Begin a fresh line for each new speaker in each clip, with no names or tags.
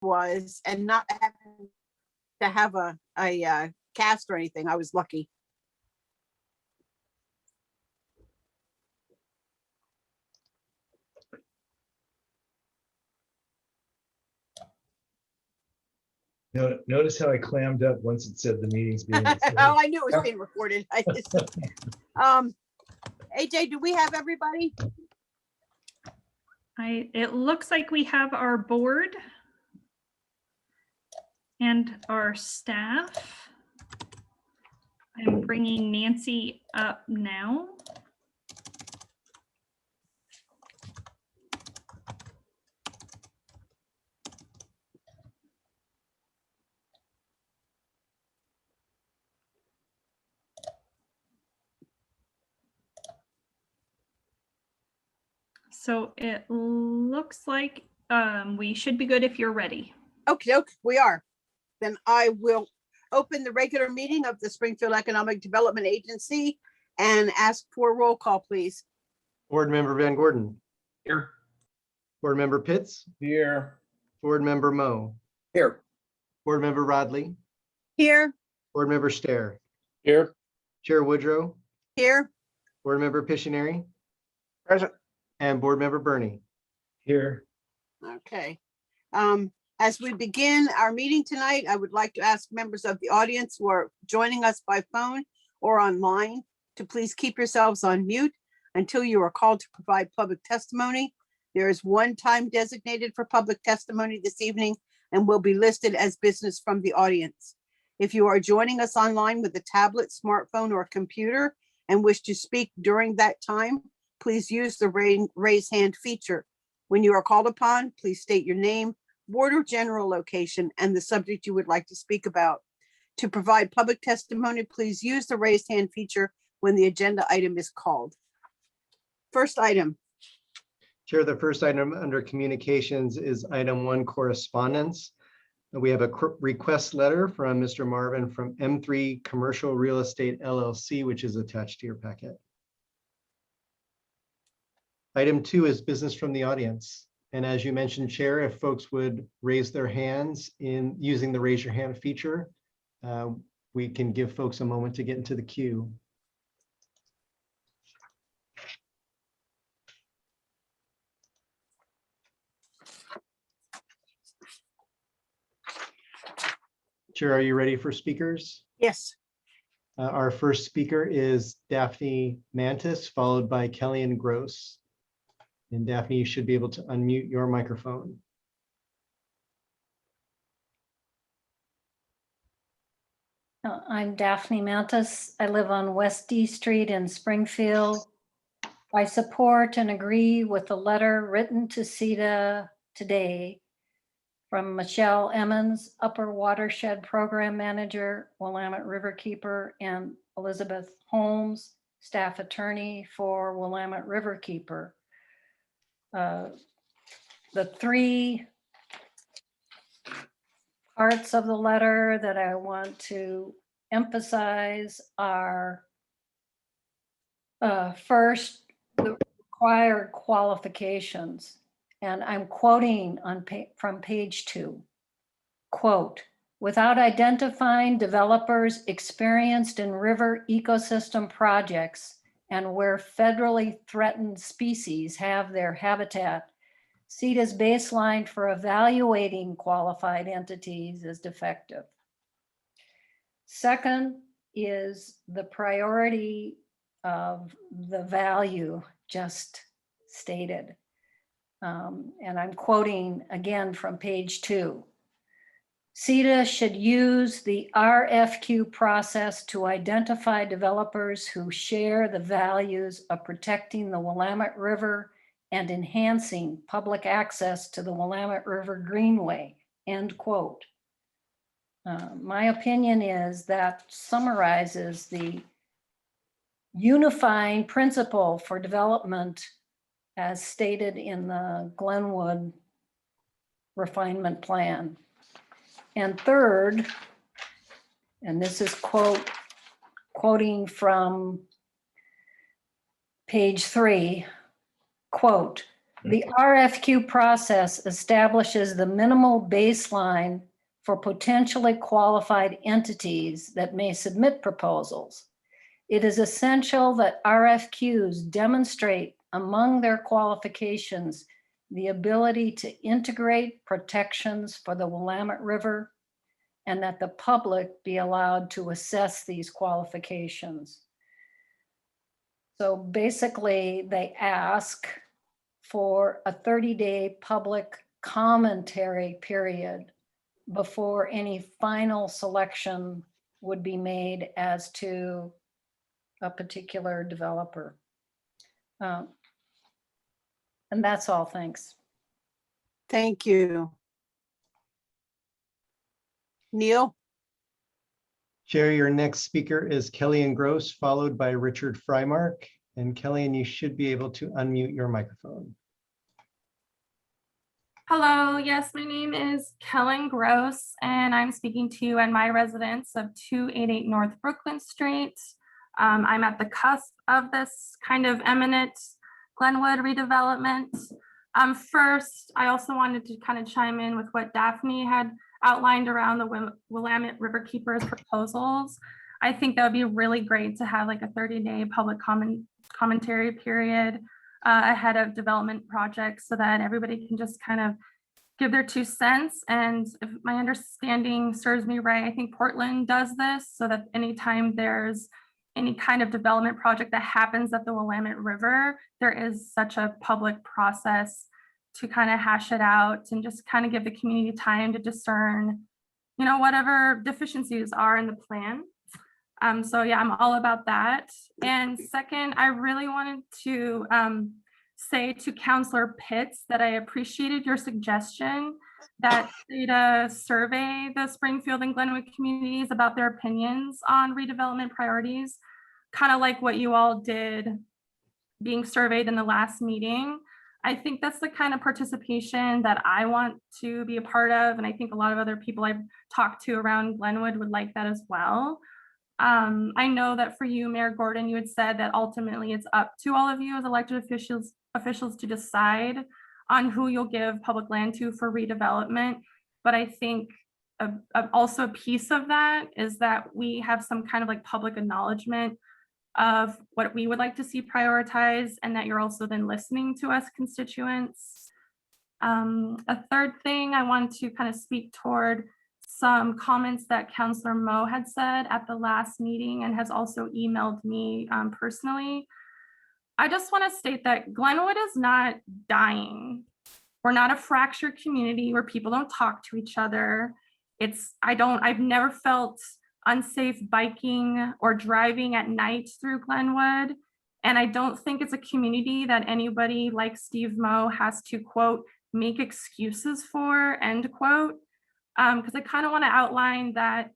was and not having to have a cast or anything. I was lucky.
Notice how I clammed up once it said the meeting's being recorded.
Oh, I knew it was being recorded. I just, AJ, do we have everybody?
It looks like we have our board and our staff. I'm bringing Nancy up now. So it looks like we should be good if you're ready.
Okay, we are. Then I will open the regular meeting of the Springfield Economic Development Agency and ask for a roll call, please.
Board Member Van Gordon.
Here.
Board Member Pitts.
Here.
Board Member Moe.
Here.
Board Member Rodley.
Here,
Board Member Stair.
Here.
Chair Woodrow.
here,
Board Member Pictionary.
Present.
And Board Member Burney.
Here.
okay. As we begin our meeting tonight, I would like to ask members of the audience who are joining us by phone or online to please keep yourselves on mute until you are called to provide public testimony. There is one time designated for public testimony this evening and will be listed as business from the audience. If you are joining us online with a tablet, smartphone, or computer and wish to speak during that time, please use the raise hand feature. When you are called upon, please state your name, board or general location, and the subject you would like to speak about. To provide public testimony, please use the raised hand feature when the agenda item is called. First item.
Chair, the first item under communications is item 1, correspondence. We have a request letter from Mr. Marvin from M3 Commercial Real Estate LLC, which is attached to your packet. Item 2 is business from the audience. And as you mentioned, Chair, if folks would raise their hands in using the raise your hand feature, we can give folks a moment to get into the queue. Chair, are you ready for speakers?
Yes.
Our first speaker is Daphne Mantis, followed by Kellyanne Gross. And Daphne, you should be able to unmute your microphone.
I'm Daphne Mantis. I live on West D Street in Springfield. I support and agree with the letter written to SEDA today from Michelle Emmons, Upper Watershed Program Manager, Willamette Riverkeeper, and Elizabeth Holmes, Staff Attorney for Willamette Riverkeeper. The 3 parts of the letter that I want to emphasize are first, the required qualifications. And I'm quoting from page 2, quote, without identifying developers experienced in river ecosystem projects and where federally threatened species have their habitat, SEDA's baseline for evaluating qualified entities is defective. Second is the priority of the value just stated. And I'm quoting again from page 2. SEDA should use the RFQ process to identify developers who share the values of protecting the Willamette River and enhancing public access to the Willamette River Greenway, end quote. My opinion is that summarizes the unifying principle for development as stated in the Glenwood refinement plan. And third, and this is quoting from page 3, quote, The RFQ process establishes the minimal baseline for potentially qualified entities that may submit proposals. It is essential that RFQs demonstrate among their qualifications the ability to integrate protections for the Willamette River and that the public be allowed to assess these qualifications. So basically, they ask for a 30-day public commentary period before any final selection would be made as to a particular developer. And that's all, thanks.
Thank you. Neil?
Chair, your next speaker is Kellyanne Gross, followed by Richard Freimark. And Kellyanne, you should be able to unmute your microphone.
Hello, yes, my name is Kellyanne Gross, and I'm speaking to you at my residence of 288 North Brooklyn Street. I'm at the cusp of this kind of imminent Glenwood redevelopment. First, I also wanted to kind of chime in with what Daphne had outlined around the Willamette Riverkeepers proposals. I think that would be really great to have like a 30-day public commentary period ahead of development projects so that everybody can just kind of give their 2 cents. And if my understanding serves me right, I think Portland does this so that anytime there's any kind of development project that happens at the Willamette River, there is such a public process to kind of hash it out and just kind of give the community time to discern, you know, whatever deficiencies are in the plan. So yeah, I'm all about that. And second, I really wanted to say to Councillor Pitts that I appreciated your suggestion that SEDA survey the Springfield and Glenwood communities about their opinions on redevelopment priorities, kind of like what you all did being surveyed in the last meeting. I think that's the kind of participation that I want to be a part of. And I think a lot of other people I've talked to around Glenwood would like that as well. I know that for you, Mayor Gordon, you had said that ultimately it's up to all of you as elected officials to decide on who you'll give public land to for redevelopment. But I think also a piece of that is that we have some kind of like public acknowledgement of what we would like to see prioritized, and that you're also then listening to us constituents. A third thing I want to kind of speak toward some comments that Councillor Moe had said at the last meeting and has also emailed me personally. I just want to state that Glenwood is not dying. We're not a fractured community where people don't talk to each other. I've never felt unsafe biking or driving at night through Glenwood. And I don't think it's a community that anybody like Steve Moe has to, quote, make excuses for, end quote. Because I kind of want to outline that,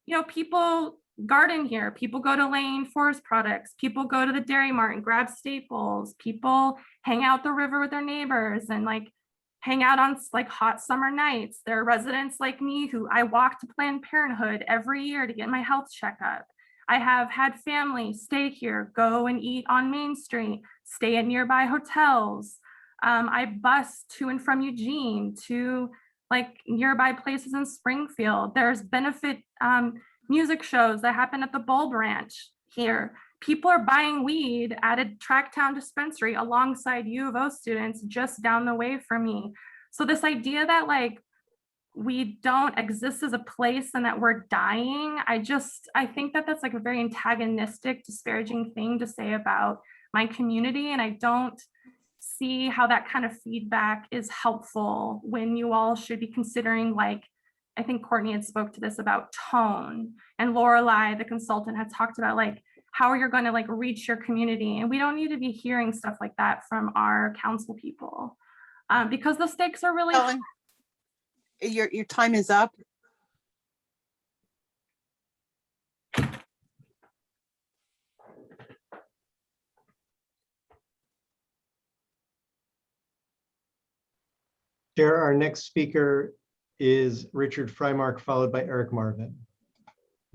you know, people garden here, people go to Lane Forest Products, people go to the Dairy Mart and grab staples, people hang out the river with their neighbors and like hang out on like hot summer nights. There are residents like me who I walk to Planned Parenthood every year to get my health checkup. I have had family stay here, go and eat on Main Street, stay at nearby hotels. I bus to and from Eugene to like nearby places in Springfield. There's benefit music shows that happen at the Bulb Ranch here. People are buying weed at a Tracktown dispensary alongside U of O students just down the way from me. So this idea that like we don't exist as a place and that we're dying, I think that that's like a very antagonistic, disparaging thing to say about my community. And I don't see how that kind of feedback is helpful when you all should be considering, like, I think Courtney had spoke to this about tone, and Lorelei, the consultant, had talked about like how you're going to like reach your community. And we don't need to be hearing stuff like that from our council people because the stakes are really high.
Your time is up.
Chair, our next speaker is Richard Freimark, followed by Eric Marvin.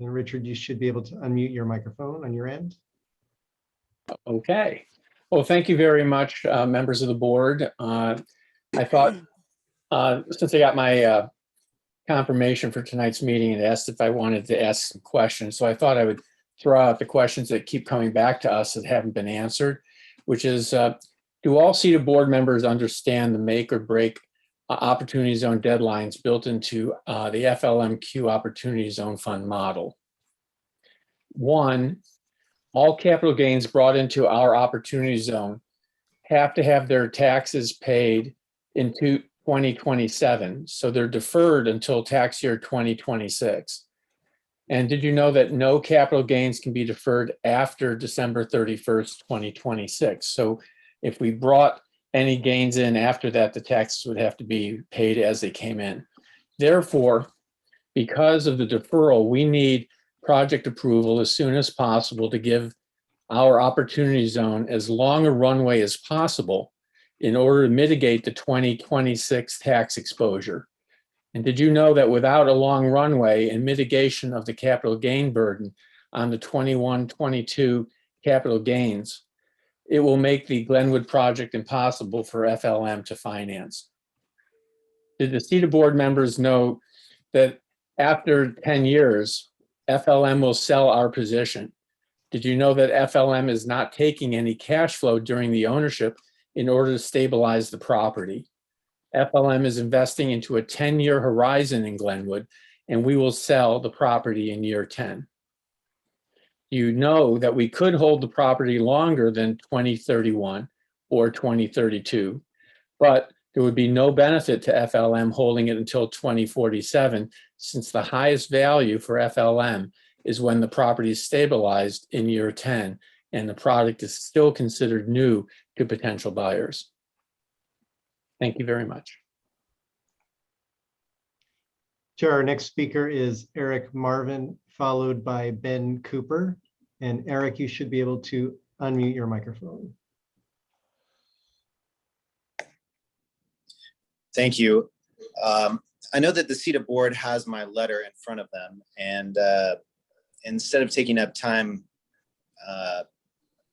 And Richard, you should be able to unmute your microphone on your end.
Okay. Well, thank you very much, members of the board. I thought, since I got my confirmation for tonight's meeting, and asked if I wanted to ask some questions. So I thought I would throw out the questions that keep coming back to us that haven't been answered, which is, do all SEDA board members understand the make or break opportunity zone deadlines built into the FLMQ Opportunity Zone Fund model? One, all capital gains brought into our opportunity zone have to have their taxes paid into 2027. So they're deferred until tax year 2026. And did you know that no capital gains can be deferred after December 31st, 2026? So if we brought any gains in after that, the taxes would have to be paid as they came in. Therefore, because of the deferral, we need project approval as soon as possible to give our opportunity zone as long a runway as possible in order to mitigate the 2026 tax exposure. And did you know that without a long runway and mitigation of the capital gain burden on the 21-22 capital gains, it will make the Glenwood project impossible for FLM to finance? Did the SEDA board members know that after 10 years, FLM will sell our position? Did you know that FLM is not taking any cash flow during the ownership in order to stabilize the property? FLM is investing into a 10-year horizon in Glenwood, and we will sell the property in year 10. You know that we could hold the property longer than 2031 or 2032, but there would be no benefit to FLM holding it until 2047, since the highest value for FLM is when the property is stabilized in year 10 and the product is still considered new to potential buyers. Thank you very much.
Chair, our next speaker is Eric Marvin, followed by Ben Cooper. And Eric, you should be able to unmute your microphone.
Thank you. I know that the SEDA board has my letter in front of them, and instead of taking up time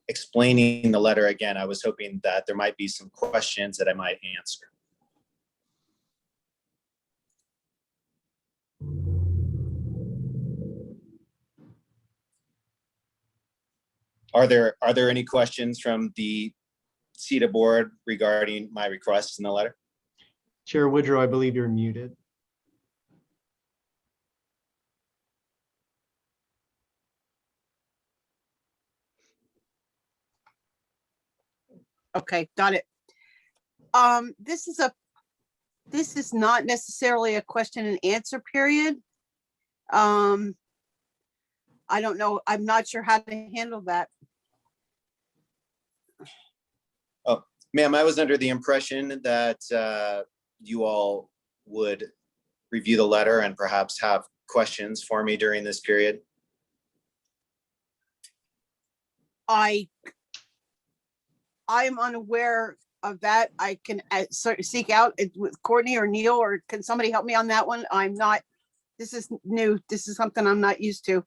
explaining the letter again, I was hoping that there might be some questions that I might answer. Are there any questions from the SEDA board regarding my requests in the letter?
Chair Woodrow, I believe you're muted.
Okay, got it. This is not necessarily a question and answer period. I don't know. I'm not sure how to handle that.
Oh, ma'am, I was under the impression that you all would review the letter and perhaps have questions for me during this period.
I am unaware of that. I can seek out with Courtney or Neil, or can somebody help me on that one? I'm not, this is new. This is something I'm not used to.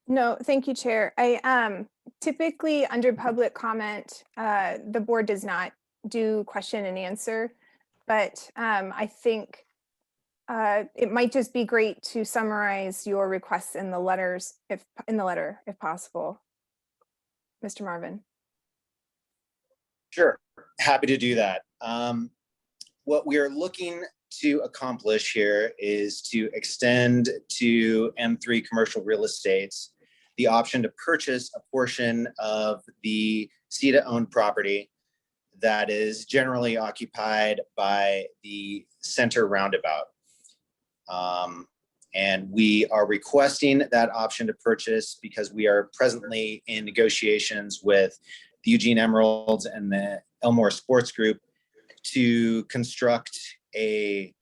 No, thank you, Chair. I typically under public comment, the board does not do question and answer, but I think it might just be great to summarize your requests in the letters, if possible. Mr. Marvin.
Sure, happy to do that. What we are looking to accomplish here is to extend to M3 Commercial Real Estates the option to purchase a portion of the SEDA-owned property that is generally occupied by the center roundabout. And we are requesting that option to purchase because we are presently in negotiations with the Eugene Emeralds and the Elmore Sports Group to construct a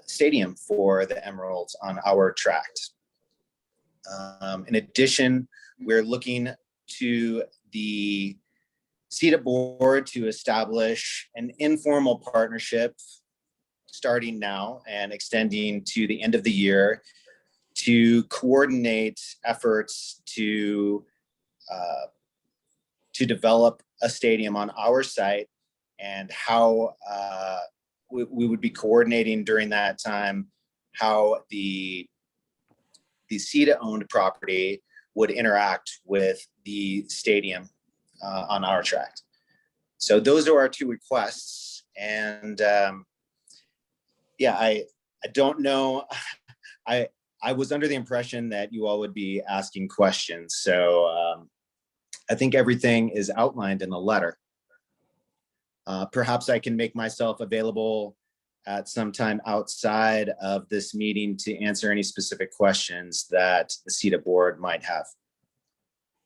stadium for the Emeralds on our tract. In addition, we're looking to the SEDA board to establish an informal partnership starting now and extending to the end of the year to coordinate efforts to develop a stadium on our site and how we would be coordinating during that time, how the SEDA owned property would interact with the stadium on our tract. So those are our two requests. And yeah, I don't know. I was under the impression that you all would be asking questions. So I think everything is outlined in the letter. Perhaps I can make myself available at some time outside of this meeting to answer any specific questions that the SEDA board might have.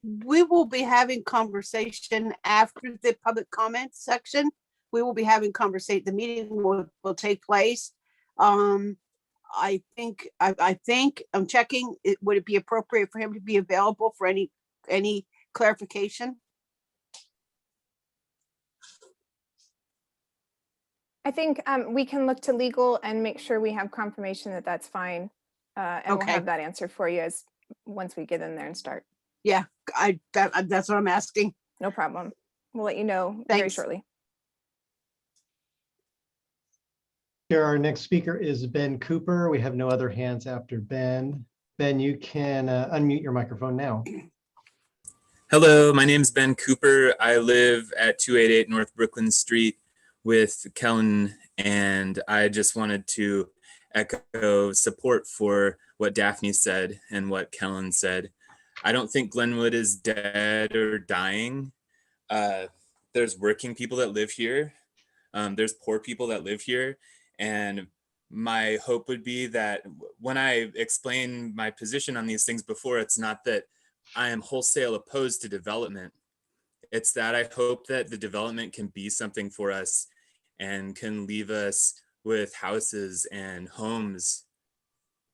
We will be having conversation after the public comment section. We will be having conversation. The meeting will take place. I think I'm checking. Would it be appropriate for him to be available for any clarification?
I think we can look to legal and make sure we have confirmation that that's fine. And we'll
Okay.
have that answer for you once we get in there and start.
Yeah, that's what I'm asking.
No problem. We'll let you know very
Thanks.
shortly.
Here, our next speaker is Ben Cooper. We have no other hands after Ben. Ben, you can unmute your microphone now.
Hello, my name is Ben Cooper. I live at 288 North Brooklyn Street with Kellen, and I just wanted to echo support for what Daphne said and what Kellen said. I don't think Glenwood is dead or dying. There's working people that live here. There's poor people that live here. And my hope would be that when I explain my position on these things before, it's not that I am wholesale opposed to development. It's that I hope that the development can be something for us and can leave us with houses and homes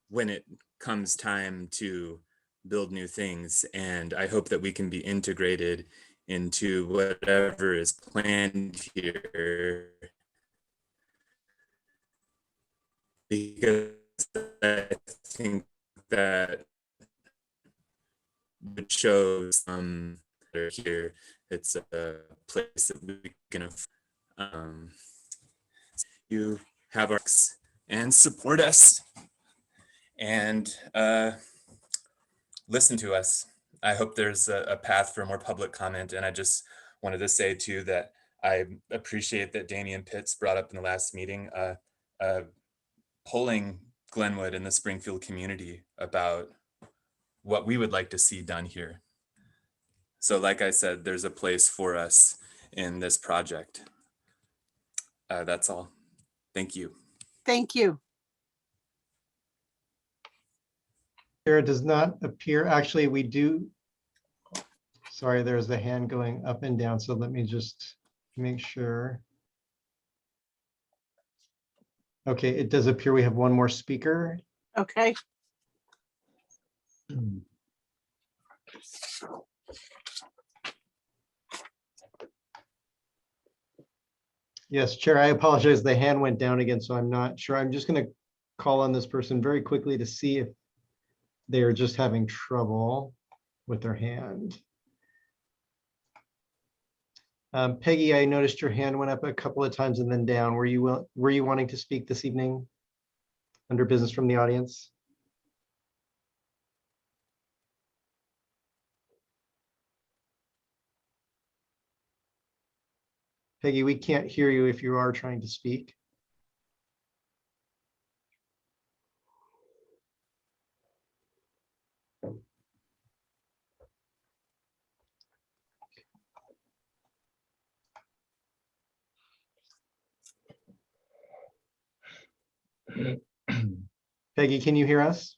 when it comes time to build new things. And I hope that we can be integrated into whatever is planned here. Because I think that would show some that are here. It's a place that we can you have us and support us and listen to us. I hope there's a path for more public comment. And I just wanted to say too that I appreciate that Danny and Pitts brought up in the last meeting polling Glenwood and the Springfield community about what we would like to see done here. So like I said, there's a place for us in this project. That's all. Thank you.
Thank you.
Here, it does not appear, actually, we do. Sorry, there's the hand going up and down. So let me just make sure. Okay, it does appear we have one more speaker.
Okay.
Yes, Chair, I apologize. The hand went down again, so I'm not sure. I'm just going to call on this person very quickly to see if they're just having trouble with their hand. Peggy, I noticed your hand went up a couple of times and then down. Were you wanting to speak this evening under business from the audience? Peggy, we can't hear you if you are trying to speak. Peggy, can you hear us?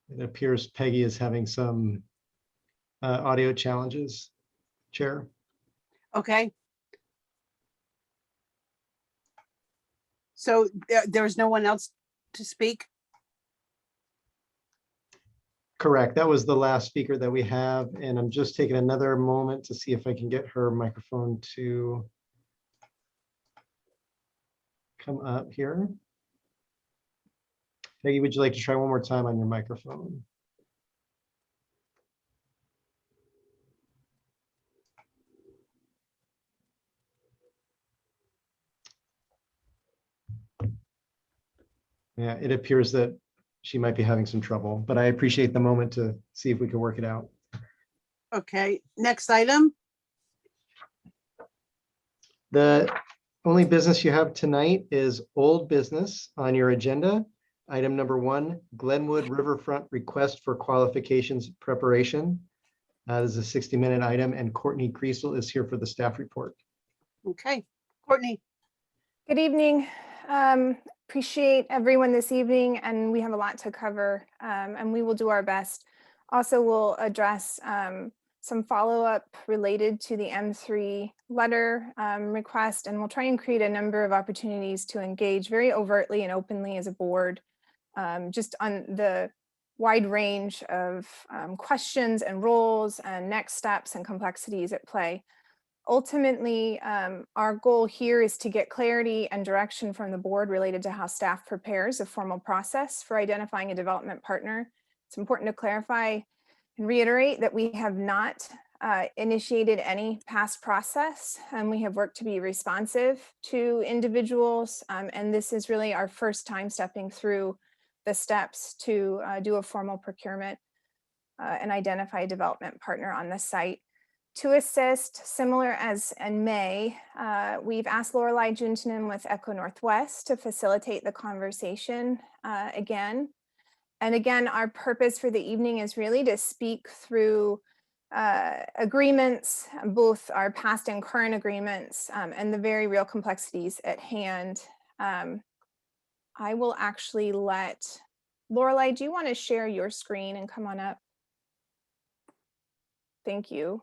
It appears Peggy is having some audio challenges, Chair.
Okay. So there's no one else to speak?
Correct. That was the last speaker that we have, and I'm just taking another moment to see if I can get her microphone to come up here. Peggy, would you like to try one more time on your microphone? Yeah, it appears that she might be having some trouble, but I appreciate the moment to see if we can work it out.
Okay, next item.
The only business you have tonight is old business on your agenda. Item number 1, Glenwood Riverfront request for qualifications preparation. This is a 60-minute item, and Courtney Creasel is here for the staff report.
Okay, Courtney.
Good evening. Appreciate everyone this evening, and we have a lot to cover, and we will do our best. Also, we'll address some follow-up related to the M3 letter request, and we'll try and create a number of opportunities to engage very overtly and openly as a board, just on the wide range of questions and roles and next steps and complexities at play. Ultimately, our goal here is to get clarity and direction from the board related to how staff prepares a formal process for identifying a development partner. It's important to clarify and reiterate that we have not initiated any past process, and we have worked to be responsive to individuals. And this is really our first time stepping through the steps to do a formal procurement and identify a development partner on the site. To assist, similar as in May, we've asked Lorelei Juntanen with Echo Northwest to facilitate the conversation again. And again, our purpose for the evening is really to speak through agreements, both our past and current agreements, and the very real complexities at hand. I will actually let Lorelei, do you want to share your screen and come on up? Thank you.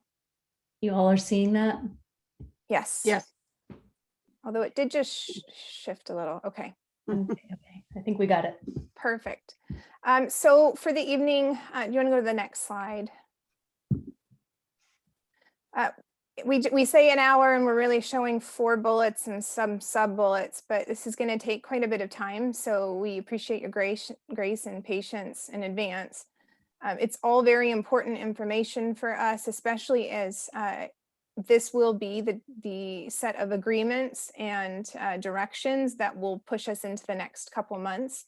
You all are seeing that?
Yes.
Yes.
Although it did just shift a little. Okay.
Okay, I think we got it.
Perfect. So for the evening, do you want to go to the next slide? We say an hour and we're really showing 4 bullets and some sub bullets, but this is going to take quite a bit of time. So we appreciate your grace and patience in advance. It's all very important information for us, especially as this will be the set of agreements and directions that will push us into the next couple months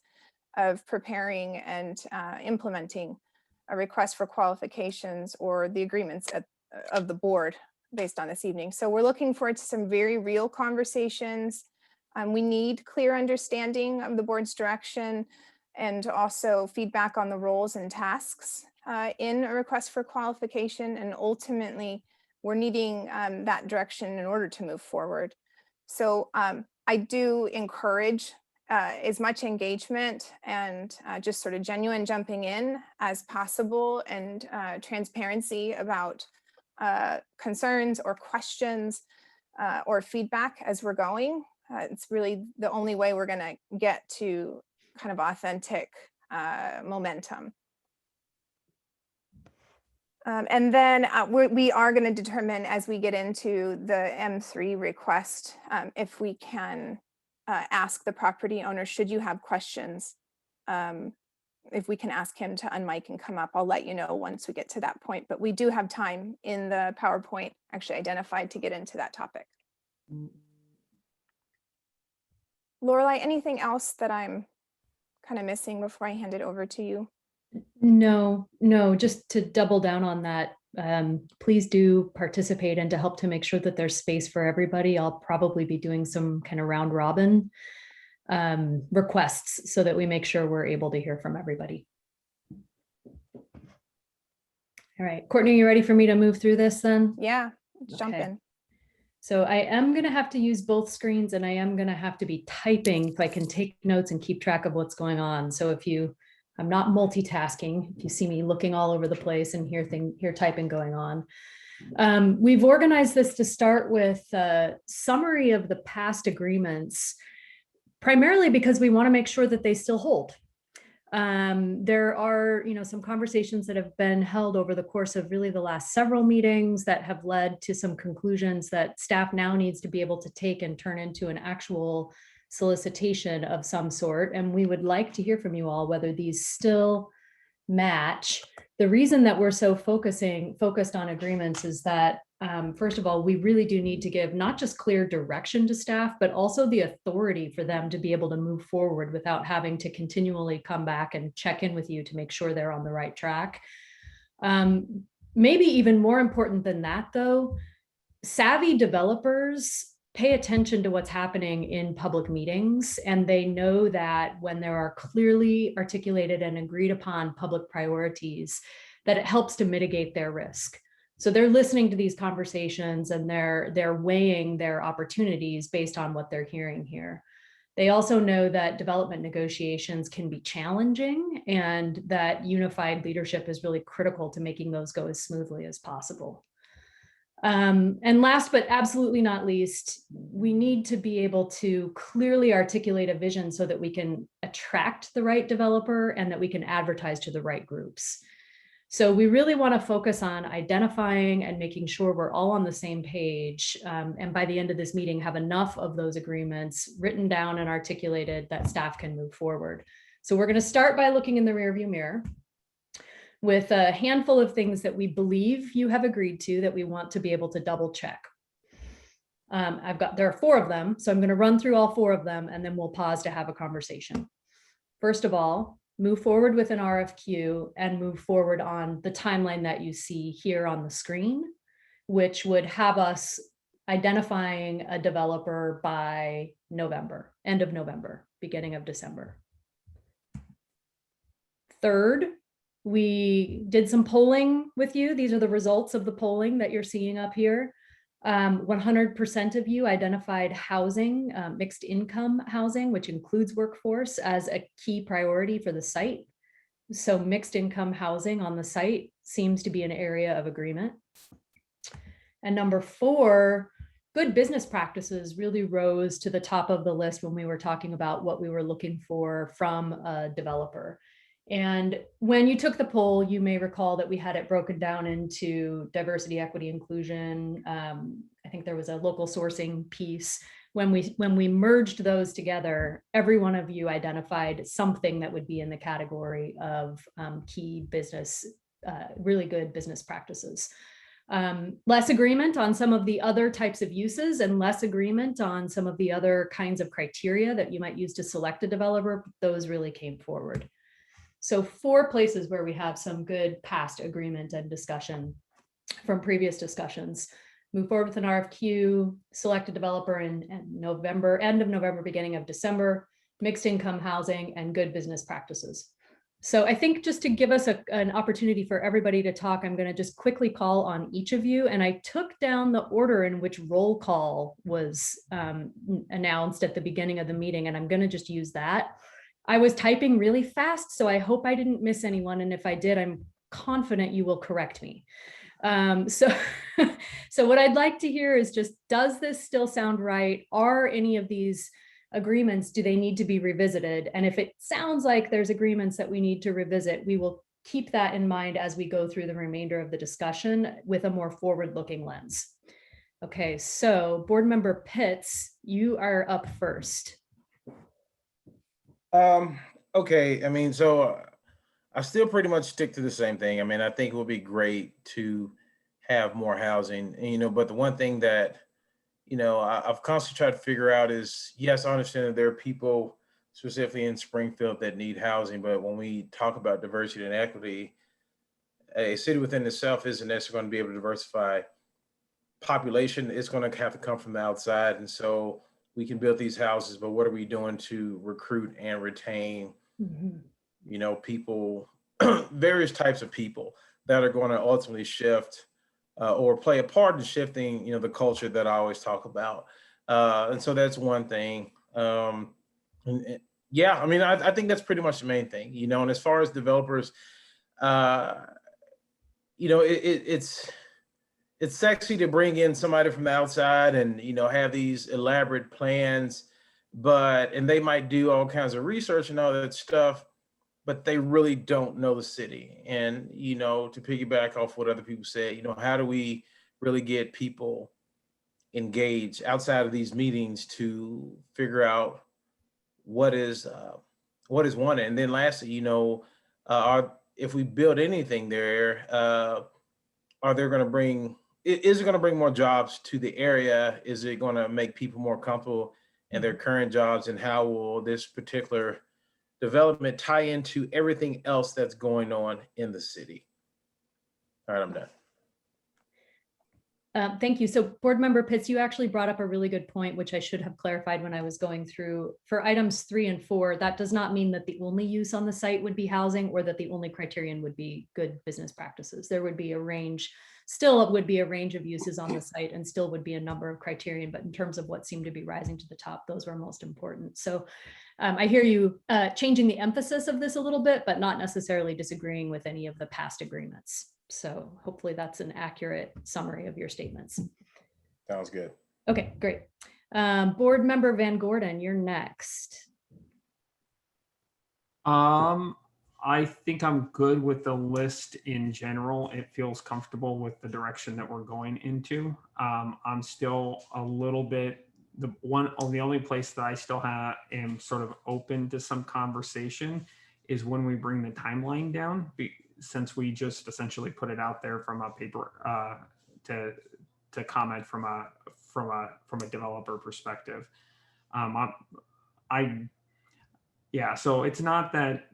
of preparing and implementing a request for qualifications or the agreements of the board based on this evening. So we're looking forward to some very real conversations. We need clear understanding of the board's direction and also feedback on the roles and tasks in a request for qualification. And ultimately, we're needing that direction in order to move forward. So I do encourage as much engagement and just sort of genuine jumping in as possible, and transparency about concerns or questions or feedback as we're going. It's really the only way we're going to get to kind of authentic momentum. And then we are going to determine as we get into the M3 request if we can ask the property owner, should you have questions, if we can ask him to unmic and come up. I'll let you know once we get to that point, but we do have time in the PowerPoint actually identified to get into that topic. Lorelei, anything else that I'm kind of missing before I hand it over to you?
No, just to double down on that, please do participate, and to help to make sure that there's space for everybody, I'll probably be doing some kind of round robin requests so that we make sure we're able to hear from everybody. All right, Courtney, you ready for me to move through this then?
Yeah, jump
Okay.
in.
So I am going to have to use both screens, and I am going to have to be typing so I can take notes and keep track of what's going on. So I'm not multitasking. If you see me looking all over the place and hear typing going on. We've organized this to start with a summary of the past agreements, primarily because we want to make sure that they still hold. There are, some conversations that have been held over the course of really the last several meetings that have led to some conclusions that staff now needs to be able to take and turn into an actual solicitation of some sort. And we would like to hear from you all whether these still match. The reason that we're so focused on agreements is that First of all, we really do need to give not just clear direction to staff, but also the authority for them to be able to move forward without having to continually come back and check in with you to make sure they're on the right track. Maybe even more important than that, though, savvy developers pay attention to what's happening in public meetings, and they know that when there are clearly articulated and agreed upon public priorities, that it helps to mitigate their risk. So they're listening to these conversations and they're weighing their opportunities based on what they're hearing here. They also know that development negotiations can be challenging and that unified leadership is really critical to making those go as smoothly as possible. And last, but absolutely not least, we need to be able to clearly articulate a vision so that we can attract the right developer and that we can advertise to the right groups. So we really want to focus on identifying and making sure we're all on the same page. And by the end of this meeting, have enough of those agreements written down and articulated that staff can move forward. So we're going to start by looking in the rearview mirror with a handful of things that we believe you have agreed to that we want to be able to double check. There are 4 of them, so I'm going to run through all 4 of them and then we'll pause to have a conversation. First of all, move forward with an RFQ and move forward on the timeline that you see here on the screen, which would have us identifying a developer by November, end of November, beginning of December. Third, we did some polling with you. These are the results of the polling that you're seeing up here. 100% of you identified housing, mixed income housing, which includes workforce, as a key priority for the site. So mixed income housing on the site seems to be an area of agreement. And number 4, good business practices really rose to the top of the list when we were talking about what we were looking for from a developer. And when you took the poll, you may recall that we had it broken down into diversity, equity, inclusion. I think there was a local sourcing piece. When we merged those together, every one of you identified something that would be in the category of key business, really good business practices. Less agreement on some of the other types of uses and less agreement on some of the other kinds of criteria that you might use to select a developer. Those really came forward. So 4 places where we have some good past agreement and discussion from previous discussions. Move forward with an RFQ, select a developer in November, end of November, beginning of December, mixed income housing, and good business practices. So I think just to give us an opportunity for everybody to talk, I'm going to just quickly call on each of you. And I took down the order in which roll call was announced at the beginning of the meeting, and I'm going to just use that. I was typing really fast, so I hope I didn't miss anyone. And if I did, I'm confident you will correct me. So what I'd like to hear is just, does this still sound right? Are any of these agreements, do they need to be revisited? And if it sounds like there's agreements that we need to revisit, we will keep that in mind as we go through the remainder of the discussion with a more forward-looking lens. Okay, so Board Member Pitts, you are up first.
Okay, I mean, so I still pretty much stick to the same thing. I mean, I think it would be great to have more housing, and, but the one thing that, I've constantly tried to figure out is, yes, I understand that there are people specifically in Springfield that need housing, but when we talk about diversity and equity, a city within itself isn't necessarily going to be able to diversify population. It's going to have to come from the outside. And so we can build these houses, but what are we doing to recruit and retain, people, various types of people that are going to ultimately shift or play a part in shifting, the culture that I always talk about. And so that's one thing. Yeah, I mean, I think that's pretty much the main thing, and as far as developers, it's sexy to bring in somebody from the outside and, have these elaborate plans, and they might do all kinds of research and all that stuff, but they really don't know the city. And, to piggyback off what other people said, how do we really get people engaged outside of these meetings to figure out what is wanted? And then lastly, if we build anything there, are they going to bring is it going to bring more jobs to the area? Is it going to make people more comfortable in their current jobs? And how will this particular development tie into everything else that's going on in the city? All right, I'm done.
Thank you. So Board Member Pitts, you actually brought up a really good point, which I should have clarified when I was going through. For items 3 and 4, that does not mean that the only use on the site would be housing, or that the only criterion would be good business practices. There would be a range, still would be a range of uses on the site, and still would be a number of criterion, but in terms of what seemed to be rising to the top, those were most important. So I hear you changing the emphasis of this a little bit, but not necessarily disagreeing with any of the past agreements. So hopefully that's an accurate summary of your statements.
Sounds good.
Okay, great. Board Member Van Gordon, you're next.
I think I'm good with the list in general. It feels comfortable with the direction that we're going into. I'm still a little bit, the only place that I still am sort of open to some conversation is when we bring the timeline down, since we just essentially put it out there from a paper to comment from a developer perspective. Yeah, so it's not that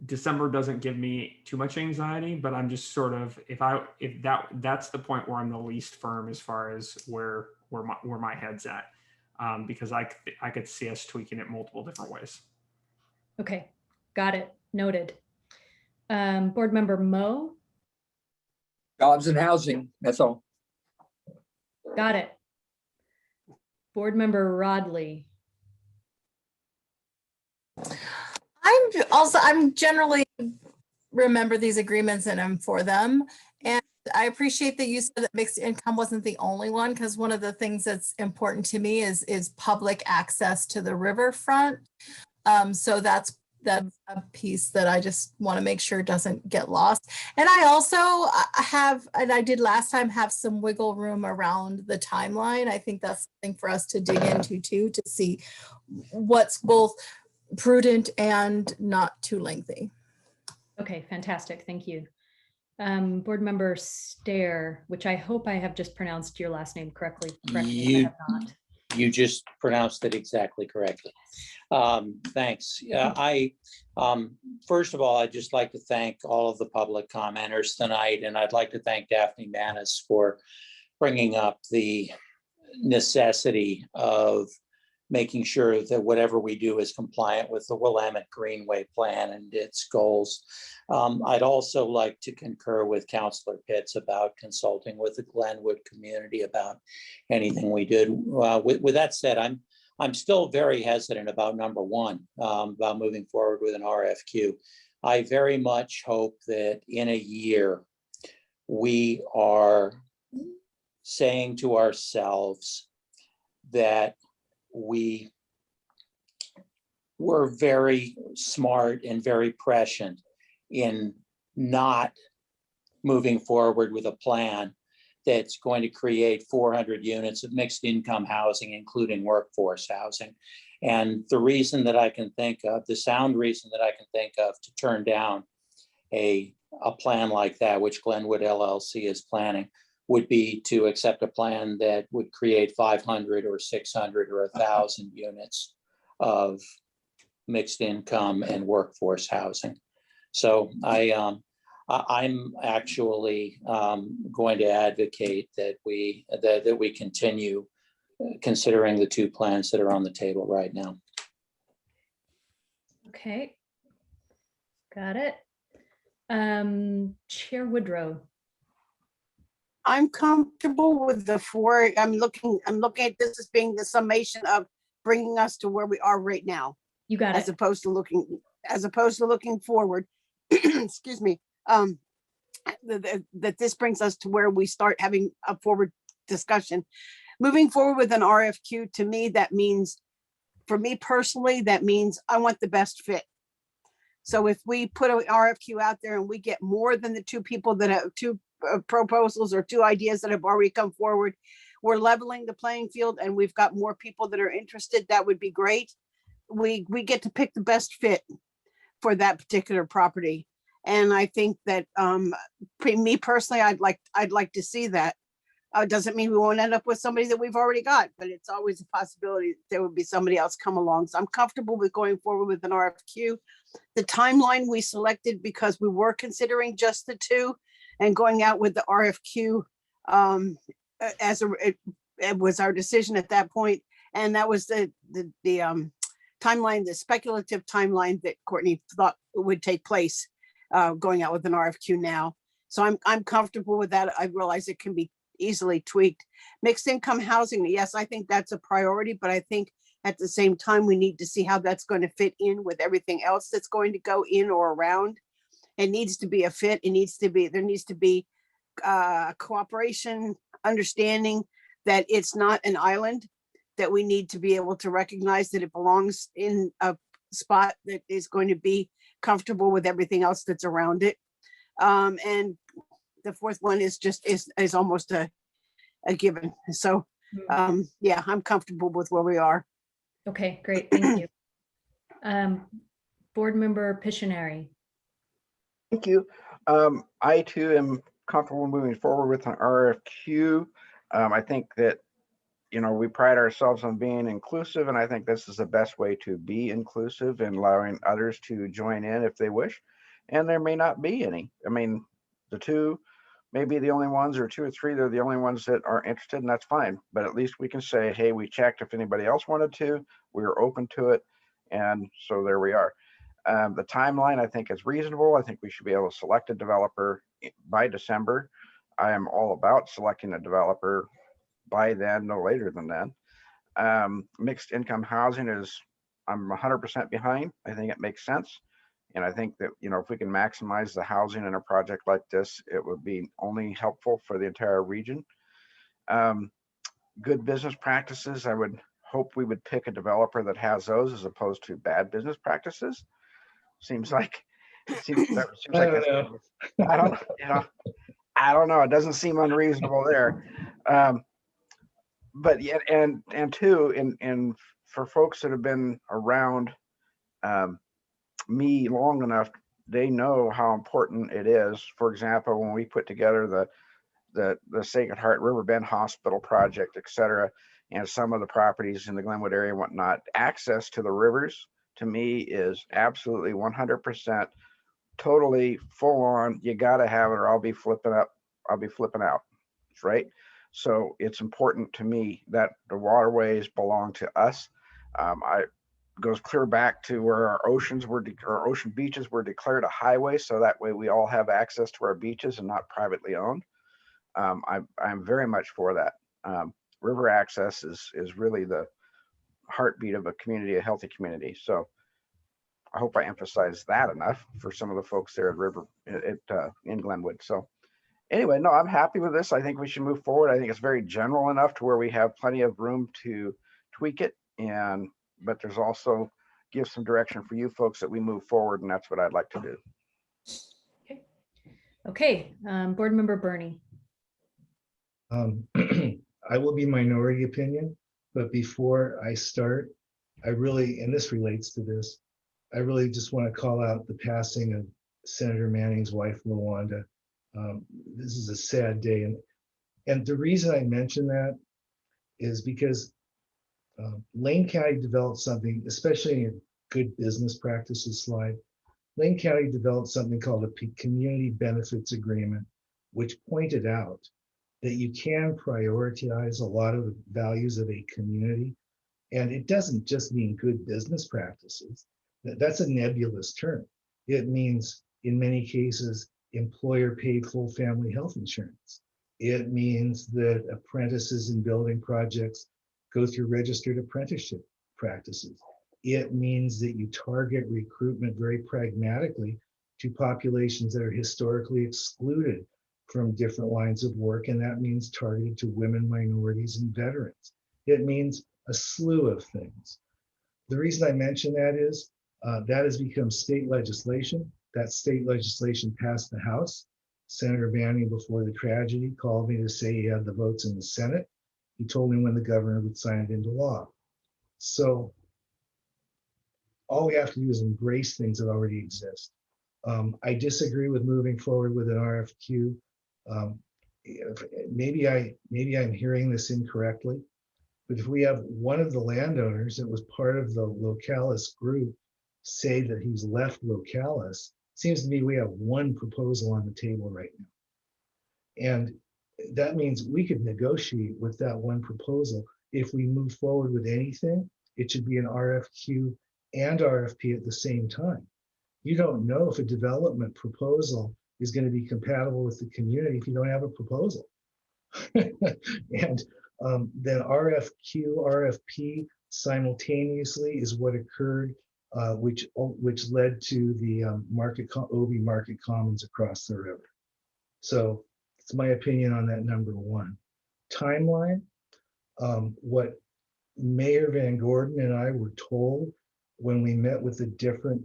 December doesn't give me too much anxiety, but I'm just sort of, if that's the point where I'm the least firm as far as where my head's at, because I could see us tweaking it multiple different ways.
Okay, got it, noted. Board Member Mo.
Jobs and housing, that's all.
Got it. Board Member Rodley.
I'm generally remember these agreements and I'm for them. And I appreciate that you said that mixed income wasn't the only one, because one of the things that's important to me is public access to the riverfront. So that's a piece that I just want to make sure doesn't get lost. And I also have, and I did last time, have some wiggle room around the timeline. I think that's something for us to dig into too, to see what's both prudent and not too lengthy.
Okay, fantastic, thank you. Board Member Stair, which I hope I have just pronounced your last name correctly.
You,
I have not.
You just pronounced it exactly correctly. Thanks. First of all, I'd just like to thank all of the public commenters tonight, and I'd like to thank Daphne Manis for bringing up the necessity of making sure that whatever we do is compliant with the Willamette Greenway Plan and its goals. I'd also like to concur with Councilor Pitts about consulting with the Glenwood community about anything we did. With that said, I'm still very hesitant about number one, about moving forward with an RFQ. I very much hope that in a year, we are saying to ourselves that we were very smart and very prescient in not moving forward with a plan that's going to create 400 units of mixed income housing, including workforce housing. And the reason that I can think of, the sound reason that I can think of to turn down a plan like that, which Glenwood LLC is planning, would be to accept a plan that would create 500 or 600 or 1,000 units of mixed income and workforce housing. So I'm actually going to advocate that we continue considering the two plans that are on the table right now.
Okay, got it. Chair Woodrow.
I'm comfortable with the 4. I'm looking at this as being the summation of bringing us to where we are right now.
You got it.
As opposed to looking forward. Excuse me. That this brings us to where we start having a forward discussion. Moving forward with an RFQ, to me, that means, for me personally, that means I want the best fit. So if we put an RFQ out there and we get more than the 2 people that have 2 proposals or 2 ideas that have already come forward, we're leveling the playing field and we've got more people that are interested, that would be great. We get to pick the best fit for that particular property. And I think that me personally, I'd like to see that. Doesn't mean we won't end up with somebody that we've already got, but it's always a possibility that there would be somebody else come along. So I'm comfortable with going forward with an RFQ. The timeline we selected because we were considering just the two and going out with the RFQ it was our decision at that point. And that was the timeline, the speculative timeline that Courtney thought would take place going out with an RFQ now. So I'm comfortable with that. I realize it can be easily tweaked. Mixed income housing, yes, I think that's a priority, but I think at the same time, we need to see how that's going to fit in with everything else that's going to go in or around. It needs to be a fit. There needs to be cooperation, understanding that it's not an island, that we need to be able to recognize that it belongs in a spot that is going to be comfortable with everything else that's around it. And the fourth one is almost a given. So yeah, I'm comfortable with where we are.
Okay, great, thank you. Board Member Pictionary.
Thank you. I too am comfortable moving forward with an RFQ. I think that, we pride ourselves on being inclusive, and I think this is the best way to be inclusive and allowing others to join in if they wish. And there may not be any. I mean, the two may be the only ones, or two or three, they're the only ones that are interested, and that's fine. But at least we can say, hey, we checked if anybody else wanted to, we were open to it. And so there we are. The timeline, I think, is reasonable. I think we should be able to select a developer by December. I am all about selecting a developer by then, no later than then. Mixed income housing I'm 100% behind. I think it makes sense. And I think that, if we can maximize the housing in a project like this, it would be only helpful for the entire region. Good business practices, I would hope we would pick a developer that has those as opposed to bad business practices. Seems like I don't know. It doesn't seem unreasonable there. But yet, and two, and for folks that have been around me long enough, they know how important it is. For example, when we put together the Sacred Heart River Bend Hospital project, et cetera, and some of the properties in the Glenwood area and whatnot, access to the rivers to me is absolutely 100% totally full on. You got to have it or I'll be flipping out, right? So it's important to me that the waterways belong to us. Goes clear back to where our ocean beaches were declared a highway, so that way we all have access to our beaches and not privately owned. I'm very much for that. River access is really the heartbeat of a community, a healthy community. So I hope I emphasize that enough for some of the folks there in Glenwood. So anyway, no, I'm happy with this. I think we should move forward. I think it's very general enough to where we have plenty of room to tweak it, but there's also give some direction for you folks that we move forward, and that's what I'd like to do.
Okay, Board Member Bernie.
I will be minority opinion, but before I start, and this relates to this, I really just want to call out the passing of Senator Manning's wife, LaWanda. This is a sad day. And the reason I mention that is because Lane County developed something, especially in a good business practices slide. Lane County developed something called a community benefits agreement, which pointed out that you can prioritize a lot of the values of a community. And it doesn't just mean good business practices. That's a nebulous term. It means, in many cases, employer paid full family health insurance. It means that apprentices in building projects go through registered apprenticeship practices. It means that you target recruitment very pragmatically to populations that are historically excluded from different lines of work, and that means targeted to women, minorities, and veterans. It means a slew of things. The reason I mention that is that has become state legislation. That state legislation passed the House. Senator Manning, before the tragedy, called me to say he had the votes in the Senate. He told me when the governor would sign it into law. So all we have to do is embrace things that already exist. I disagree with moving forward with an RFQ. maybe I'm hearing this incorrectly, but if we have one of the landowners that was part of the Localis group say that he's left Localis, seems to me we have one proposal on the table right now. And that means we could negotiate with that one proposal. If we move forward with anything, it should be an RFQ and RFP at the same time. You don't know if a development proposal is going to be compatible with the community if you don't have a proposal. And then RFQ, RFP simultaneously is what occurred, which led to the OB Market Commons across the river. So it's my opinion on that number one. Timeline, what Mayor Van Gordon and I were told when we met with the different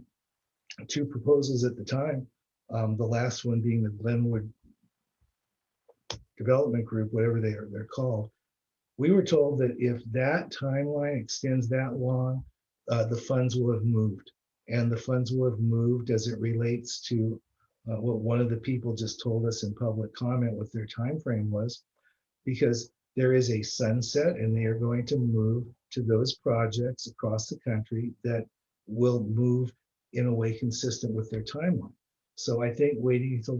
two proposals at the time, the last one being the Glenwood Development Group, whatever they're called. We were told that if that timeline extends that long, the funds will have moved, and the funds will have moved as it relates to what one of the people just told us in public comment what their time frame was, because there is a sunset and they are going to move to those projects across the country that will move in a way consistent with their timeline. So I think waiting until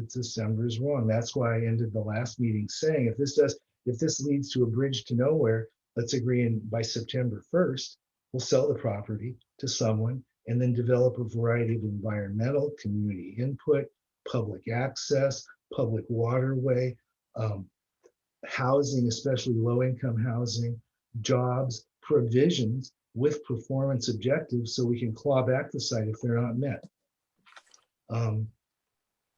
December is wrong. That's why I ended the last meeting saying, if this leads to a bridge to nowhere, let's agree by September 1st, we'll sell the property to someone and then develop a variety of environmental, community input, public access, public waterway, housing, especially low-income housing, jobs, provisions with performance objectives so we can claw back the site if they're not met.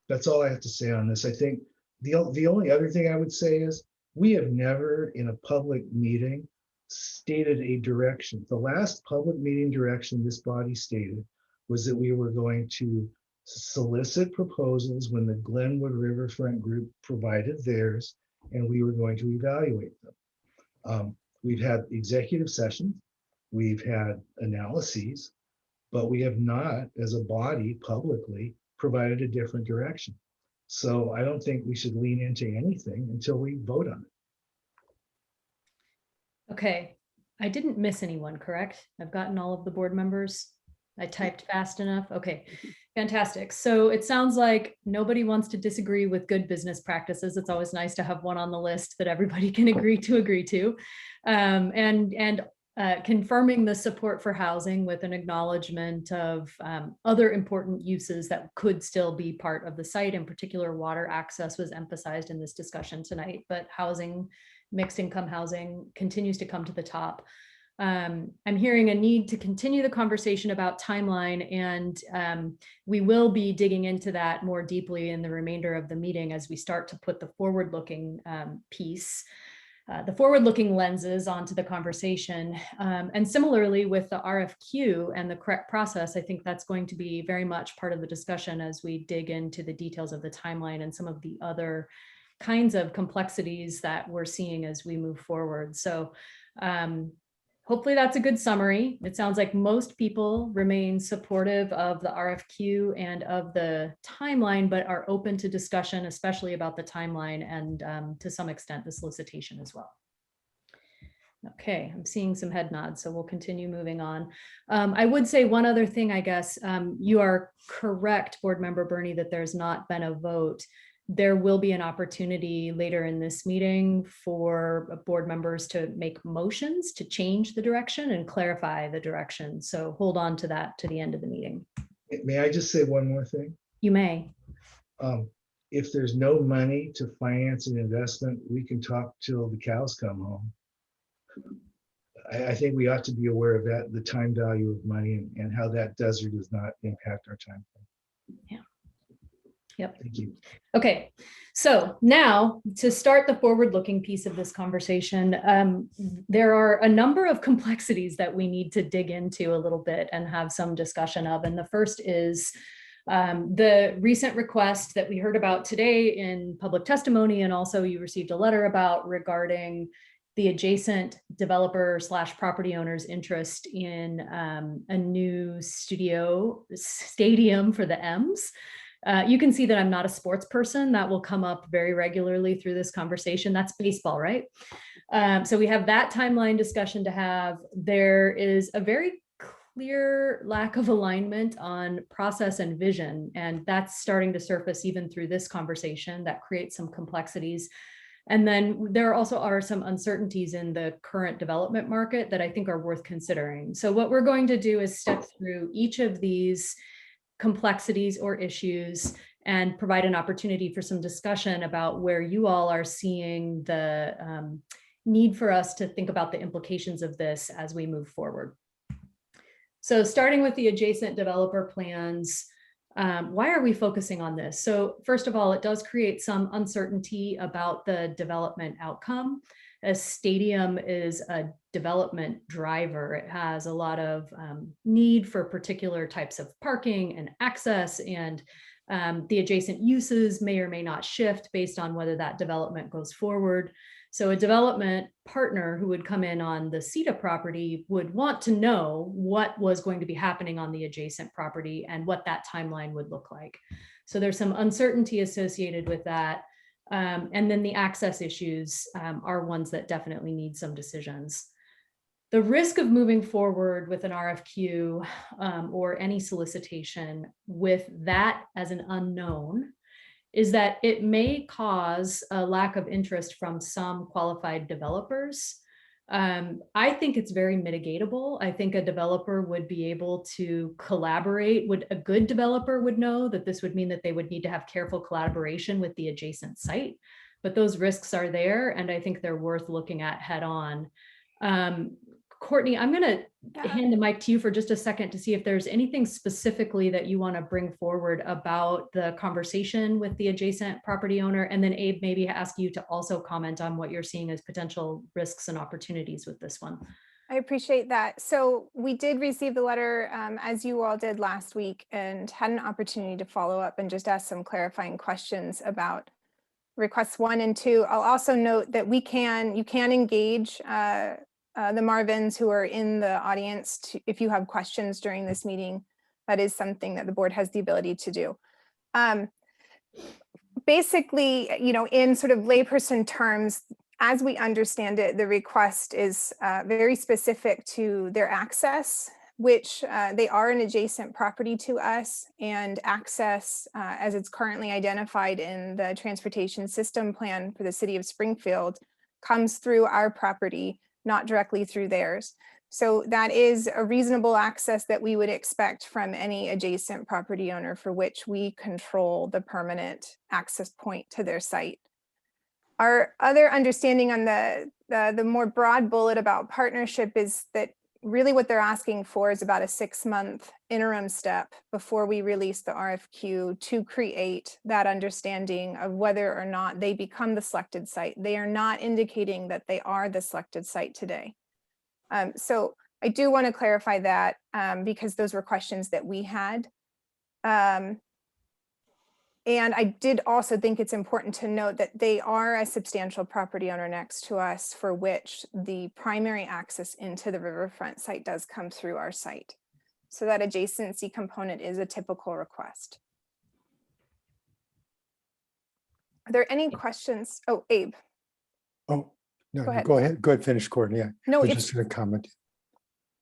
That's all I have to say on this. I think the only other thing I would say is we have never in a public meeting stated a direction. The last public meeting direction this body stated was that we were going to solicit proposals when the Glenwood Riverfront Group provided theirs, and we were going to evaluate them. We've had executive sessions, we've had analyses, but we have not, as a body publicly, provided a different direction. So I don't think we should lean into anything until we vote on it.
Okay, I didn't miss anyone, correct? I've gotten all of the board members. I typed fast enough. Okay, fantastic. So it sounds like nobody wants to disagree with good business practices. It's always nice to have one on the list that everybody can agree to. And confirming the support for housing with an acknowledgement of other important uses that could still be part of the site. In particular, water access was emphasized in this discussion tonight, but housing, mixed income housing continues to come to the top. I'm hearing a need to continue the conversation about timeline, and we will be digging into that more deeply in the remainder of the meeting as we start to put the forward-looking piece, the forward-looking lenses onto the conversation. And similarly with the RFQ and the correct process, I think that's going to be very much part of the discussion as we dig into the details of the timeline and some of the other kinds of complexities that we're seeing as we move forward. So hopefully that's a good summary. It sounds like most people remain supportive of the RFQ and of the timeline, but are open to discussion, especially about the timeline and to some extent the solicitation as well. Okay, I'm seeing some head nods, so we'll continue moving on. I would say one other thing, I guess. You are correct, Board Member Burney, that there's not been a vote. There will be an opportunity later in this meeting for board members to make motions to change the direction and clarify the direction. So hold on to that to the end of the meeting.
May I just say one more thing?
You may.
If there's no money to finance an investment, we can talk till the cows come home. I think we ought to be aware of that, the time value of money and how that does or does not impact our time.
Yeah. Yep.
Thank you.
Okay, so now to start the forward-looking piece of this conversation, there are a number of complexities that we need to dig into a little bit and have some discussion of. And the first is the recent request that we heard about today in public testimony, and also you received a letter about regarding the adjacent developer / property owner's interest in a new stadium for the M's. You can see that I'm not a sports person. That will come up very regularly through this conversation. That's baseball, right? So we have that timeline discussion to have. There is a very clear lack of alignment on process and vision, and that's starting to surface even through this conversation. That creates some complexities. And then there also are some uncertainties in the current development market that I think are worth considering. So what we're going to do is step through each of these complexities or issues and provide an opportunity for some discussion about where you all are seeing the need for us to think about the implications of this as we move forward. So starting with the adjacent developer plans, why are we focusing on this? So first of all, it does create some uncertainty about the development outcome. A stadium is a development driver. It has a lot of need for particular types of parking and access, and the adjacent uses may or may not shift based on whether that development goes forward. So a development partner who would come in on the SEDA property would want to know what was going to be happening on the adjacent property and what that timeline would look like. So there's some uncertainty associated with that. And then the access issues are ones that definitely need some decisions. The risk of moving forward with an RFQ or any solicitation with that as an unknown is that it may cause a lack of interest from some qualified developers. I think it's very mitigatable. I think a developer would be able to collaborate. A good developer would know that this would mean that they would need to have careful collaboration with the adjacent site, but those risks are there, and I think they're worth looking at head on. Courtney, I'm going to hand the mic to you for just a second to see if there's anything specifically that you want to bring forward about the conversation with the adjacent property owner. And then Abe, maybe ask you to also comment on what you're seeing as potential risks and opportunities with this one.
I appreciate that. So we did receive the letter as you all did last week, and had an opportunity to follow up and just ask some clarifying questions about requests 1 and 2. I'll also note that you can engage the Marvins who are in the audience if you have questions during this meeting. That is something that the board has the ability to do. Basically, in sort of layperson terms, as we understand it, the request is very specific to their access, which they are an adjacent property to us, and access as it's currently identified in the transportation system plan for the city of Springfield comes through our property, not directly through theirs. So that is a reasonable access that we would expect from any adjacent property owner for which we control the permanent access point to their site. Our other understanding on the more broad bullet about partnership is that really what they're asking for is about a 6-month interim step before we release the RFQ to create that understanding of whether or not they become the selected site. They are not indicating that they are the selected site today. So I do want to clarify that because those were questions that we had. And I did also think it's important to note that they are a substantial property owner next to us for which the primary access into the riverfront site does come through our site. So that adjacency component is a typical request. Are there any questions? Oh, Abe.
Oh, no,
Go ahead.
go ahead. Go ahead, finish, Courtney. I
No,
was
it's
just going to comment.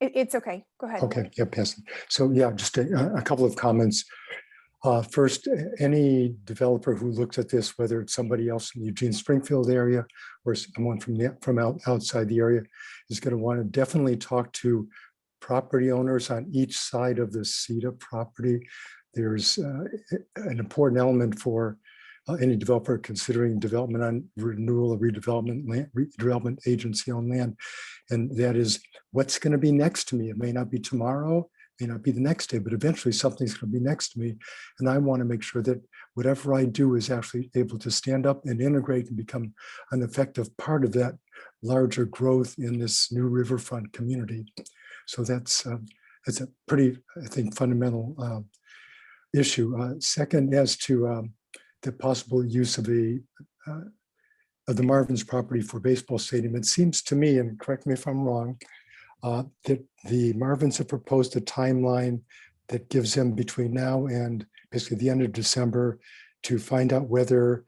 It's okay. Go ahead.
Okay, yeah, pass it. So yeah, just a couple of comments. First, any developer who looks at this, whether it's somebody else in the Eugene Springfield area or someone from outside the area, is going to want to definitely talk to property owners on each side of the SEDA property. There's an important element for any developer considering development on renewal or redevelopment agency on land, and that is what's going to be next to me. It may not be tomorrow, may not be the next day, but eventually something's going to be next to me. And I want to make sure that whatever I do is actually able to stand up and integrate and become an effective part of that larger growth in this new riverfront community. So that's a pretty, I think, fundamental issue. Second, as to the possible use of the Marvin's property for baseball stadium, it seems to me, and correct me if I'm wrong, that the Marvins have proposed a timeline that gives them between now and basically the end of December to find out whether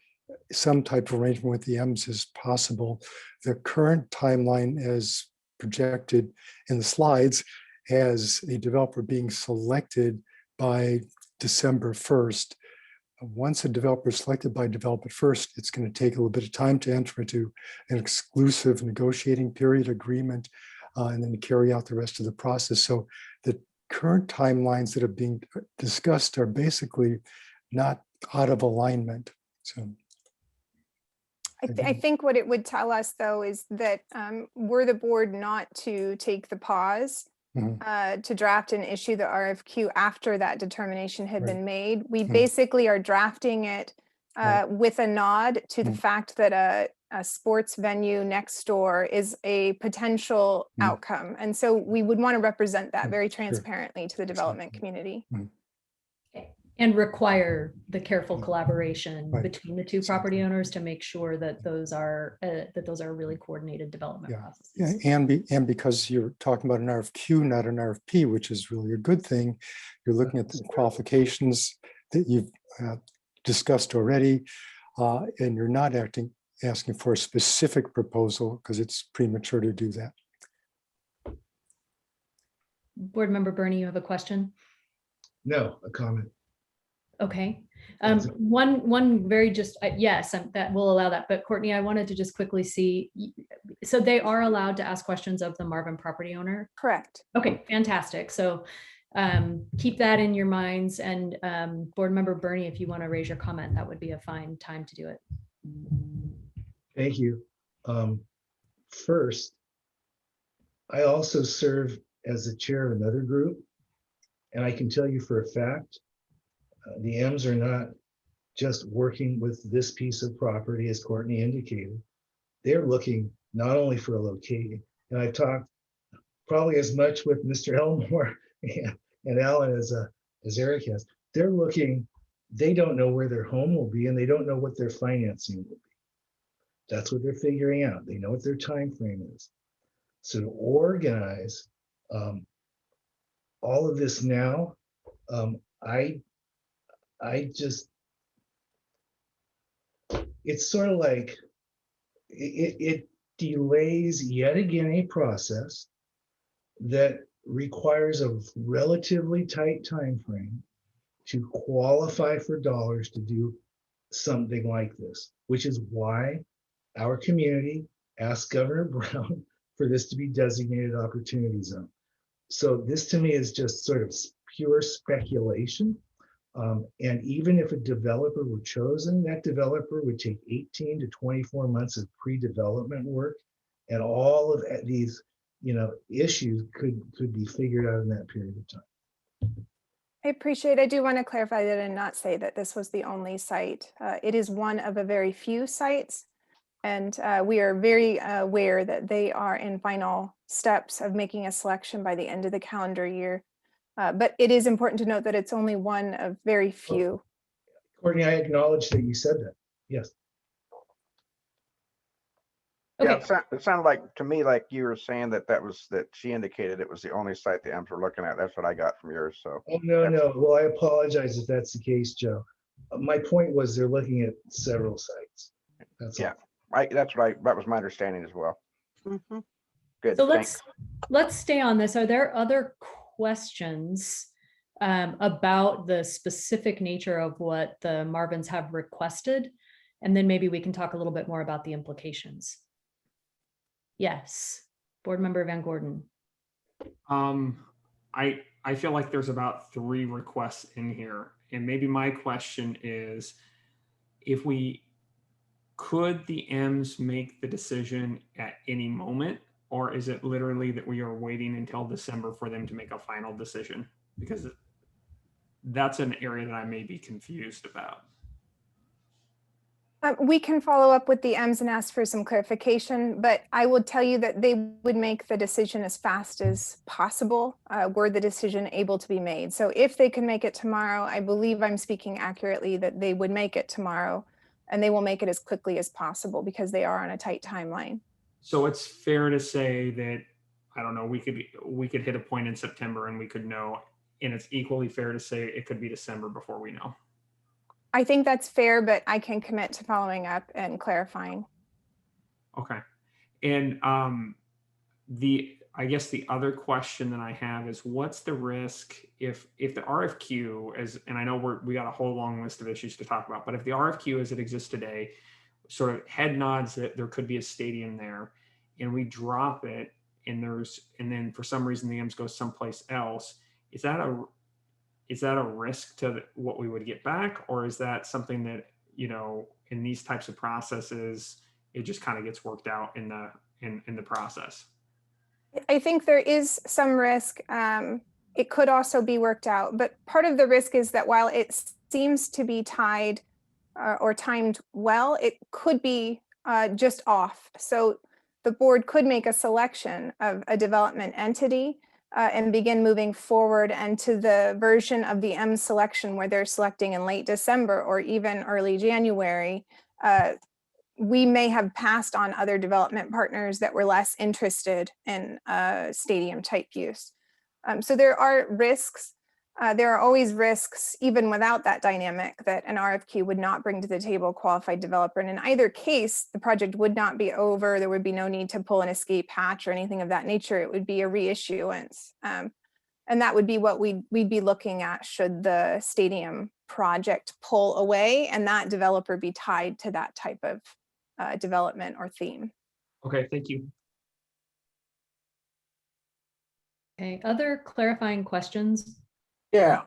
some type of arrangement with the M's is possible. The current timeline as projected in the slides has a developer being selected by December 1st. Once a developer is selected by developer first, it's going to take a little bit of time to enter into an exclusive negotiating period agreement and then carry out the rest of the process. So the current timelines that are being discussed are basically not out of alignment. So
I think what it would tell us, though, is that were the board not to take the pause to draft and issue the RFQ after that determination had been made, we basically are drafting it with a nod to the fact that a sports venue next door is a potential outcome. And so we would want to represent that very transparently to the development community.
And require the careful collaboration between the two property owners to make sure that those are really coordinated development processes.
Yeah, and because you're talking about an RFQ, not an RFP, which is really a good thing, you're looking at the qualifications that you've discussed already, and you're not asking for a specific proposal because it's premature to do that.
Board Member Bernie, you have a question?
No, a comment.
Okay. One very just, yes, that will allow that. But Courtney, I wanted to just quickly see, so they are allowed to ask questions of the Marvin property owner?
Correct.
Okay, fantastic. So keep that in your minds. And Board Member Bernie, if you want to raise your comment, that would be a fine time to do it.
Thank you. First, I also serve as the chair of another group, and I can tell you for a fact, the M's are not just working with this piece of property, as Courtney indicated. They're looking not only for a location, and I've talked probably as much with Mr. Elmore and Alan as Eric has. They're looking, they don't know where their home will be, and they don't know what their financing will be. That's what they're figuring out. They know what their time frame is. So to organize all of this now, I just, it's sort of like, it delays yet again a process that requires a relatively tight time frame to qualify for dollars to do something like this, which is why our community asked Governor Brown for this to be designated opportunity zone. So this to me is just sort of pure speculation. And even if a developer were chosen, that developer would take 18 to 24 months of pre-development work, and all of these, issues could be figured out in that period of time.
I appreciate, I do want to clarify that and not say that this was the only site. It is one of a very few sites, and we are very aware that they are in final steps of making a selection by the end of the calendar year. But it is important to note that it's only one of very few.
Courtney, I acknowledge that you said that. Yes.
Yeah, it sounded like to me like you were saying that she indicated it was the only site the M's were looking at. That's what I got from yours. So.
Oh, no. Well, I apologize if that's the case, Joe. My point was they're looking at several sites. That's
yeah, that was my understanding as well.
Mm-hmm.
Good.
So let's stay on this. Are there other questions about the specific nature of what the Marvins have requested? And then maybe we can talk a little bit more about the implications. Yes, Board Member Van Gordon.
I feel like there's about 3 requests in here. And maybe my question is, could the M's make the decision at any moment? Or is it literally that we are waiting until December for them to make a final decision? Because that's an area that I may be confused about.
We can follow up with the M's and ask for some clarification, but I will tell you that they would make the decision as fast as possible were the decision able to be made. So if they can make it tomorrow, I believe I'm speaking accurately that they would make it tomorrow, and they will make it as quickly as possible because they are on a tight timeline.
So it's fair to say that, I don't know, we could hit a point in September and we could know and it's equally fair to say it could be December before we know.
I think that's fair, but I can commit to following up and clarifying.
Okay. And I guess the other question that I have is, what's the risk if the RFQ and I know we got a whole long list of issues to talk about, but if the RFQ as it exists today sort of head nods that there could be a stadium there, and we drop it, and then for some reason the M's go someplace else, is that a risk to what we would get back, or is that something that, you know, in these types of processes it just kind of gets worked out in the process?
I think there is some risk. It could also be worked out, but part of the risk is that while it seems to be tied or timed well, it could be just off. So the board could make a selection of a development entity and begin moving forward, and to the version of the M selection where they're selecting in late December or even early January, we may have passed on other development partners that were less interested in stadium type use. So there are risks. There are always risks, even without that dynamic, that an RFQ would not bring to the table a qualified developer. And in either case, the project would not be over. There would be no need to pull an escape hatch or anything of that nature. It would be a reissuance. And that would be what we'd be looking at should the stadium project pull away and that developer be tied to that type of development or theme.
Okay, thank you.
Okay, other clarifying questions?
Yeah,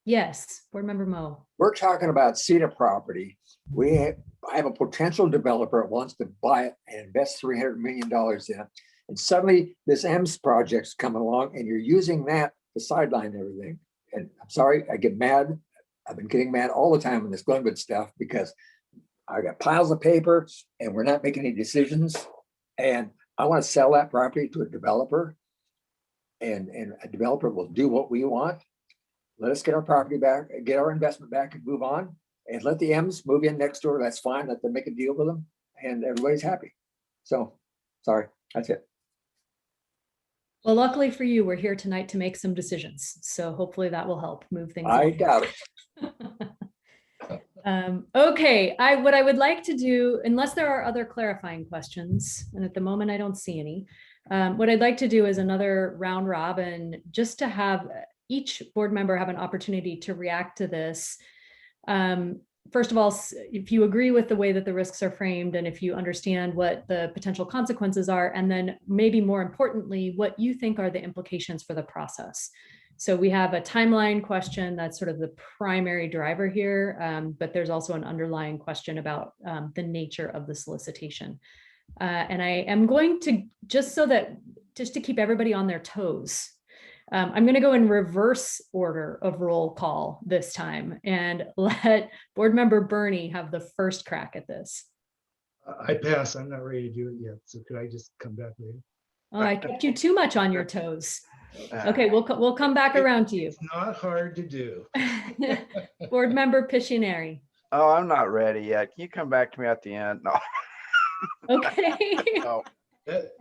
Yes, Board Member Mo.
we're talking about SEDA property. I have a potential developer that wants to buy it and invest $300 million in it. And suddenly this EMS project's coming along and you're using that to sideline everything. And I'm sorry, I get mad. I've been getting mad all the time on this Glenwood stuff because I got piles of paper and we're not making any decisions. And I want to sell that property to a developer, and a developer will do what we want. Let us get our property back, get our investment back and move on, and let the M's move in next door. That's fine. Let them make a deal with them and everybody's happy. So, sorry, that's it.
Well, luckily for you, we're here tonight to make some decisions. So hopefully that will help move things
I
along.
doubt it.
Okay, what I would like to do, unless there are other clarifying questions, and at the moment I don't see any, what I'd like to do is another round robin, just to have each board member have an opportunity to react to this. First of all, if you agree with the way that the risks are framed, and if you understand what the potential consequences are, and then maybe more importantly, what you think are the implications for the process. So we have a timeline question that's sort of the primary driver here, but there's also an underlying question about the nature of the solicitation. And I am going to, just to keep everybody on their toes, I'm going to go in reverse order of roll call this time and let Board Member Bernie have the first crack at this.
I pass. I'm not ready to do it yet. So could I just come back later?
Oh, I kept you too much on your toes. Okay, we'll come back around to you.
It's not hard to do.
Board Member Pictionary.
Oh, I'm not ready yet. Can you come back to me at the end? No.
Okay.
No.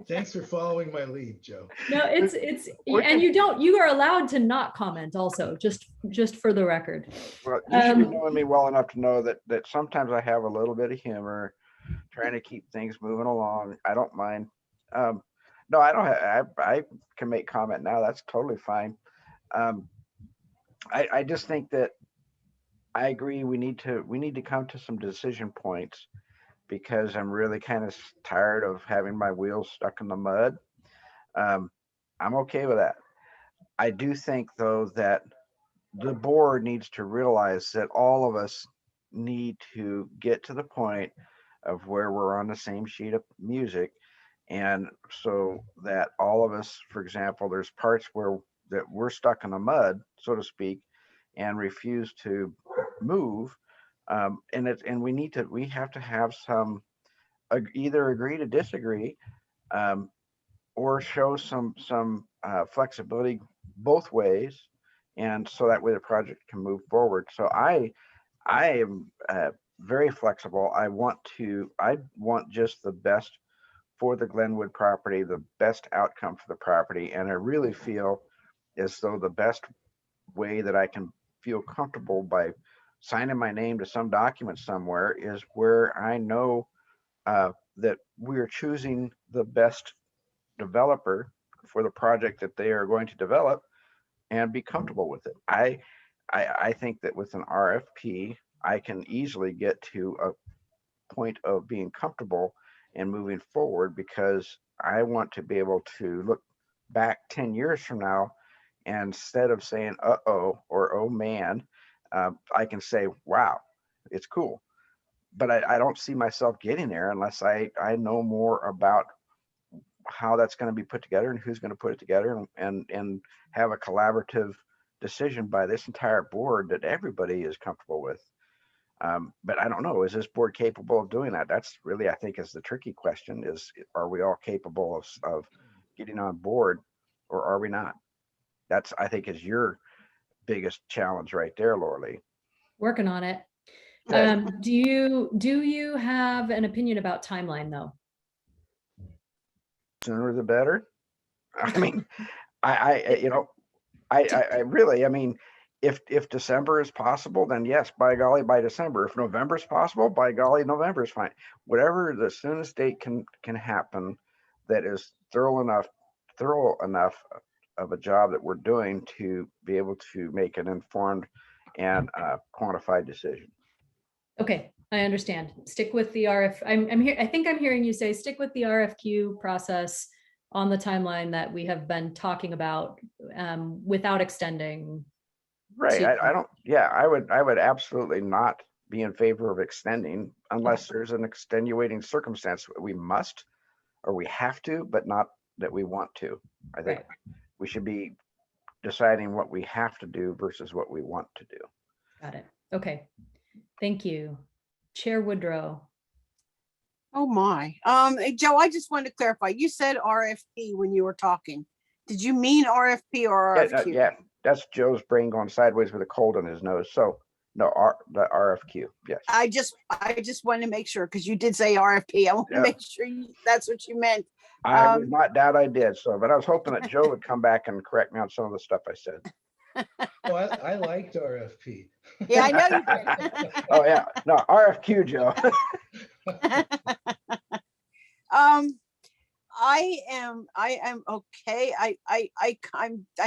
Thanks for following my lead, Joe.
No, and you are allowed to not comment also, just for the record.
Well, you should be knowing me well enough to know that sometimes I have a little bit of humor, trying to keep things moving along. I don't mind. No, I don't have, I can make comment now. That's totally fine. I just think that I agree. We need to come to some decision points, because I'm really kind of tired of having my wheels stuck in the mud. I'm okay with that. I do think though that the board needs to realize that all of us need to get to the point of where we're on the same sheet of music. And so that all of us, for example, there's parts that we're stuck in the mud, so to speak, and refuse to move. And we have to have some either agree to disagree, or show some flexibility both ways, and so that way the project can move forward. So I am very flexible. I want just the best for the Glenwood property, the best outcome for the property. And I really feel as though the best way that I can feel comfortable by signing my name to some document somewhere is where I know that we're choosing the best developer for the project that they are going to develop and be comfortable with it. I think that with an RFP, I can easily get to a point of being comfortable and moving forward, because I want to be able to look back 10 years from now, and instead of saying, uh-oh, or oh man, I can say, wow, it's cool. But I don't see myself getting there unless I know more about how that's going to be put together and who's going to put it together, and have a collaborative decision by this entire board that everybody is comfortable with. But I don't know, is this board capable of doing that? That's really, I think, is the tricky question, is are we all capable of getting on board, or are we not? That's, I think, is your biggest challenge right there, Laura Lee.
Working on it.
Okay.
Do you have an opinion about timeline though?
Sooner the better. I mean, I really, I mean, if December is possible, then yes, by golly, by December. If November is possible, by golly, November is fine. Whatever the soonest date can happen that is thorough enough of a job that we're doing to be able to make an informed and quantified decision.
Okay, I understand. Stick with the I'm here. I think I'm hearing you say stick with the RFQ process on the timeline that we have been talking about, without extending.
Right.
to-
I don't. Yeah, I would absolutely not be in favor of extending unless there's an extenuating circumstance. We must, or we have to, but not that we want to. I think we should be deciding what we have to do versus what we want to do.
Got it. Okay. Thank you. Chair Woodrow.
Oh my. Hey, Joe, I just wanted to clarify. You said RFP when you were talking. Did you mean RFP or RFQ?
Yeah, that's Joe's brain going sideways with a cold in his nose. So no, the RFQ. Yes.
I just wanted to make sure, because you did say RFP. I want to make sure that's what you meant.
I would not doubt I did. So, but I was hoping that Joe would come back and correct me on some of the stuff I said.
Oh, I liked RFP.
Yeah, I know you did.
Oh yeah, no, RFQ, Joe.
I am okay. I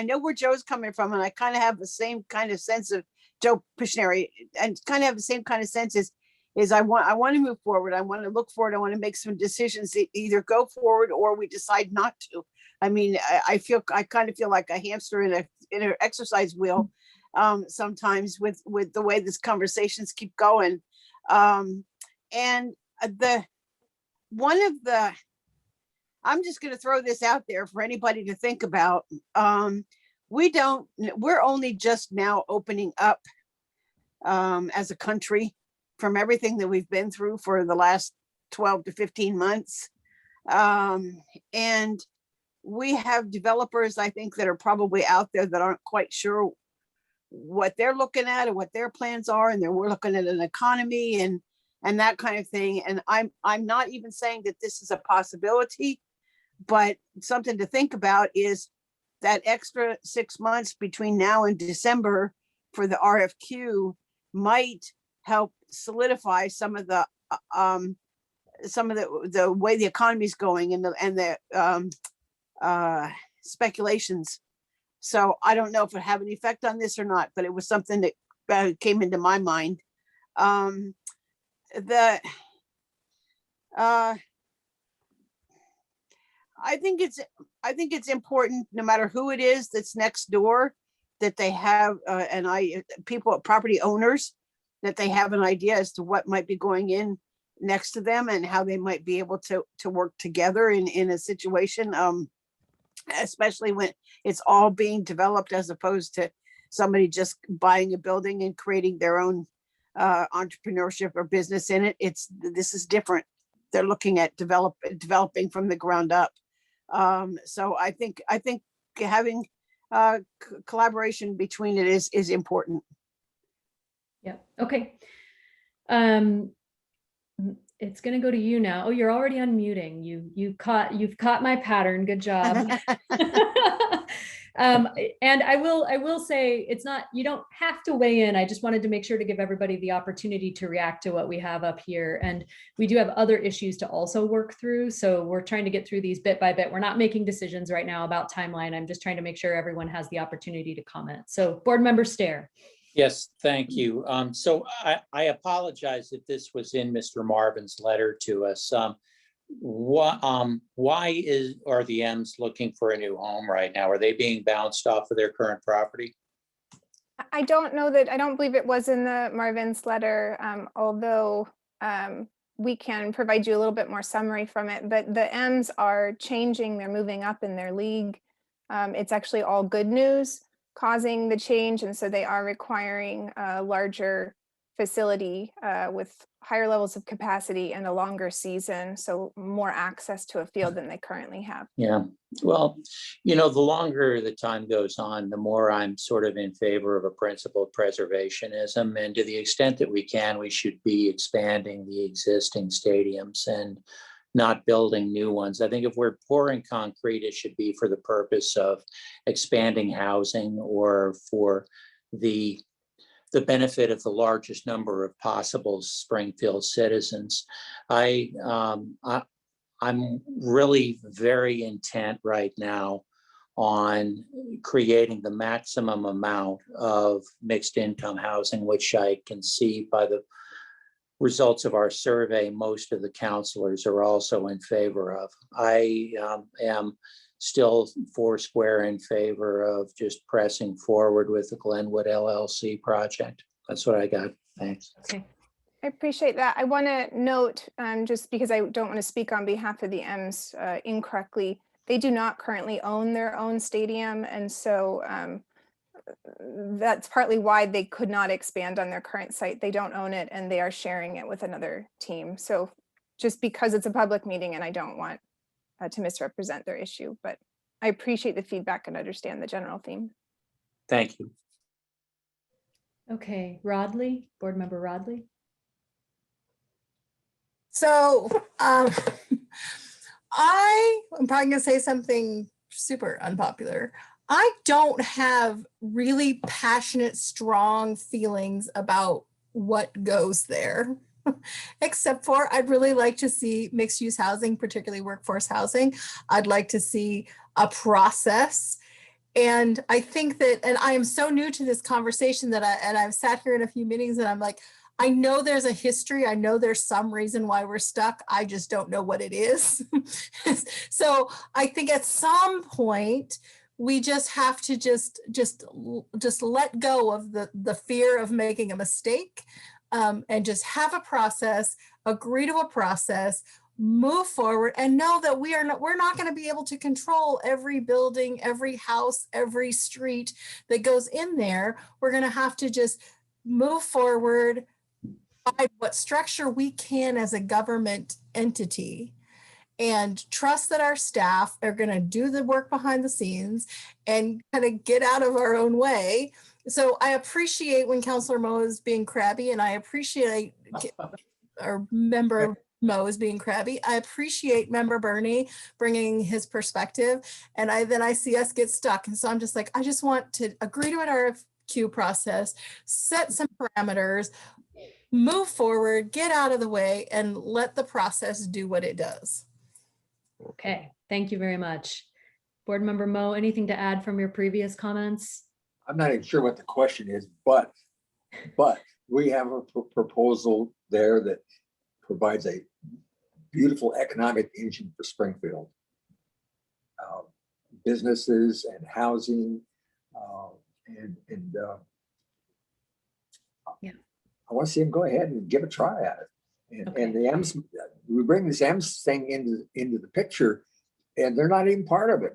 know where Joe's coming from, and I kind of have the same kind of sense of Joe Pishneri, and kind of have the same kind of sense is I want to move forward. I want to look forward. I want to make some decisions that either go forward or we decide not to. I mean, I kind of feel like a hamster in an exercise wheel sometimes with the way these conversations keep going. And I'm just going to throw this out there for anybody to think about. We're only just now opening up as a country from everything that we've been through for the last 12 to 15 months. And we have developers, I think, that are probably out there that aren't quite sure what they're looking at or what their plans are. And then we're looking at an economy and that kind of thing. And I'm not even saying that this is a possibility, but something to think about is that extra 6 months between now and December for the RFQ might help solidify some of the way the economy is going and the speculations. So I don't know if it have an effect on this or not, but it was something that came into my mind. I think it's important, no matter who it is that's next door, that they have property owners, that they have an idea as to what might be going in next to them and how they might be able to work together in a situation, especially when it's all being developed as opposed to somebody just buying a building and creating their own entrepreneurship or business in it. This is different. They're looking at developing from the ground up. So I think having collaboration between it is important.
Yeah. Okay. It's going to go to you now. Oh, you're already unmuting. You've caught my pattern. Good job. And I will say, it's not, you don't have to weigh in. I just wanted to make sure to give everybody the opportunity to react to what we have up here. And we do have other issues to also work through. So we're trying to get through these bit by bit. We're not making decisions right now about timeline. I'm just trying to make sure everyone has the opportunity to comment. So Board Member Stair.
Yes, thank you. So I apologize if this was in Mr. Marvin's letter to us. Why are the M's looking for a new home right now? Are they being bounced off of their current property?
I don't know that, I don't believe it was in the Marvin's letter, although we can provide you a little bit more summary from it, but the M's are changing, they're moving up in their league. It's actually all good news causing the change, and so they are requiring a larger facility with higher levels of capacity and a longer season, so more access to a field than they currently have.
Yeah, well, the longer the time goes on, the more I'm sort of in favor of a principled preservationism. And to the extent that we can, we should be expanding the existing stadiums and not building new ones. I think if we're pouring concrete, it should be for the purpose of expanding housing or for the benefit of the largest number of possible Springfield citizens. I'm really very intent right now on creating the maximum amount of mixed income housing, which I can see by the results of our survey, most of the counselors are also in favor of. I am still foursquare in favor of just pressing forward with the Glenwood LLC project. That's what I got. Thanks.
Okay. I appreciate that. I want to note, just because I don't want to speak on behalf of the M's incorrectly, they do not currently own their own stadium. And so that's partly why they could not expand on their current site. They don't own it and they are sharing it with another team. So just because it's a public meeting and I don't want to misrepresent their issue, but I appreciate the feedback and understand the general theme.
Thank you.
Okay, Rodley, Board Member Rodley.
So I'm probably gonna say something super unpopular. I don't have really passionate, strong feelings about what goes there, except for I'd really like to see mixed use housing, particularly workforce housing. I'd like to see a process. And I think that, and I am so new to this conversation that I've sat here in a few meetings and I'm like, I know there's a history. I know there's some reason why we're stuck. I just don't know what it is. So I think at some point, we just have to just let go of the fear of making a mistake, and just have a process, agree to a process, move forward, and know that we're not going to be able to control every building, every house, every street that goes in there. We're going to have to just move forward by what structure we can as a government entity, and trust that our staff are going to do the work behind the scenes and kind of get out of our own way. So I appreciate when Councilor Moe is being crabby, and I appreciate our member Moe is being crabby. I appreciate member Bernie bringing his perspective, and then I see us get stuck. And so I'm just like, I just want to agree to an RFQ process, set some parameters, move forward, get out of the way, and let the process do what it does.
Okay, thank you very much. Board Member Moe, anything to add from your previous comments?
I'm not even sure what the question is, but we have a proposal there that provides a beautiful economic engine for Springfield. Businesses and housing,
yeah.
I want to see them go ahead and give a try at it. And the M's, we bring this M's thing into the picture, and they're not even part of it.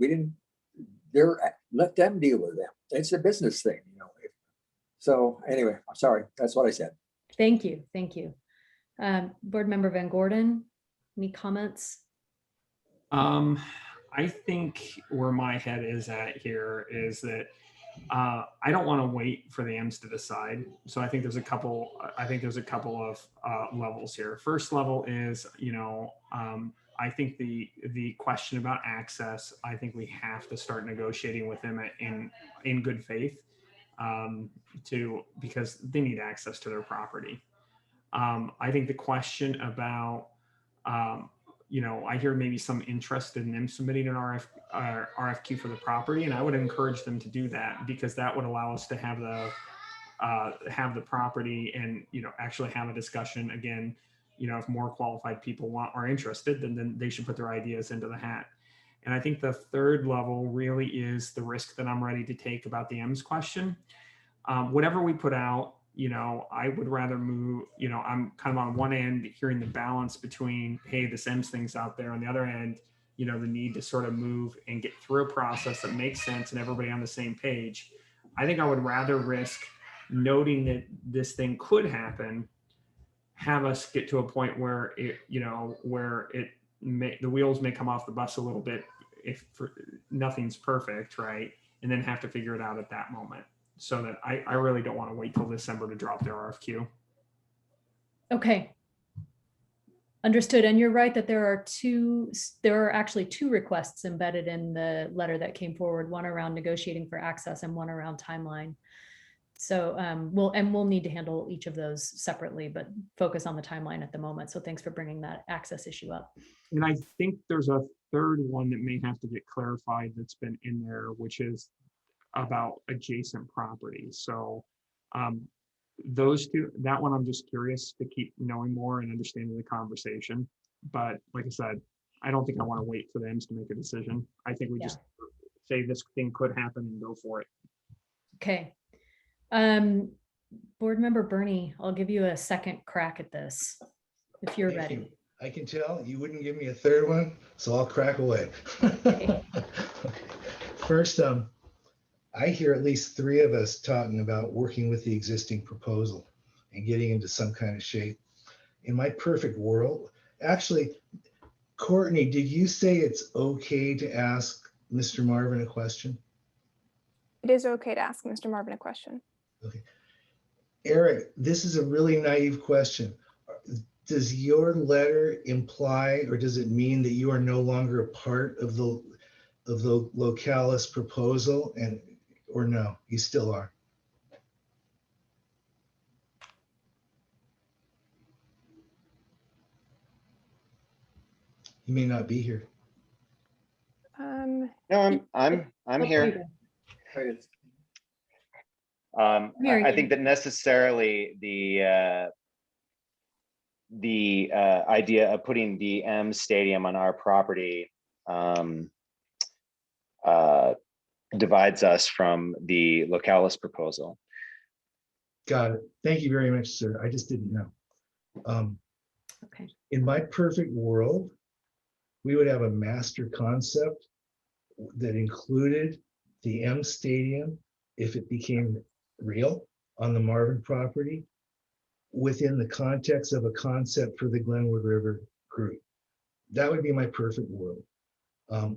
Let them deal with them. It's a business thing, you know. So anyway, I'm sorry. That's what I said.
Thank you. Thank you. Board Member Van Gordon, any comments?
I think where my head is at here is that I don't want to wait for the M's to decide. So I think there's a couple of levels here. First level is, I think the question about access, I think we have to start negotiating with them in good faith, because they need access to their property. I think the question about, I hear maybe some interest in them submitting an RFQ for the property, and I would encourage them to do that, because that would allow us to have the property and, actually have a discussion again. If more qualified people are interested, then they should put their ideas into the hat. And I think the third level really is the risk that I'm ready to take about the EMS question. Whatever we put out, I would rather move, I'm kind of on one end hearing the balance between, hey, this EMS thing's out there. On the other end, the need to sort of move and get through a process that makes sense and everybody on the same page. I think I would rather risk noting that this thing could happen, have us get to a point where the wheels may come off the bus a little bit if nothing's perfect, right? And then have to figure it out at that moment. So that I really don't want to wait till December to drop their RFQ.
Okay. Understood. And you're right that there are actually two requests embedded in the letter that came forward, one around negotiating for access and one around timeline. So we'll need to handle each of those separately, but focus on the timeline at the moment. So thanks for bringing that access issue up.
And I think there's a third one that may have to get clarified that's been in there, which is about adjacent properties. So those two, that one I'm just curious to keep knowing more and understanding the conversation. But like I said, I don't think I want to wait for them to make a decision. I think we just say this thing could happen and go for it.
Okay. Board Member Bernie, I'll give you a second crack at this if you're
Thank
ready.
you. I can tell you wouldn't give me a third one, so I'll crack away.
Okay.
First, I hear at least three of us talking about working with the existing proposal and getting into some kind of shape. In my perfect world, actually, Courtney, did you say it's okay to ask Mr. Marvin a question?
It is okay to ask Mr. Marvin a question.
Okay. Eric, this is a really naive question. Does your letter imply, or does it mean that you are no longer a part of the Localis proposal, or no, you still are? You may not be here.
No, I'm here. I think that necessarily the idea of putting the M Stadium on our property divides us from the Localis proposal.
Got it. Thank you very much, sir. I just didn't know.
Okay.
In my perfect world, we would have a master concept that included the M Stadium, if it became real, on the Marvin property, within the context of a concept for the Glenwood River group. That would be my perfect world.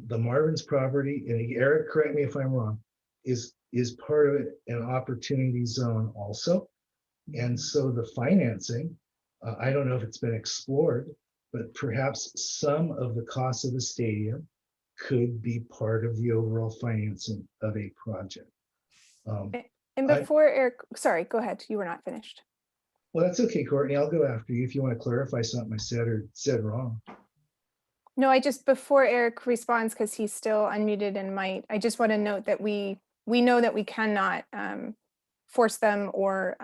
The Marvin's property, and Eric, correct me if I'm wrong, is part of it an opportunity zone also. And so the financing, I don't know if it's been explored, but perhaps some of the costs of the stadium could be part of the overall financing of a project.
And before Eric, sorry, go ahead. You were not finished.
Well, that's okay, Courtney. I'll go after you if you want to clarify something I said or said wrong.
No, before Eric responds, because he's still unmuted and I just want to note that we know that we cannot force them or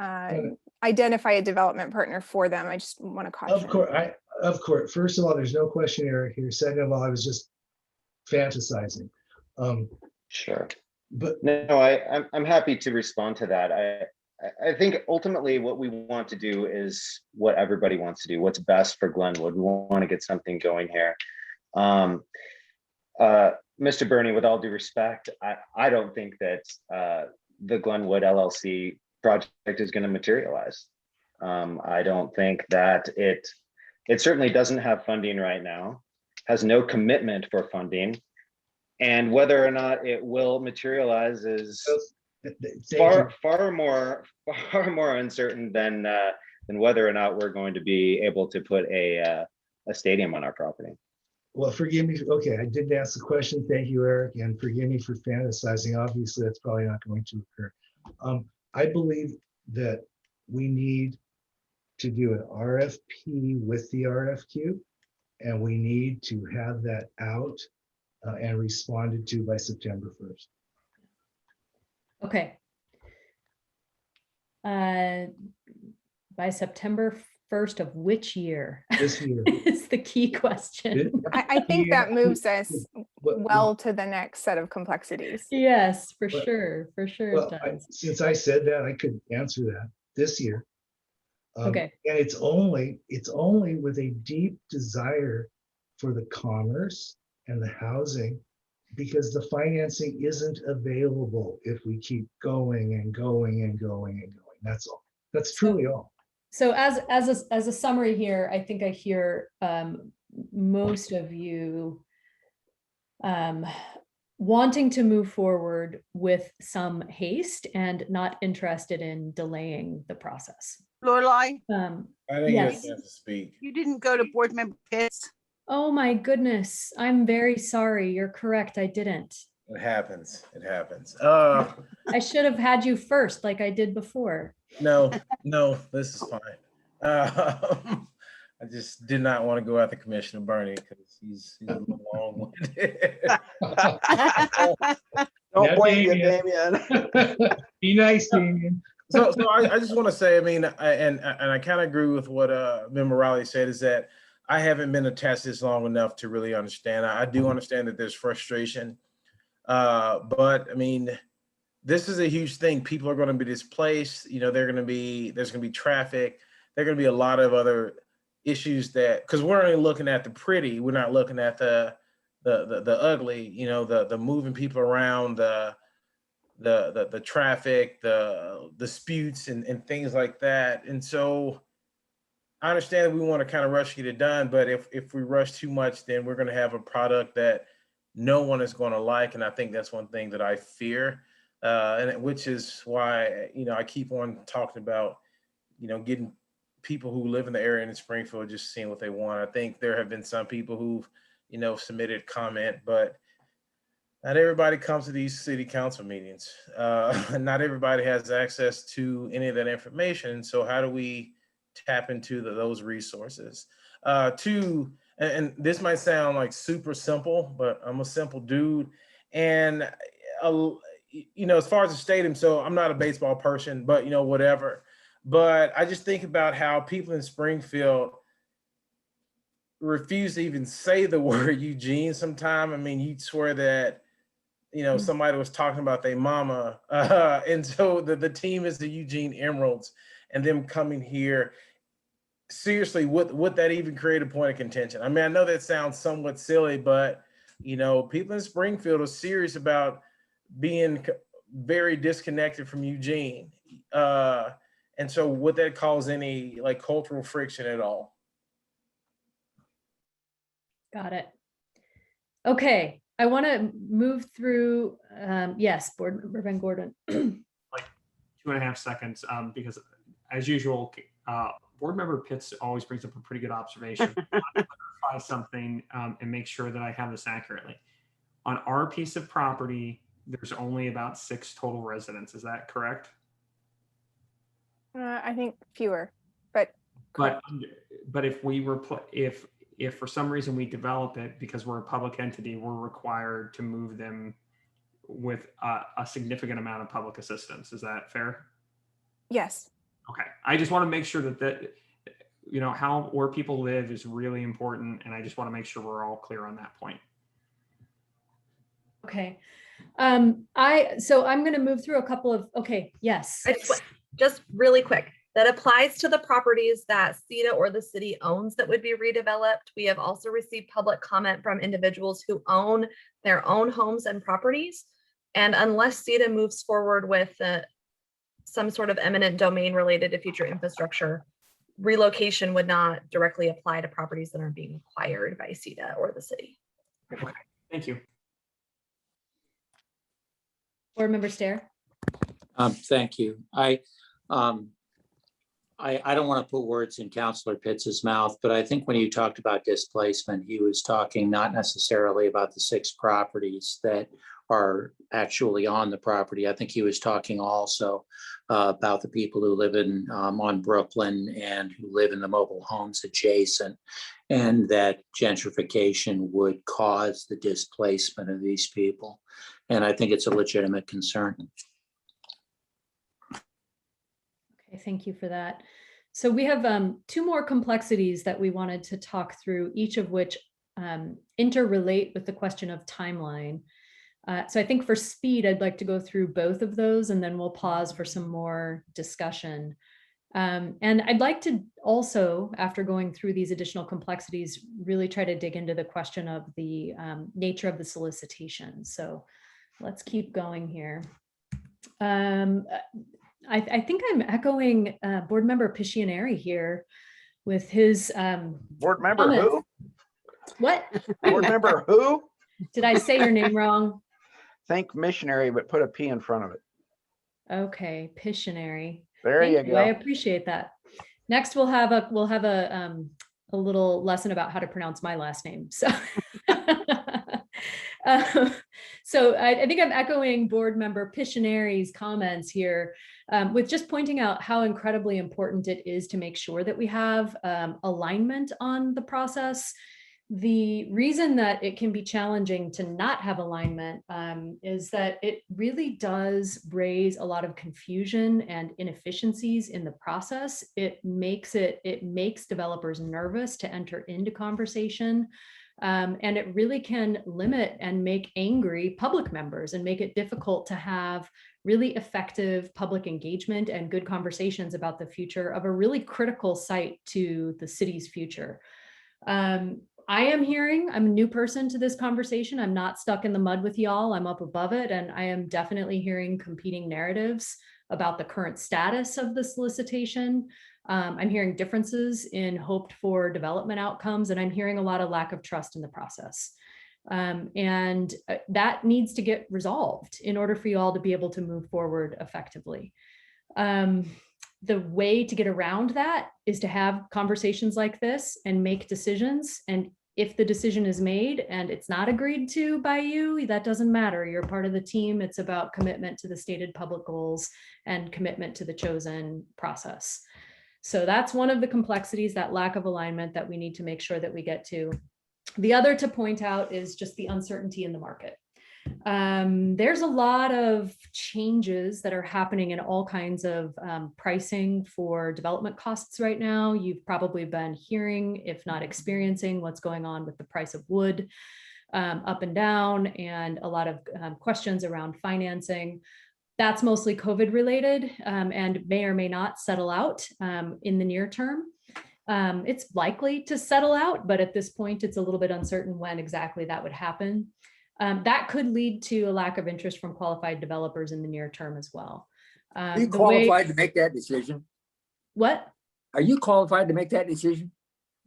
identify a development partner for them. I just want to caution.
Of course. First of all, there's no question, Eric, here. Second of all, I was just fantasizing.
Sure.
But
no, I'm happy to respond to that. I think ultimately what we want to do is what everybody wants to do, what's best for Glenwood. We want to get something going here. Mr. Bernie, with all due respect, I don't think that the Glenwood LLC project is going to materialize. I don't think that it certainly doesn't have funding right now, has no commitment for funding, and whether or not it will materialize is far more uncertain than whether or not we're going to be able to put a stadium on our property.
Well, forgive me. Okay, I didn't ask the question. Thank you, Eric, and forgive me for fantasizing. Obviously, that's probably not going to occur. I believe that we need to do an RFP with the RFQ, and we need to have that out and responded to by September 1st.
Okay. By September 1st of which year?
This year.
Is the key question.
I think that moves us
But-
well to the next set of complexities.
Yes, for
But-
sure, for sure
Well,
it does.
since I said that, I could answer that this year.
Okay.
And it's only with a deep desire for the commerce and the housing, because the financing isn't available if we keep going and going and going and going. That's all. That's truly all.
So as a summary here, I think I hear most of you wanting to move forward with some haste and not interested in delaying the process.
Lorelai,
I didn't
Yes.
get a chance to speak.
you didn't go to board member Pitts.
Oh my goodness, I'm very sorry. You're correct. I didn't.
It happens. It happens.
I should have had you first like I did before.
No, this is fine. I just did not want to go after Commissioner Bernie because he's a little long-winded.
Don't blame you, Damien.
Be nice, Damien.
So I just want to say, I mean, and I kind of agree with what Member Riley said, is that I haven't been attached this long enough to really understand. I do understand that there's frustration, but I mean, this is a huge thing. People are going to be displaced. You know, there's going to be traffic. There are going to be a lot of other issues that, because we're only looking at the pretty, we're not looking at the ugly. You know, the moving people around, the traffic, the disputes and things like that. And so I understand that we want to kind of rush to get it done, but if we rush too much, then we're going to have a product that no one is going to like. And I think that's one thing that I fear. Which is why, you know, I keep on talking about, you know, getting people who live in the area in Springfield, just seeing what they want. I think there have been some people who've, you know, submitted comment, but not everybody comes to these city council meetings. Not everybody has access to any of that information. So how do we tap into those resources? Two, and this might sound like super simple, but I'm a simple dude. And you know, as far as the stadium, so I'm not a baseball person, but you know, whatever. But I just think about how people in Springfield refuse to even say the word Eugene sometime. I mean, you'd swear that, you know, somebody was talking about their mama. And so the team is the Eugene Emeralds, and them coming here. Seriously, would that even create a point of contention? I mean, I know that sounds somewhat silly, but you know, people in Springfield are serious about being very disconnected from Eugene. And so would that cause any like cultural friction at all?
Got it. Okay, I want to move through, yes, Board Member Van Gordon.
Like 2.5 seconds, because as usual, Board Member Pitts always brings up a pretty good observation. I want to clarify something and make sure that I have this accurately. On our piece of property, there's only about 6 total residents. Is that correct?
I think fewer, but
if we were if for some reason we develop it because we're a public entity, we're required to move them with a significant amount of public assistance. Is that fair?
yes.
Okay. I just want to make sure that you know, where people live is really important, and I just want to make sure we're all clear on that point.
Okay. So I'm going to move through a couple of, okay, yes.
Just really quick, that applies to the properties that SEDA or the city owns that would be redeveloped. We have also received public comment from individuals who own their own homes and properties. And unless SEDA moves forward with some sort of eminent domain related to future infrastructure, relocation would not directly apply to properties that are being acquired by SEDA or the city.
Okay, thank you.
Board Member Stair.
Thank you. I don't want to put words in Counselor Pitts's mouth, but I think when you talked about displacement, he was talking not necessarily about the 6 properties that are actually on the property. I think he was talking also about the people who live in on Brooklyn and who live in the mobile homes adjacent, and that gentrification would cause the displacement of these people. And I think it's a legitimate concern.
Okay, thank you for that. So we have 2 more complexities that we wanted to talk through, each of which interrelate with the question of timeline. So I think for speed, I'd like to go through both of those, and then we'll pause for some more discussion. And I'd like to also, after going through these additional complexities, really try to dig into the question of the nature of the solicitation. So let's keep going here. I think I'm echoing Board Member Piccionary here with his
Board member
comments.
who?
What?
Board member who?
Did I say your name wrong?
Think missionary, but put a P in front of it.
Okay, Pictionary.
There
Thank
you go.
I appreciate that. Next, we'll have a little lesson about how to pronounce my last name. So, so I think I'm echoing Board Member Pictionary's comments here, with just pointing out how incredibly important it is to make sure that we have alignment on the process. The reason that it can be challenging to not have alignment is that it really does raise a lot of confusion and inefficiencies in the process. It makes developers nervous to enter into conversation. And it really can limit and make angry public members and make it difficult to have really effective public engagement and good conversations about the future of a really critical site to the city's future. I'm a new person to this conversation. I'm not stuck in the mud with y'all. I'm up above it. And I am definitely hearing competing narratives about the current status of the solicitation. I'm hearing differences in hoped for development outcomes, and I'm hearing a lot of lack of trust in the process. And that needs to get resolved in order for you all to be able to move forward effectively. The way to get around that is to have conversations like this and make decisions. And if the decision is made and it's not agreed to by you, that doesn't matter. You're part of the team. It's about commitment to the stated public goals and commitment to the chosen process. So that's one of the complexities, that lack of alignment that we need to make sure that we get to. The other to point out is just the uncertainty in the market. There's a lot of changes that are happening in all kinds of pricing for development costs right now. You've probably been hearing, if not experiencing, what's going on with the price of wood up and down, and a lot of questions around financing. That's mostly COVID related and may or may not settle out in the near term. It's likely to settle out, but at this point, it's a little bit uncertain when exactly that would happen. That could lead to a lack of interest from qualified developers in the near term as well.
Are you qualified to make that decision?
What?
Are you qualified to make that decision?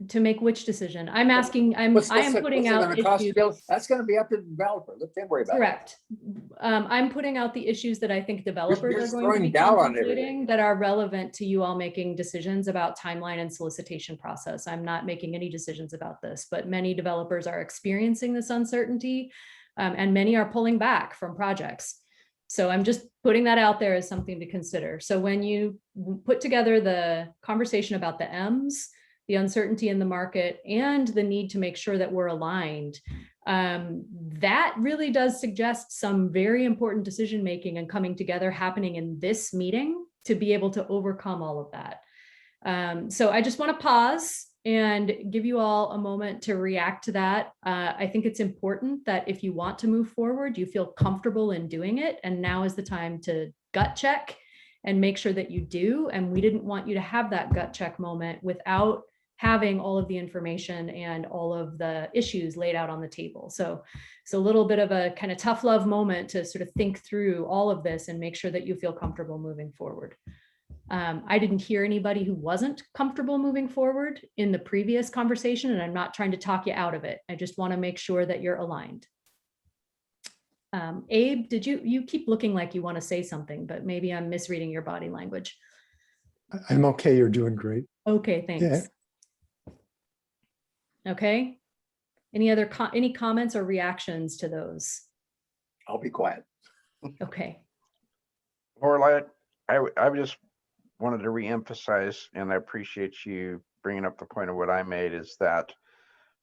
To make which decision? I'm asking, I am putting out issues.
That's going to be up to the developer. Let them worry about it.
Correct. I'm putting out the issues that I think developers
You're
are going to be
doubt on
contemplating that are relevant to you all making decisions about timeline and solicitation process. I'm not making any decisions about this, but many developers are experiencing this uncertainty, and many are pulling back from projects. So I'm just putting that out there as something to consider. So when you put together the conversation about the M's, the uncertainty in the market, and the need to make sure that we're aligned, that really does suggest some very important decision-making and coming together happening in this meeting to be able to overcome all of that. So I just want to pause and give you all a moment to react to that. I think it's important that if you want to move forward, you feel comfortable in doing it. And now is the time to gut check and make sure that you do. And we didn't want you to have that gut check moment without having all of the information and all of the issues laid out on the table. So it's a little bit of a kind of tough love moment to sort of think through all of this and make sure that you feel comfortable moving forward. I didn't hear anybody who wasn't comfortable moving forward in the previous conversation, and I'm not trying to talk you out of it. I just want to make sure that you're aligned. Abe, you keep looking like you want to say something, but maybe I'm misreading your body language.
I'm okay. You're doing great.
Okay, thanks. Okay. Any comments or reactions to those?
I'll be quiet.
Okay.
Lorelei, I just wanted to reemphasize, and I appreciate you bringing up the point of what I made, is that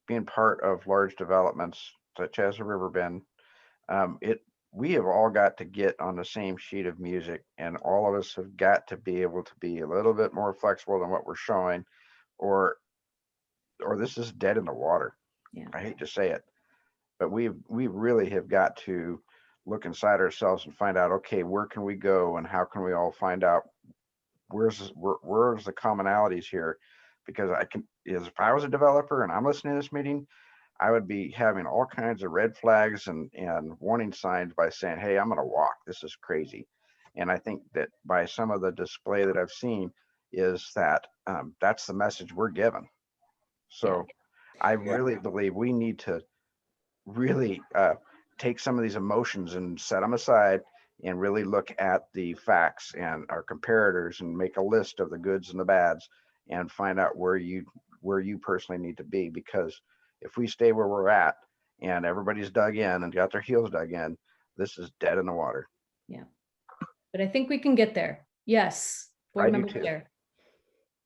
being part of large developments such as a Riverbend, we have all got to get on the same sheet of music, and all of us have got to be able to be a little bit more flexible than what we're showing, or this is dead in the water.
Yeah.
I hate to say it, but we really have got to look inside ourselves and find out, okay, where can we go, and how can we all find out where's the commonalities here? Because if I was a developer and I'm listening to this meeting, I would be having all kinds of red flags and warning signs by saying, hey, I'm going to walk. This is crazy. And I think that by some of the display that I've seen is that that's the message we're given. So I really believe we need to really take some of these emotions and set them aside and really look at the facts and our comparators and make a list of the goods and the bads and find out where you personally need to be. Because if we stay where we're at and everybody's dug in and got their heels dug in, this is dead in the water.
Yeah. But I think we can get there. Yes. Board member Chair.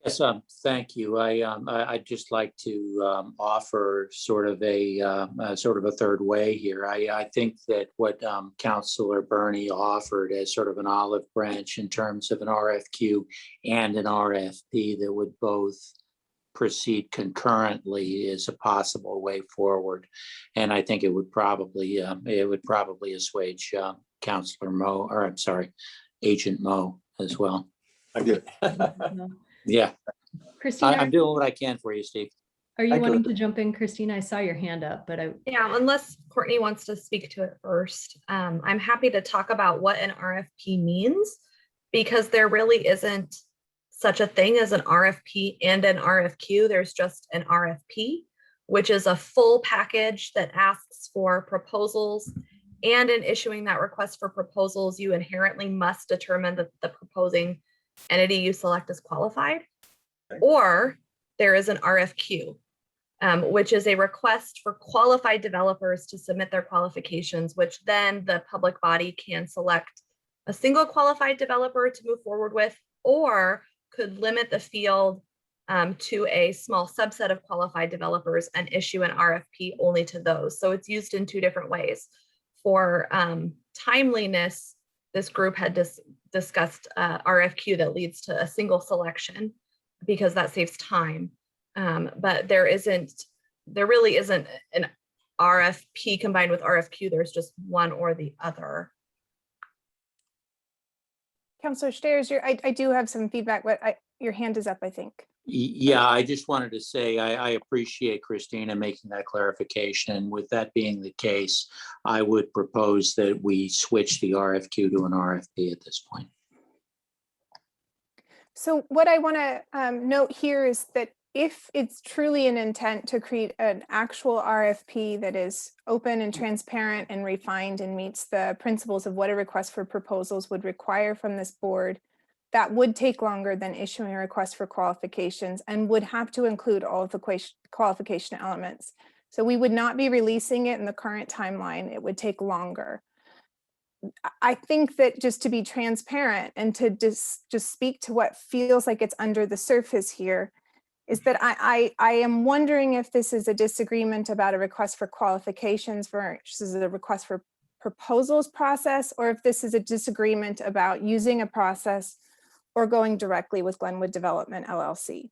Yes, thank you. I'd just like to offer sort of a third way here. I think that what Councilor Bernie offered as sort of an olive branch in terms of an RFQ and an RFP that would both proceed concurrently is a possible way forward, and I think it would probably assuage Councilor Moe, or I'm sorry, Agent Moe as well.
I do.
Yeah.
Christina,
I'm doing what I can for you, Steve.
are you wanting to jump in, Christina? I saw your hand up, but
Yeah, unless Courtney wants to speak to it first. I'm happy to talk about what an RFP means, because there really isn't such a thing as an RFP and an RFQ. There's just an RFP, which is a full package that asks for proposals. And in issuing that request for proposals, you inherently must determine that the proposing entity you select is qualified. Or there is an RFQ, which is a request for qualified developers to submit their qualifications, which then the public body can select a single qualified developer to move forward with, or could limit the field to a small subset of qualified developers and issue an RFP only to those. So it's used in two different ways. For timeliness, this group had discussed RFQ that leads to a single selection because that saves time. But there really isn't an RFP combined with RFQ. There's just one or the other.
Councilor Stairs, I do have some feedback, but your hand is up, I think.
Yeah, I just wanted to say I appreciate Christina making that clarification. And with that being the case, I would propose that we switch the RFQ to an RFP at this point.
So what I want to note here is that if it's truly an intent to create an actual RFP that is open and transparent and refined and meets the principles of what a request for proposals would require from this board, that would take longer than issuing a request for qualifications and would have to include all of the qualification elements. So we would not be releasing it in the current timeline. It would take longer. I think that just to be transparent and to just speak to what feels like it's under the surface here is that I am wondering if this is a disagreement about a request for qualifications versus a request for proposals process, or if this is a disagreement about using a process or going directly with Glenwood Development LLC.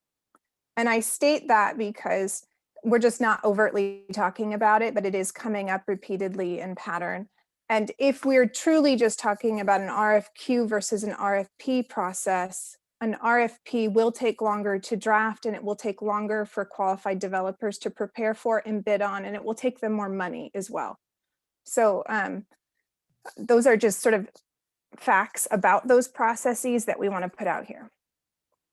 And I state that because we're just not overtly talking about it, but it is coming up repeatedly in pattern. And if we're truly just talking about an RFQ versus an RFP process, an RFP will take longer to draft, and it will take longer for qualified developers to prepare for and bid on, and it will take them more money as well. So those are just sort of facts about those processes that we want to put out here.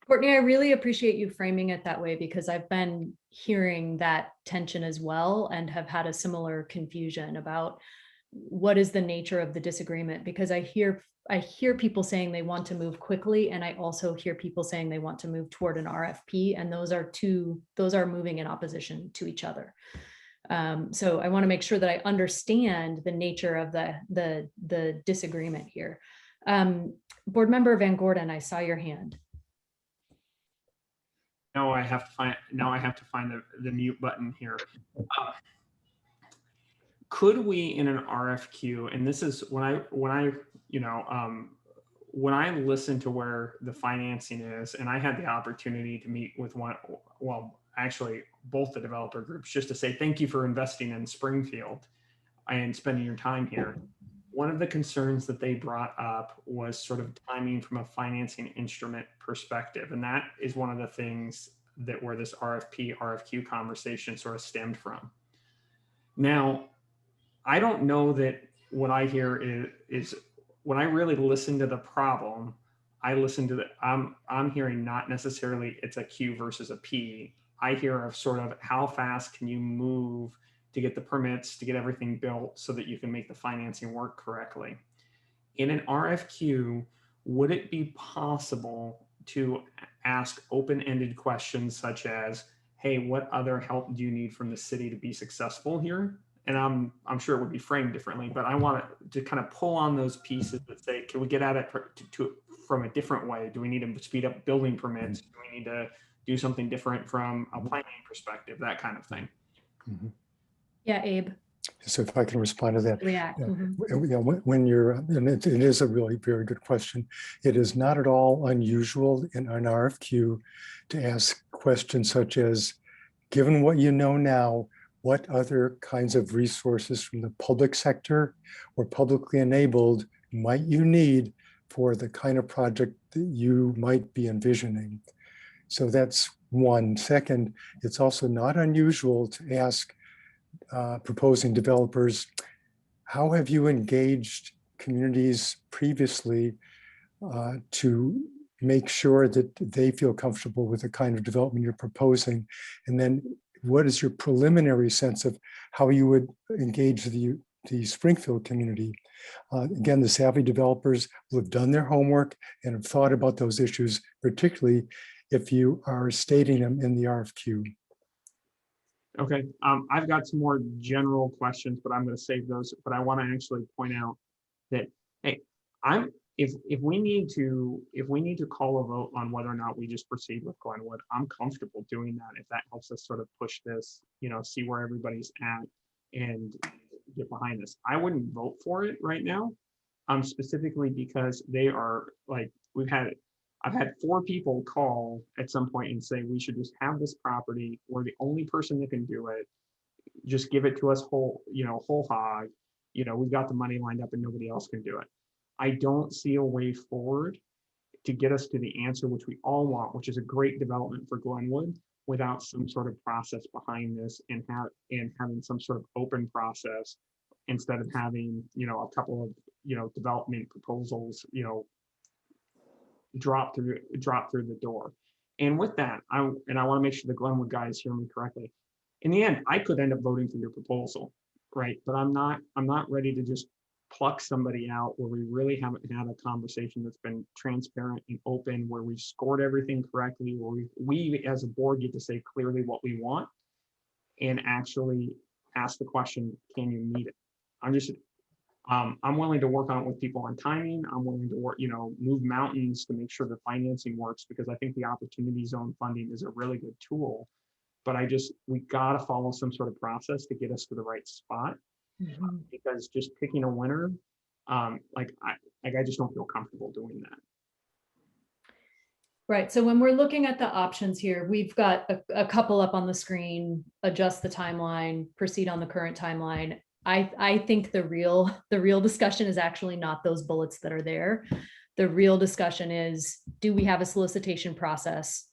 Courtney, I really appreciate you framing it that way, because I've been hearing that tension as well and have had a similar confusion about what is the nature of the disagreement? Because I hear people saying they want to move quickly, and I also hear people saying they want to move toward an RFP, and those are moving in opposition to each other. So I want to make sure that I understand the nature of the disagreement here. Board Member Van Gordon, I saw your hand.
Now I have to find the mute button here. Could we, in an RFQ, and this is when I listen to where the financing is, and I had the opportunity to meet with actually both the developer groups, just to say thank you for investing in Springfield and spending your time here. One of the concerns that they brought up was sort of timing from a financing instrument perspective. And that is one of the things that where this RFQ conversation sort of stemmed from. Now, I don't know that what I hear is when I really listen to the problem, I listen to I'm hearing not necessarily it's a Q versus a P. I hear of sort of how fast can you move to get the permits, to get everything built so that you can make the financing work correctly. In an RFQ, would it be possible to ask open-ended questions such as, hey, what other help do you need from the city to be successful here? And I'm sure it would be framed differently, but I want to kind of pull on those pieces that say, can we get at it from a different way? Do we need to speed up building permits? Do we need to do something different from a planning perspective? That kind of thing.
Mm-hmm.
Yeah, Abe.
So if I can respond to that.
React.
Yeah.
Mm-hmm.
When you're, and it is a really very good question. It is not at all unusual in an RFQ to ask questions such as, given what you know now, what other kinds of resources from the public sector or publicly enabled might you need for the kind of project that you might be envisioning? So that's one. Second, it's also not unusual to ask proposing developers, how have you engaged communities previously to make sure that they feel comfortable with the kind of development you're proposing? And then what is your preliminary sense of how you would engage the Springfield community? Again, the savvy developers will have done their homework and have thought about those issues, particularly if you are stating them in the RFQ.
Okay, I've got some more general questions, but I'm going to save those. But I want to actually point out that, hey, if we need to call a vote on whether or not we just proceed with Glenwood, I'm comfortable doing that if that helps us sort of push this, see where everybody's at and get behind this. I wouldn't vote for it right now, specifically because they are like I've had 4 people call at some point and say we should just have this property. We're the only person that can do it. Just give it to us whole hog. We've got the money lined up and nobody else can do it. I don't see a way forward to get us to the answer which we all want, which is a great development for Glenwood, without some sort of process behind this and having some sort of open process instead of having a couple of development proposals drop through the door. And with that, I want to make sure the Glenwood guys hear me correctly. In the end, I could end up voting for your proposal, right? But I'm not ready to just pluck somebody out where we really haven't had a conversation that's been transparent and open, where we've scored everything correctly, where we as a board get to say clearly what we want and actually ask the question, can you meet it? I'm willing to work on it with people on timing. I'm willing to work, move mountains to make sure the financing works, because I think the opportunity zone funding is a really good tool. But we got to follow some sort of process to get us to the right spot. Mm-hmm. Because just picking a winner, I just don't feel comfortable doing that.
Right. So when we're looking at the options here, we've got a couple up on the screen: adjust the timeline, proceed on the current timeline. I think the real discussion is actually not those bullets that are there. The real discussion is, do we have a solicitation process?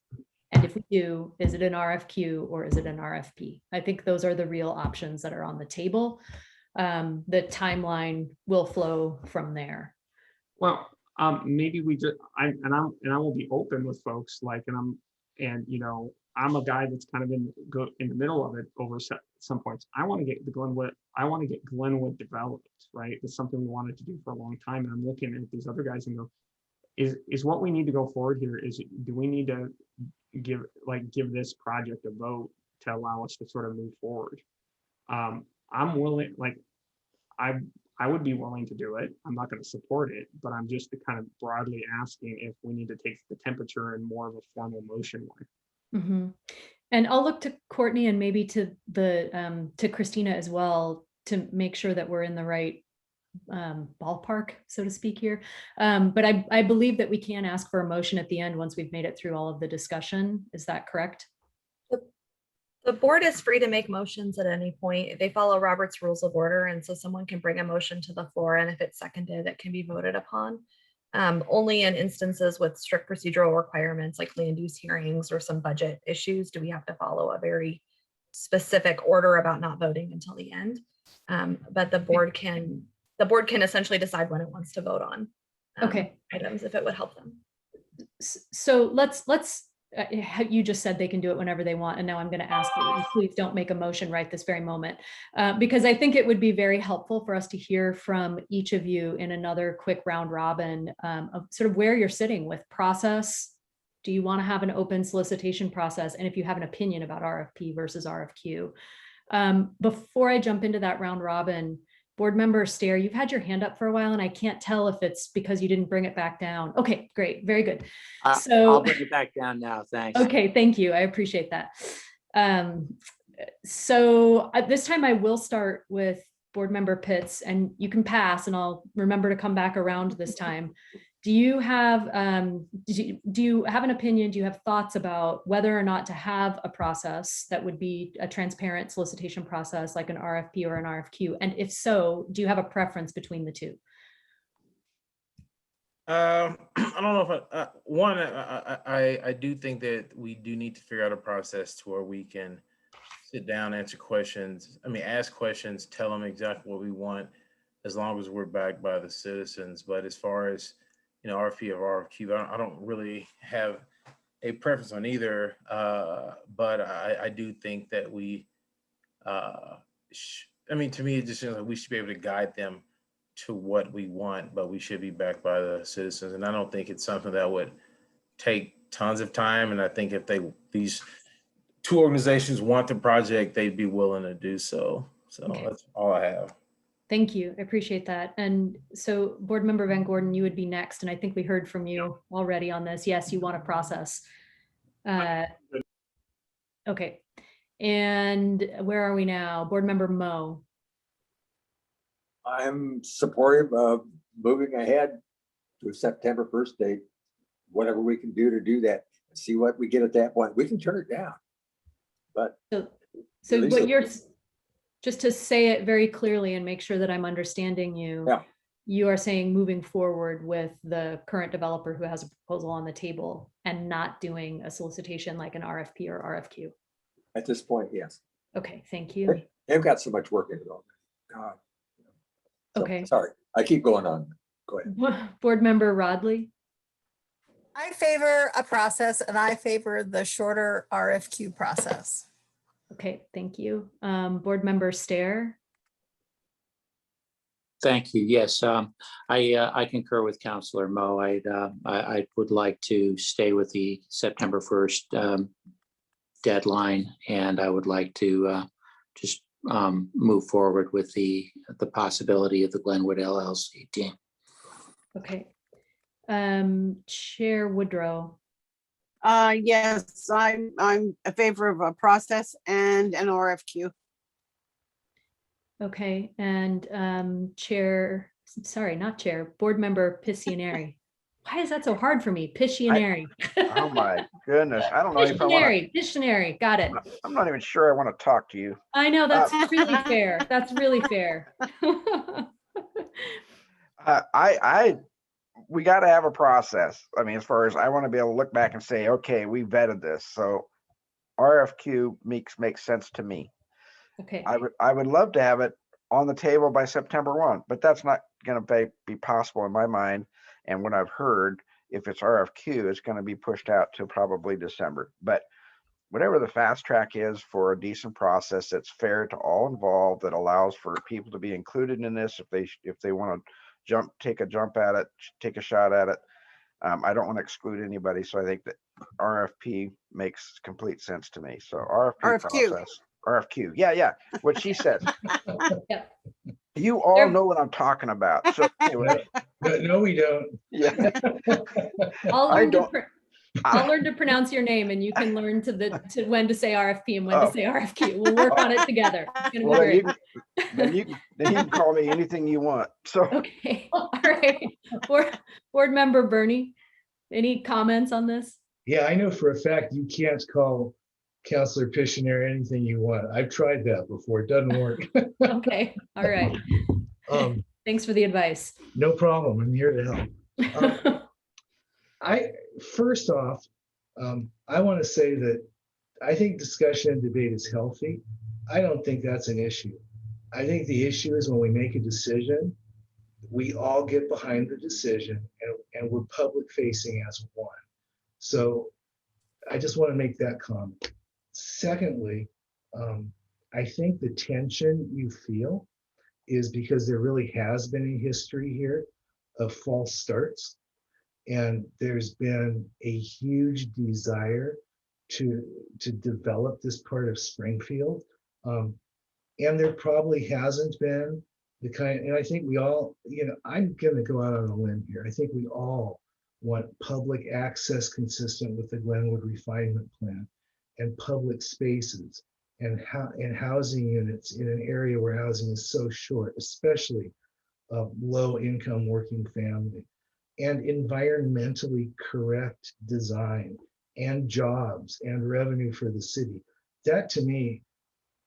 And if we do, is it an RFQ or is it an RFP? I think those are the real options that are on the table. The timeline will flow from there.
Well, maybe we just, I will be open with folks, I'm a guy that's kind of in the middle of it some points. I want to get Glenwood developed, right? It's something we wanted to do for a long time. And I'm looking at these other guys and go, is what we need to go forward here is, do we need to give this project a vote to allow us to sort of move forward? I'm willing, I would be willing to do it. I'm not going to support it, but I'm just kind of broadly asking if we need to take the temperature in more of a formal motion way.
Mm-hmm. And I'll look to Courtney and maybe to to Christina as well to make sure that we're in the right ballpark, so to speak here. But I believe that we can ask for a motion at the end once we've made it through all of the discussion. Is that correct?
The board is free to make motions at any point. They follow Robert's Rules of Order, and so someone can bring a motion to the floor, and if it's seconded, it can be voted upon. Only in instances with strict procedural requirements like land use hearings or some budget issues do we have to follow a very specific order about not voting until the end. But the board can essentially decide when it wants to vote on items if it would help them.
So let's you just said they can do it whenever they want, and now I'm going to ask you, please don't make a motion right this very moment, because I think it would be very helpful for us to hear from each of you in another quick round robin of sort of where you're sitting with process. Do you want to have an open solicitation process? And if you have an opinion about RFP versus RFQ. Before I jump into that round robin, Board Member Stair, you've had your hand up for a while and I can't tell if it's because you didn't bring it back down. Okay, great, very good. So
I'll bring it back down now, thanks.
Okay, thank you, I appreciate that. So at this time I will start with Board Member Pitts, and you can pass and I'll remember to come back around this time. Do you have do you have an opinion? Do you have thoughts about whether or not to have a process that would be a transparent solicitation process like an RFP or an RFQ? And if so, do you have a preference between the two?
I don't know if I do think that we do need to figure out a process to where we can sit down, answer questions. I mean, ask questions, tell them exactly what we want, as long as we're backed by the citizens. But as far as RFP or RFQ, I don't really have a preference on either. But I do think that we, I mean, to me, it just seems like we should be able to guide them to what we want, but we should be backed by the citizens. And I don't think it's something that would take tons of time. And I think if these two organizations want the project, they'd be willing to do so. So That's all I have.
Thank you. I appreciate that. And so Board Member Van Gordon, you would be next. And I think we heard from you already on this. Yes, you want a process. Okay. And where are we now? Board Member Mo.
I'm supportive of moving ahead to a September 1st date, whatever we can do to do that, and see what we get at that point. We can turn it down. But
so what you're, just to say it very clearly and make sure that I'm understanding you, you are saying moving forward with the current developer who has a proposal on the table and not doing a solicitation like an RFP or RFQ.
At this point, yes.
Okay, thank you.
They've got so much work into it. God. So,
okay.
Sorry, I keep going on. Go ahead.
Board Member Rodley.
I favor a process and I favor the shorter RFQ process.
Okay, thank you. Board Member Stair.
Thank you. Yes, I concur with Councilor Mo. I would like to stay with the September 1st deadline, and I would like to just move forward with the possibility of the Glenwood LLC team.
Okay. Chair Woodrow.
Yes, I'm in favor of a process and an RFQ.
Okay, and Board Member Piscianeri. Why is that so hard for me? Piscianeri.
Oh my goodness. I don't know if I want to.
Piscianeri, got it.
I'm not even sure I want to talk to you.
I know, that's really fair. That's really fair.
We got to have a process. I mean, as far as I want to be able to look back and say, okay, we vetted this. So RFQ makes sense to me.
Okay.
I would love to have it on the table by September 1, but that's not going to be possible in my mind. And what I've heard, if it's RFQ, it's going to be pushed out to probably December. But whatever the fast track is for a decent process that's fair to all involved, that allows for people to be included in this if they want to take a jump at it, take a shot at it. I don't want to exclude anybody, so I think that RFP makes complete sense to me. So RFP process, RFQ. Yeah, what she said.
Yep.
You all know what I'm talking about. So anyway,
No, we don't.
Yeah.
I'll learn to pronounce your name, and you can learn to when to say RFP and when to say RFQ. We'll work on it together. It's gonna be great.
Then you can call me anything you want. So
okay, all right. Board member Bernie, any comments on this?
Yeah, I know for a fact you can't call Counselor Pishner anything you want. I've tried that before. It doesn't work.
Okay, all right. Thanks for the advice.
No problem. I'm here to help. First off, I want to say that I think discussion and debate is healthy. I don't think that's an issue. I think the issue is when we make a decision, we all get behind the decision and we're public facing as one. So I just want to make that comment. Secondly, I think the tension you feel is because there really has been a history here of false starts. And there's been a huge desire to develop this part of Springfield. And there probably hasn't been the kind, and I think we all, I'm gonna go out on a limb here. I think we all want public access consistent with the Glenwood Refinement Plan and public spaces and housing units in an area where housing is so short, especially low income working family, and environmentally correct design and jobs and revenue for the city. That to me,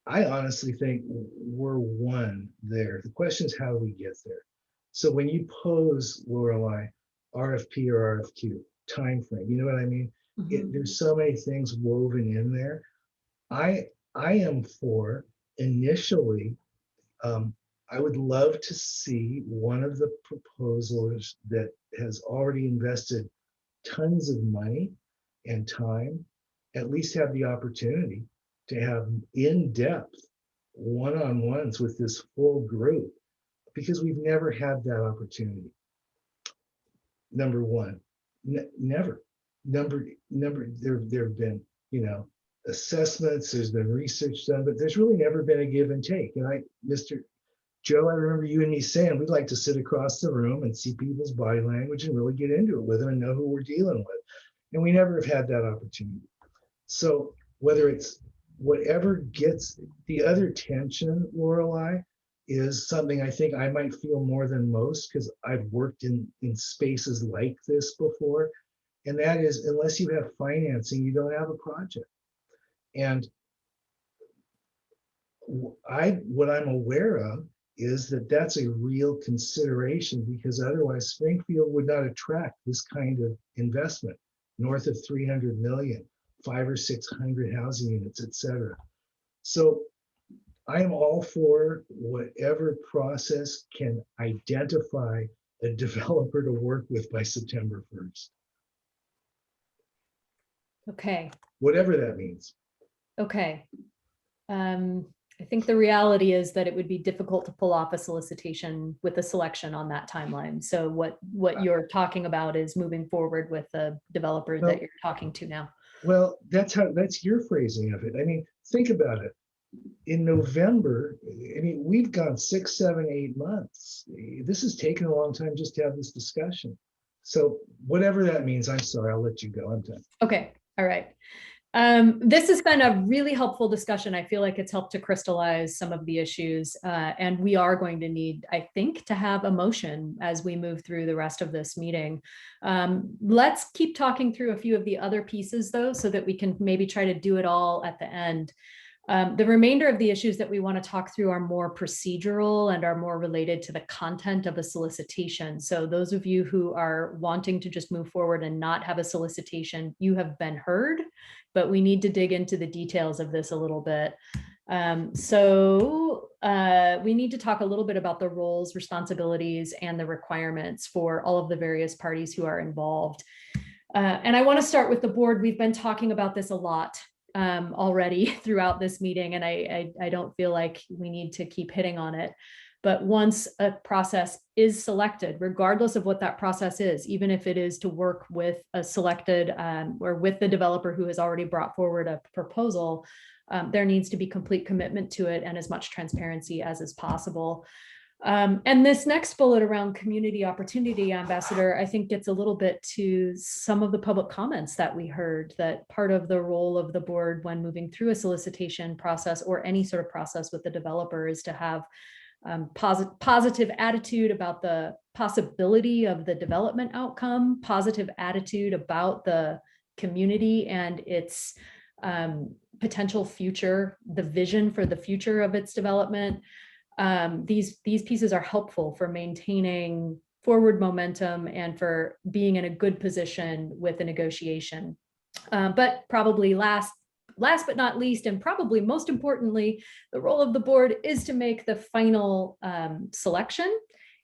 I honestly think we're one there. The question is, how do we get there? So when you pose, Lorelei, RFP or RFQ timeframe, you know what I mean? There's so many things woven in there. I am for initially, I would love to see one of the proposals that has already invested tons of money and time, at least have the opportunity to have in-depth one-on-ones with this full group, because we've never had that opportunity. Number one, never. Number, there have been, assessments, there's been research done, but there's really never been a give and take. And Mr. Joe, I remember you and me saying we'd like to sit across the room and see people's body language and really get into it with them and know who we're dealing with. And we never have had that opportunity. So whether it's whatever gets the other tension, Lorelei, is something I think I might feel more than most because I've worked in spaces like this before. And that is, unless you have financing, you don't have a project. And what I'm aware of is that that's a real consideration, because otherwise Springfield would not attract this kind of investment north of 300 million, 500 or 600 housing units, et cetera. So I am all for whatever process can identify a developer to work with by September 1st.
Okay.
Whatever that means.
Okay. I think the reality is that it would be difficult to pull off a solicitation with a selection on that timeline. So what you're talking about is moving forward with the developer that you're talking to now.
Well, that's your phrasing of it. I mean, think about it. In November, we've gone 6, 7, 8 months. This has taken a long time just to have this discussion. So whatever that means, I'm sorry, I'll let you go. I'm done.
Okay. All right. This has been a really helpful discussion. I feel like it's helped to crystallize some of the issues, and we are going to need, I think, to have a motion as we move through the rest of this meeting. Let's keep talking through a few of the other pieces, though, so that we can maybe try to do it all at the end. The remainder of the issues that we want to talk through are more procedural and are more related to the content of a solicitation. So those of you who are wanting to just move forward and not have a solicitation, you have been heard, but we need to dig into the details of this a little bit. We need to talk a little bit about the roles, responsibilities, and the requirements for all of the various parties who are involved. And I want to start with the board. We've been talking about this a lot. already throughout this meeting, and I don't feel like we need to keep hitting on it. But once a process is selected, regardless of what that process is, even if it is to work with a selected or with the developer who has already brought forward a proposal, there needs to be complete commitment to it and as much transparency as is possible. And this next bullet around community opportunity, Ambassador, I think gets a little bit to some of the public comments that we heard, that part of the role of the board when moving through a solicitation process or any sort of process with the developer is to have positive attitude about the possibility of the development outcome, positive attitude about the community and its potential future, the vision for the future of its development. These pieces are helpful for maintaining forward momentum and for being in a good position with a negotiation. But probably last but not least, and probably most importantly, the role of the board is to make the final selection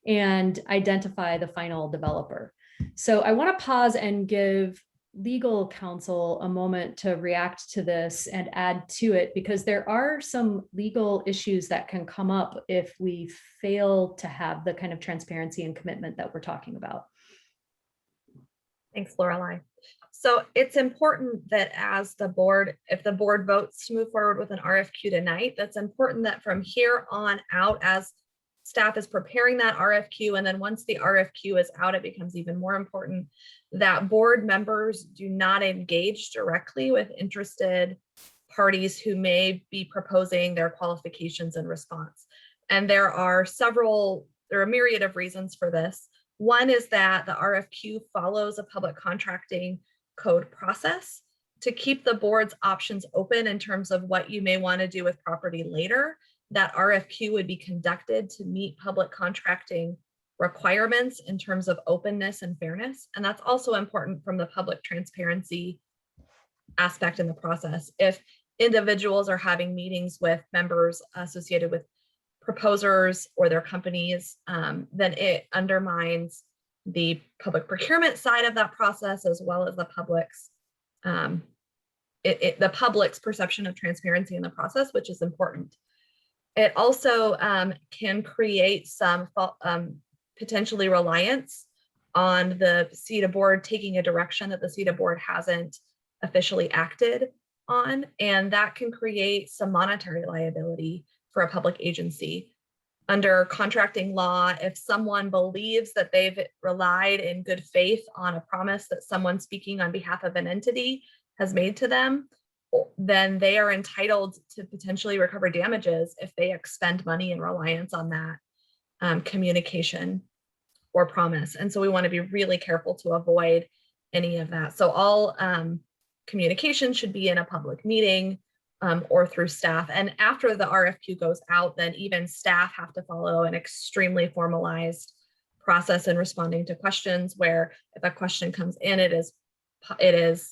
and identify the final developer. So I want to pause and give legal counsel a moment to react to this and add to it, because there are some legal issues that can come up if we fail to have the kind of transparency and commitment that we're talking about.
Thanks, Lorelei. So it's important that as the board, if the board votes to move forward with an RFQ tonight, that's important that from here on out, as staff is preparing that RFQ, and then once the RFQ is out, it becomes even more important that board members do not engage directly with interested parties who may be proposing their qualifications in response. And there are a myriad of reasons for this. One is that the RFQ follows a public contracting code process to keep the board's options open in terms of what you may want to do with property later. That RFQ would be conducted to meet public contracting requirements in terms of openness and fairness. And that's also important from the public transparency aspect in the process. If individuals are having meetings with members associated with proposers or their companies, then it undermines the public procurement side of that process, as well as the public's perception of transparency in the process, which is important. It also can create some potentially reliance on the SEDA board taking a direction that the SEDA board hasn't officially acted on, and that can create some monetary liability for a public agency. Under contracting law, if someone believes that they've relied in good faith on a promise that someone speaking on behalf of an entity has made to them, then they are entitled to potentially recover damages if they expend money in reliance on that communication or promise. And so we want to be really careful to avoid any of that. So all communication should be in a public meeting or through staff. And after the RFQ goes out, then even staff have to follow an extremely formalized process in responding to questions, where if a question comes in, it is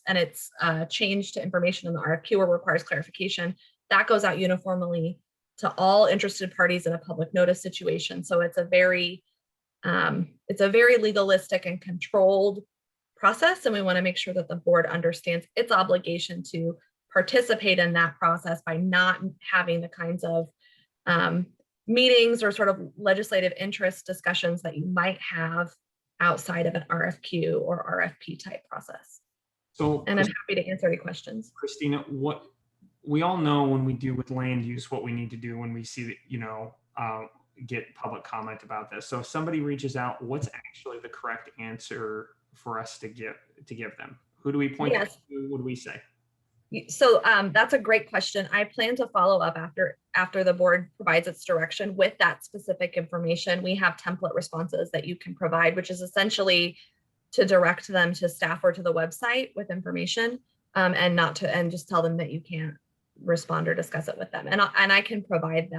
and it's changed to information in the RFQ or requires clarification, that goes out uniformly to all interested parties in a public notice situation. So it's a very legalistic and controlled process, and we want to make sure that the board understands its obligation to participate in that process by not having the kinds of meetings or sort of legislative interest discussions that you might have outside of an RFQ or RFP type process.
So,
and I'm happy to answer any questions.
Christina, what we all know when we do with land use, what we need to do when we see that, get public comment about this. So if somebody reaches out, what's actually the correct answer for us to give them? Who do we point to? What do we say?
So that's a great question. I plan to follow up after the board provides its direction with that specific information. We have template responses that you can provide, which is essentially to direct them to staff or to the website with information, and just tell them that you can't respond or discuss it with them. And I can provide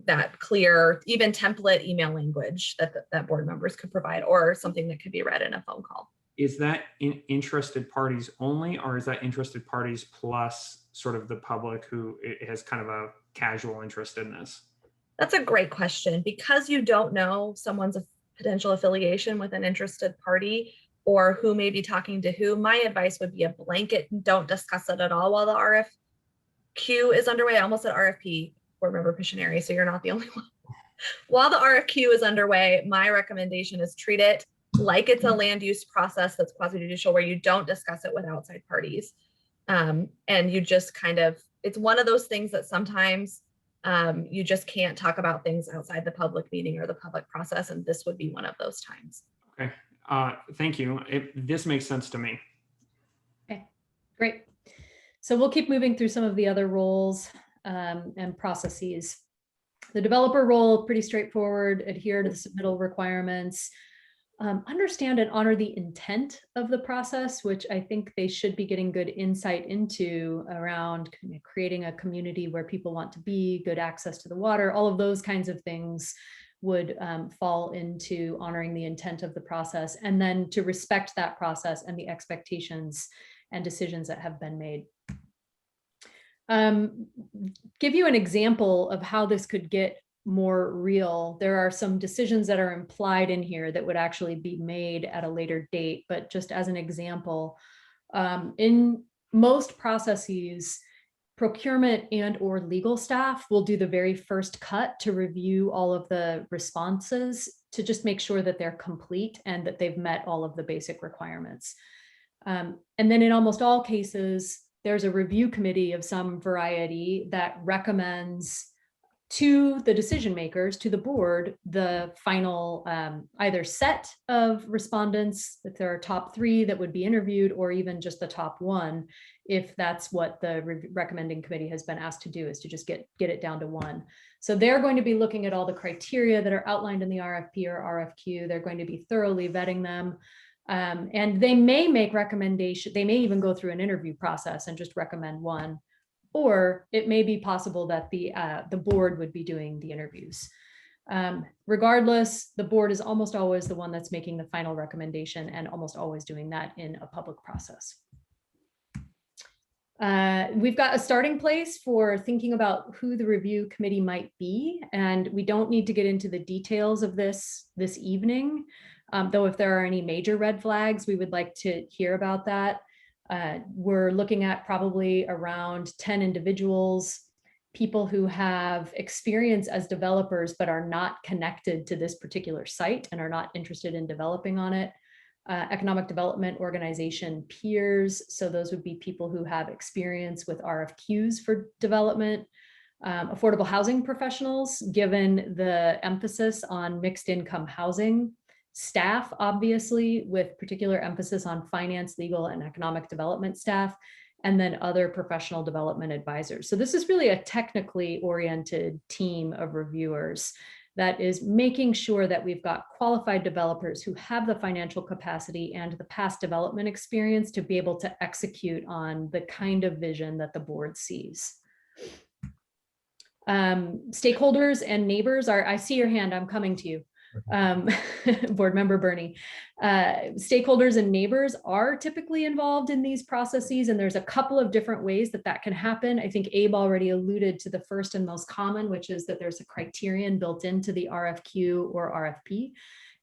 that clear, even template email language that board members could provide, or something that could be read in a phone call.
Is that interested parties only, or is that interested parties plus sort of the public who has kind of a casual interest in this?
That's a great question. Because you don't know someone's potential affiliation with an interested party, or who may be talking to who, my advice would be a blanket, don't discuss it at all while the RFQ is underway. I almost said RFP, board member Piscineri, so you're not the only one. While the RFQ is underway, my recommendation is treat it like it's a land use process that's quasi-judicial, where you don't discuss it with outside parties. And you just kind of, it's one of those things that sometimes you just can't talk about things outside the public meeting or the public process, and this would be one of those times.
Okay, thank you. This makes sense to me.
Okay, great. So we'll keep moving through some of the other roles and processes. The developer role, pretty straightforward, adhere to the submittal requirements, understand and honor the intent of the process, which I think they should be getting good insight into around creating a community where people want to be, good access to the water, all of those kinds of things would fall into honoring the intent of the process, and then to respect that process and the expectations and decisions that have been made. Give you an example of how this could get more real. There are some decisions that are implied in here that would actually be made at a later date, but just as an example, in most processes, procurement and or legal staff will do the very first cut to review all of the responses to just make sure that they're complete and that they've met all of the basic requirements. And then in almost all cases, there's a review committee of some variety that recommends to the decision makers, to the board, the final either set of respondents, if there are top 3 that would be interviewed, or even just the top 1, if that's what the recommending committee has been asked to do, is to just get it down to 1. So they're going to be looking at all the criteria that are outlined in the RFP or RFQ. They're going to be thoroughly vetting them. And they may make recommendations. They may even go through an interview process and just recommend 1. Or it may be possible that the board would be doing the interviews. Regardless, the board is almost always the one that's making the final recommendation, and almost always doing that in a public process. We've got a starting place for thinking about who the review committee might be, and we don't need to get into the details of this evening, though if there are any major red flags, we would like to hear about that. We're looking at probably around 10 individuals, people who have experience as developers but are not connected to this particular site and are not interested in developing on it. Economic development organization peers, so those would be people who have experience with RFQs for development. Affordable housing professionals, given the emphasis on mixed income housing. Staff, obviously, with particular emphasis on finance, legal, and economic development staff, and then other professional development advisors. So this is really a technically oriented team of reviewers that is making sure that we've got qualified developers who have the financial capacity and the past development experience to be able to execute on the kind of vision that the board sees. Stakeholders and neighbors are, I see your hand, I'm coming to you. Board member Bernie. Stakeholders and neighbors are typically involved in these processes, and there's a couple of different ways that that can happen. I think Abe already alluded to the first and most common, which is that there's a criterion built into the RFQ or RFP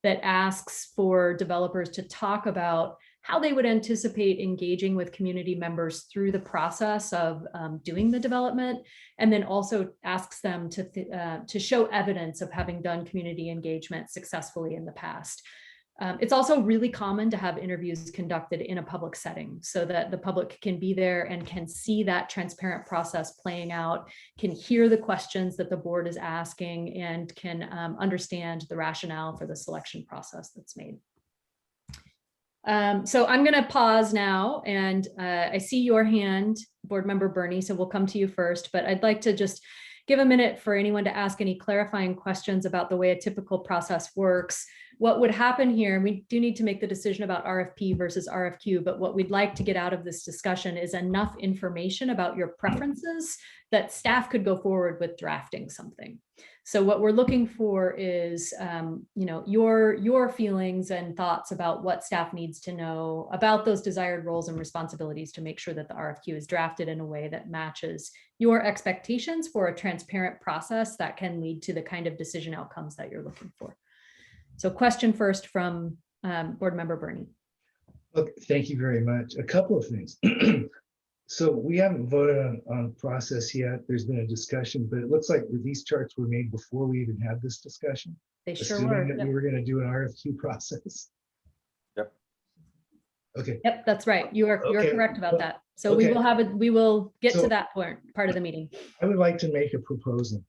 that asks for developers to talk about how they would anticipate engaging with community members through the process of doing the development, and then also asks them to show evidence of having done community engagement successfully in the past. It's also really common to have interviews conducted in a public setting so that the public can be there and can see that transparent process playing out, can hear the questions that the board is asking, and can understand the rationale for the selection process that's made. So I'm going to pause now, and I see your hand, board member Bernie, so we'll come to you first, but I'd like to just give a minute for anyone to ask any clarifying questions about the way a typical process works. What would happen here, and we do need to make the decision about RFP versus RFQ, but what we'd like to get out of this discussion is enough information about your preferences that staff could go forward with drafting something. So what we're looking for is, your feelings and thoughts about what staff needs to know about those desired roles and responsibilities to make sure that the RFQ is drafted in a way that matches your expectations for a transparent process that can lead to the kind of decision outcomes that you're looking for. So question first from board member Bernie.
Okay, thank you very much. A couple of things. So we haven't voted on process yet. There's been a discussion, but it looks like these charts were made before we even had this discussion.
They sure
Assuming
were.
that we
Yep.
were going to do an RFQ process.
Yep.
Okay.
Yep, that's right. You're
Okay,
correct about
well,
that. So we
okay.
will have it, we will get
So-
to that part of the meeting.
I would like to make a proposal.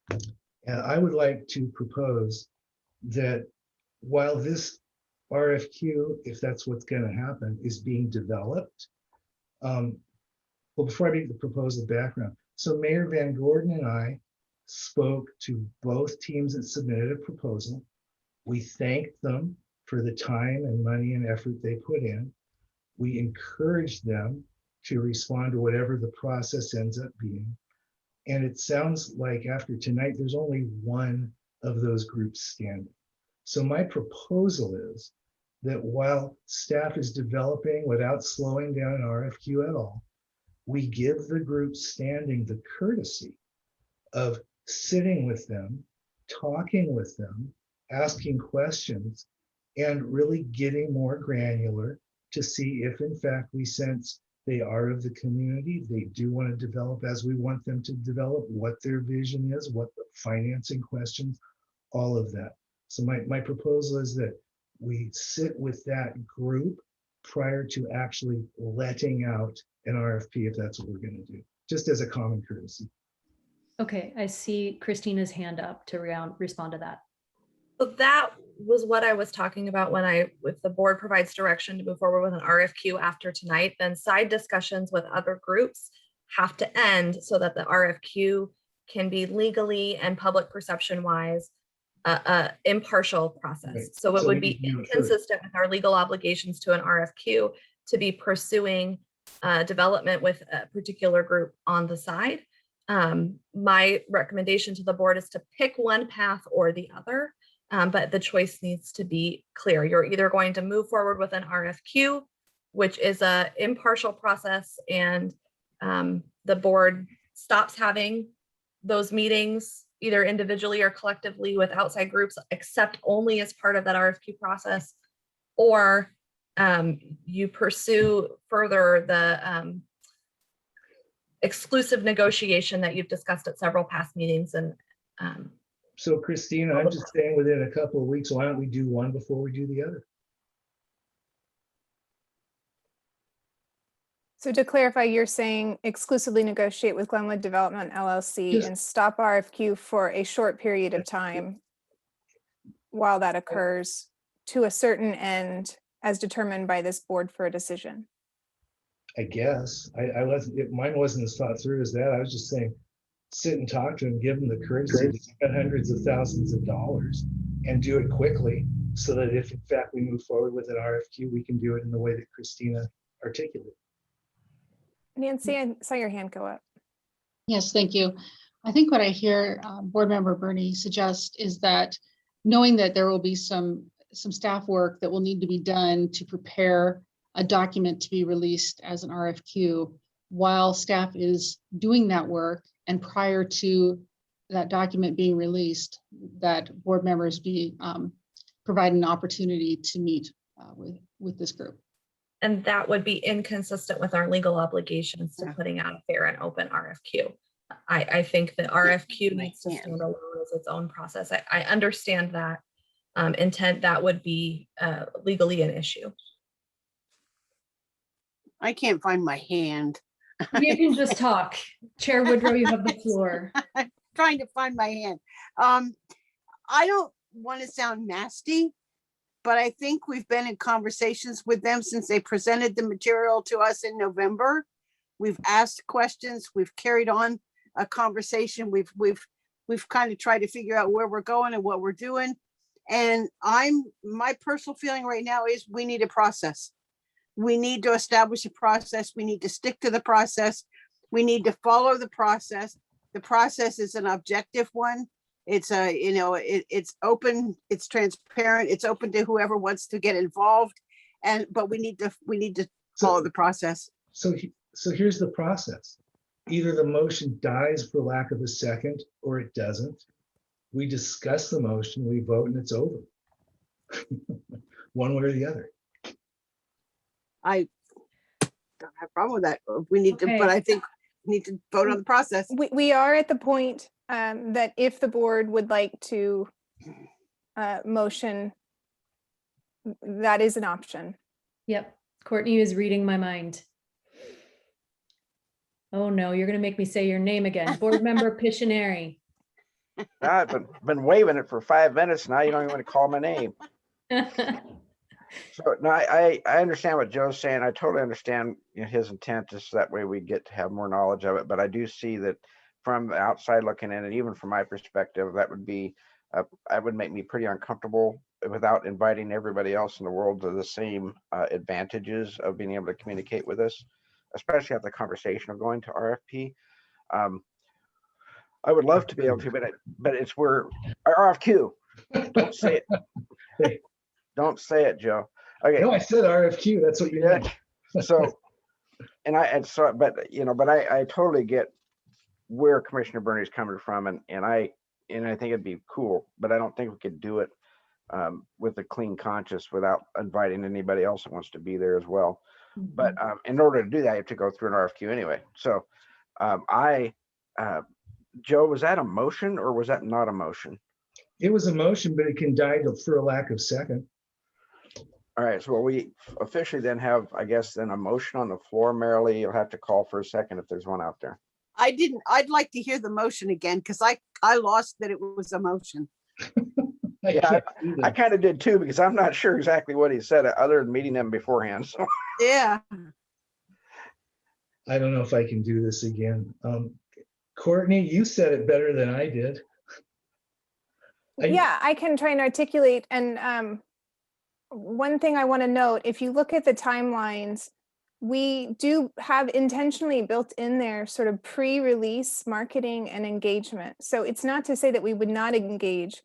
And I would like to propose that while this RFQ, if that's what's going to happen, is being developed. Well, before I make the proposal background, so Mayor Van Gordon and I spoke to both teams that submitted a proposal. We thanked them for the time and money and effort they put in. We encouraged them to respond to whatever the process ends up being. And it sounds like after tonight, there's only one of those groups standing. So my proposal is that while staff is developing without slowing down an RFQ at all, we give the group standing the courtesy of sitting with them, talking with them, asking questions, and really getting more granular to see if in fact we sense they are of the community, they do want to develop as we want them to develop, what their vision is, what the financing questions, all of that. So my proposal is that we sit with that group prior to actually letting out an RFP, if that's what we're going to do, just as a common courtesy.
Okay, I see Christina's hand up to respond to that.
So that was what I was talking about when if the board provides direction to move forward with an RFQ after tonight, then side discussions with other groups have to end so that the RFQ can be legally and public perception wise impartial process.
Right.
So it
So
would
we
be
can do it first.
inconsistent with our legal obligations to an RFQ to be pursuing development with a particular group on the side. My recommendation to the board is to pick one path or the other, but the choice needs to be clear. You're either going to move forward with an RFQ, which is a impartial process, and the board stops having those meetings either individually or collectively with outside groups, except only as part of that RFQ process, or you pursue further the exclusive negotiation that you've discussed at several past meetings. And
So Christina, I'm just saying within a couple of weeks, why don't we do one before we do the other?
So to clarify, you're saying exclusively negotiate with Glenwood Development LLC
Yes.
and stop RFQ for a short period of time while that occurs to a certain end as determined by this board for a decision.
I guess. Mine wasn't as thought through as that. I was just saying, sit and talk to them, give them the courtesy to spend hundreds of thousands of dollars and do it quickly so that if in fact we move forward with an RFQ, we can do it in the way that Christina articulated.
Nancy, I saw your hand go up.
Yes, thank you. I think what I hear Board Member Bernie suggest is that knowing that there will be some staff work that will need to be done to prepare a document to be released as an RFQ, while staff is doing that work and prior to that document being released, that board members be provided an opportunity to meet with this group.
And that would be inconsistent with our legal obligations to putting out a fair and open RFQ. I think the RFQ needs to stand alone as its own process. I understand that intent. That would be legally an issue.
I can't find my hand.
You can just talk. Chair Woodrow, you have the floor.
I'm trying to find my hand. I don't want to sound nasty, but I think we've been in conversations with them since they presented the material to us in November. We've asked questions, we've carried on a conversation, we've kind of tried to figure out where we're going and what we're doing. And my personal feeling right now is we need a process. We need to establish a process. We need to stick to the process. We need to follow the process. The process is an objective one. It's it's open, it's transparent, it's open to whoever wants to get involved. But we need to follow the process.
So here's the process. Either the motion dies for lack of a second or it doesn't. We discuss the motion, we vote, and it's over. One way or the other.
I don't have a problem with that. We need to, but
Okay.
I think we need to vote on the process.
We are at the point that if the board would like to motion, that is an option.
Yep. Courtney is reading my mind. Oh no, you're gonna make me say your name again. Board Member Pictionary.
I've been waving it for 5 minutes. Now you don't even want to call my name. So no, I understand what Joe's saying. I totally understand, you know, his intent is that way we get to have more knowledge of it. But I do see that from the outside looking in, and even from my perspective, that would be, that would make me pretty uncomfortable without inviting everybody else in the world to the same advantages of being able to communicate with us, especially after the conversation of going to RFP. I would love to be able to, but it's where RFQ. Don't say it. Don't say it, Joe. Okay.
No, I said RFQ. That's what you meant.
So, but you know, but I totally get where Commissioner Bernie's coming from, and I think it'd be cool, but I don't think we could do it with a clean conscience without inviting anybody else that wants to be there as well. But in order to do that, you have to go through an RFQ anyway. So, Joe, was that a motion or was that not a motion?
It was a motion, but it can die for a lack of second.
All right, so we officially then have, I guess, then a motion on the floor. Marilee, you'll have to call for a second if there's one out there.
I'd like to hear the motion again because I lost that it was a motion.
Yeah, I kind of did too, because I'm not sure exactly what he said other than meeting them beforehand. So
yeah.
I don't know if I can do this again. Courtney, you said it better than I did.
Yeah, I can try and articulate. And one thing I want to note, if you look at the timelines, we do have intentionally built in there sort of pre-release marketing and engagement. So it's not to say that we would not engage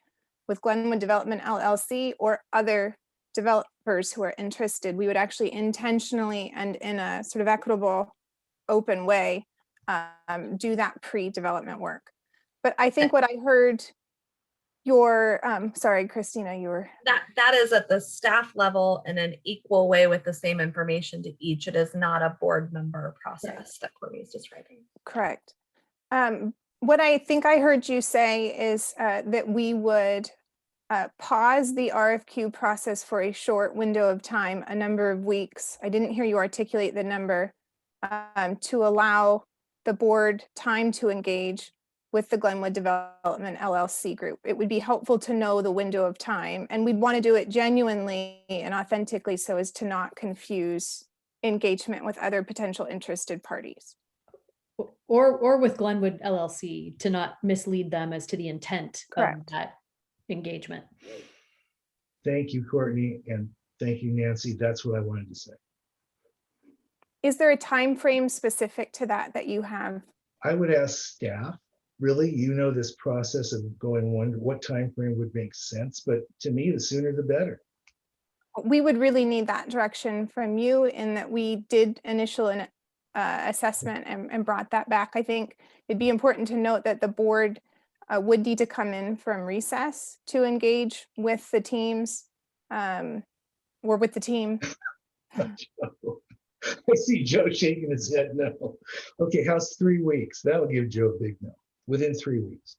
with Glenwood Development LLC or other developers who are interested. We would actually intentionally and in a sort of equitable, open way do that pre-development work. But I think what I heard sorry, Christina, you were.
That is at the staff level in an equal way with the same information to each. It is not a board member process that Courtney is describing.
Correct. What I think I heard you say is that we would pause the RFQ process for a short window of time, a number of weeks. I didn't hear you articulate the number, to allow the board time to engage with the Glenwood Development LLC group. It would be helpful to know the window of time, and we'd want to do it genuinely and authentically so as to not confuse engagement with other potential interested parties.
Or with Glenwood LLC, to not mislead them as to the intent
Correct.
of that engagement.
Thank you, Courtney, and thank you, Nancy. That's what I wanted to say.
Is there a time frame specific to that you have?
I would ask staff, really, you know, this process of going what time frame would make sense, but to me, the sooner the better.
We would really need that direction from you in that we did initial assessment and brought that back. I think it'd be important to note that the board would need to come in from recess to engage with the teams or with the team.
I see Joe shaking his head no. Okay, how's 3 weeks? That'll give Joe a big no. Within 3 weeks.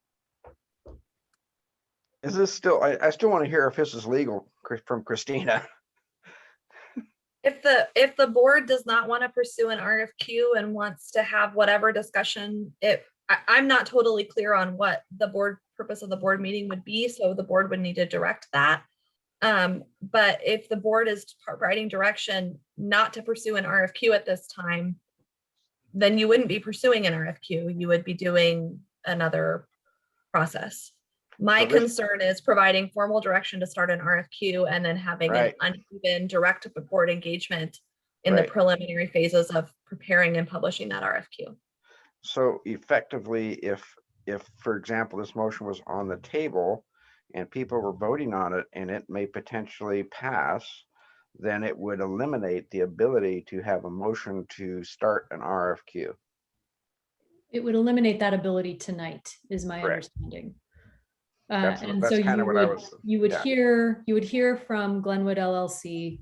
is this still, I still want to hear if this is legal from Christina.
If the board does not want to pursue an RFQ and wants to have whatever discussion, I'm not totally clear on what the board purpose of the board meeting would be, so the board would need to direct that. But if the board is providing direction not to pursue an RFQ at this time, then you wouldn't be pursuing an RFQ. You would be doing another process. My concern is providing formal direction to start an RFQ and then having an uneven direct board engagement in the preliminary phases of preparing and publishing that RFQ.
So effectively, if for example, this motion was on the table and people were voting on it and it may potentially pass, then it would eliminate the ability to have a motion to start an RFQ.
It would eliminate that ability tonight, is my understanding. And
that's
so
kind of what I was.
you would hear from Glenwood LLC,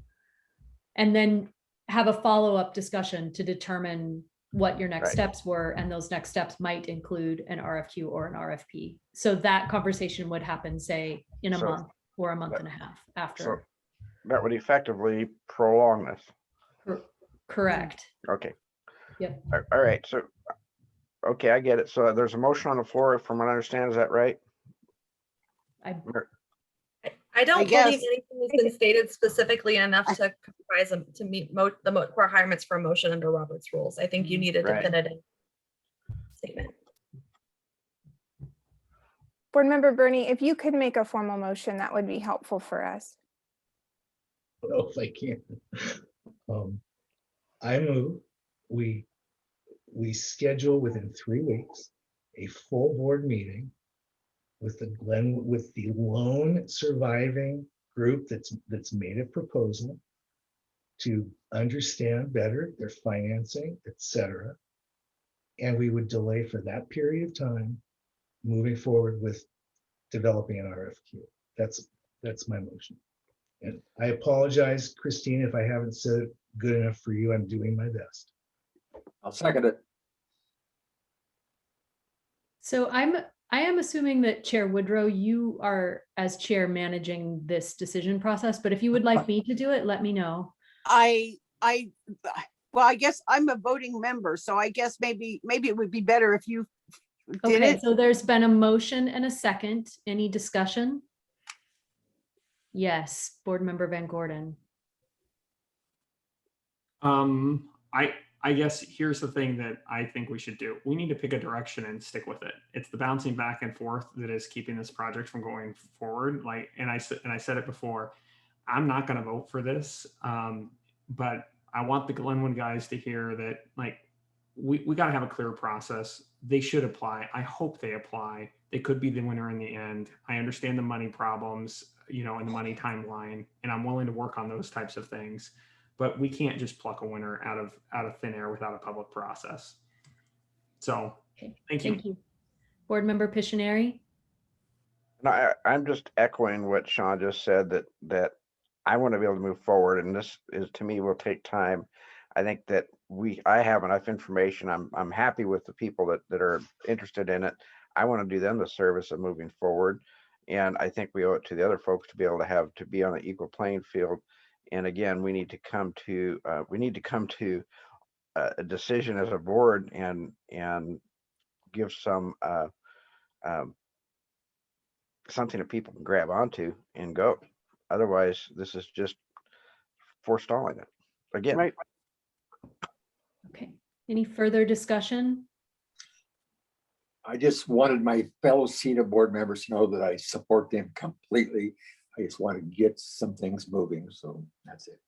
and then have a follow-up discussion to determine what your next
Right.
steps were, and those next steps might include an RFQ or an RFP. So that conversation would happen, say, in a
So-
month or a month and a half
So
after.
that would effectively prolong this.
Correct.
Okay.
Yep.
All right, so, okay, I get it. So there's a motion on the floor, from what I understand, is that right?
I don't
guess.
believe anything has been stated specifically enough to comprise to meet the requirements for a motion under Robert's rules. I think you need a
Right.
definitive statement.
Board Member Bernie, if you could make a formal motion, that would be helpful for us.
Well, if I can. I move, we schedule within 3 weeks, a full board meeting with the lone surviving group that's made a proposal to understand better their financing, etc. And we would delay for that period of time, moving forward with developing an RFQ. That's my motion. And I apologize, Christine, if I haven't said it good enough for you. I'm doing my best.
I'll second it.
So I am assuming that Chair Woodrow, you are as chair managing this decision process, but if you would like me to do it, let me know.
Well, I guess I'm a voting member, so I guess maybe it would be better if you did
Okay,
it.
so there's been a motion and a second. Any discussion? Yes, Board Member Van Gordon.
I guess here's the thing that I think we should do. We need to pick a direction and stick with it. It's the bouncing back and forth that is keeping this project from going forward. Like, and I said it before, I'm not going to vote for this, but I want the Glenwood guys to hear that, like, we got to have a clear process. They should apply. I hope they apply. They could be the winner in the end. I understand the money problems, and the money timeline, and I'm willing to work on those types of things. But we can't just pluck a winner out of thin air without a public process. So,
Okay,
thank you.
Thank you. Board Member Pictionary.
No, I'm just echoing what Sean just said, that I want to be able to move forward, and this is, to me, will take time. I think that I have enough information. I'm happy with the people that are interested in it. I want to do them the service of moving forward. And I think we owe it to the other folks to be able to be on an equal playing field. And again, we need to come to a decision as a board and give some something that people can grab onto and go. Otherwise, this is just forestalling it again.
Right.
Okay, any further discussion?
I just wanted my fellow SEDA board members to know that I support them completely. I just want to get some things moving, so that's it.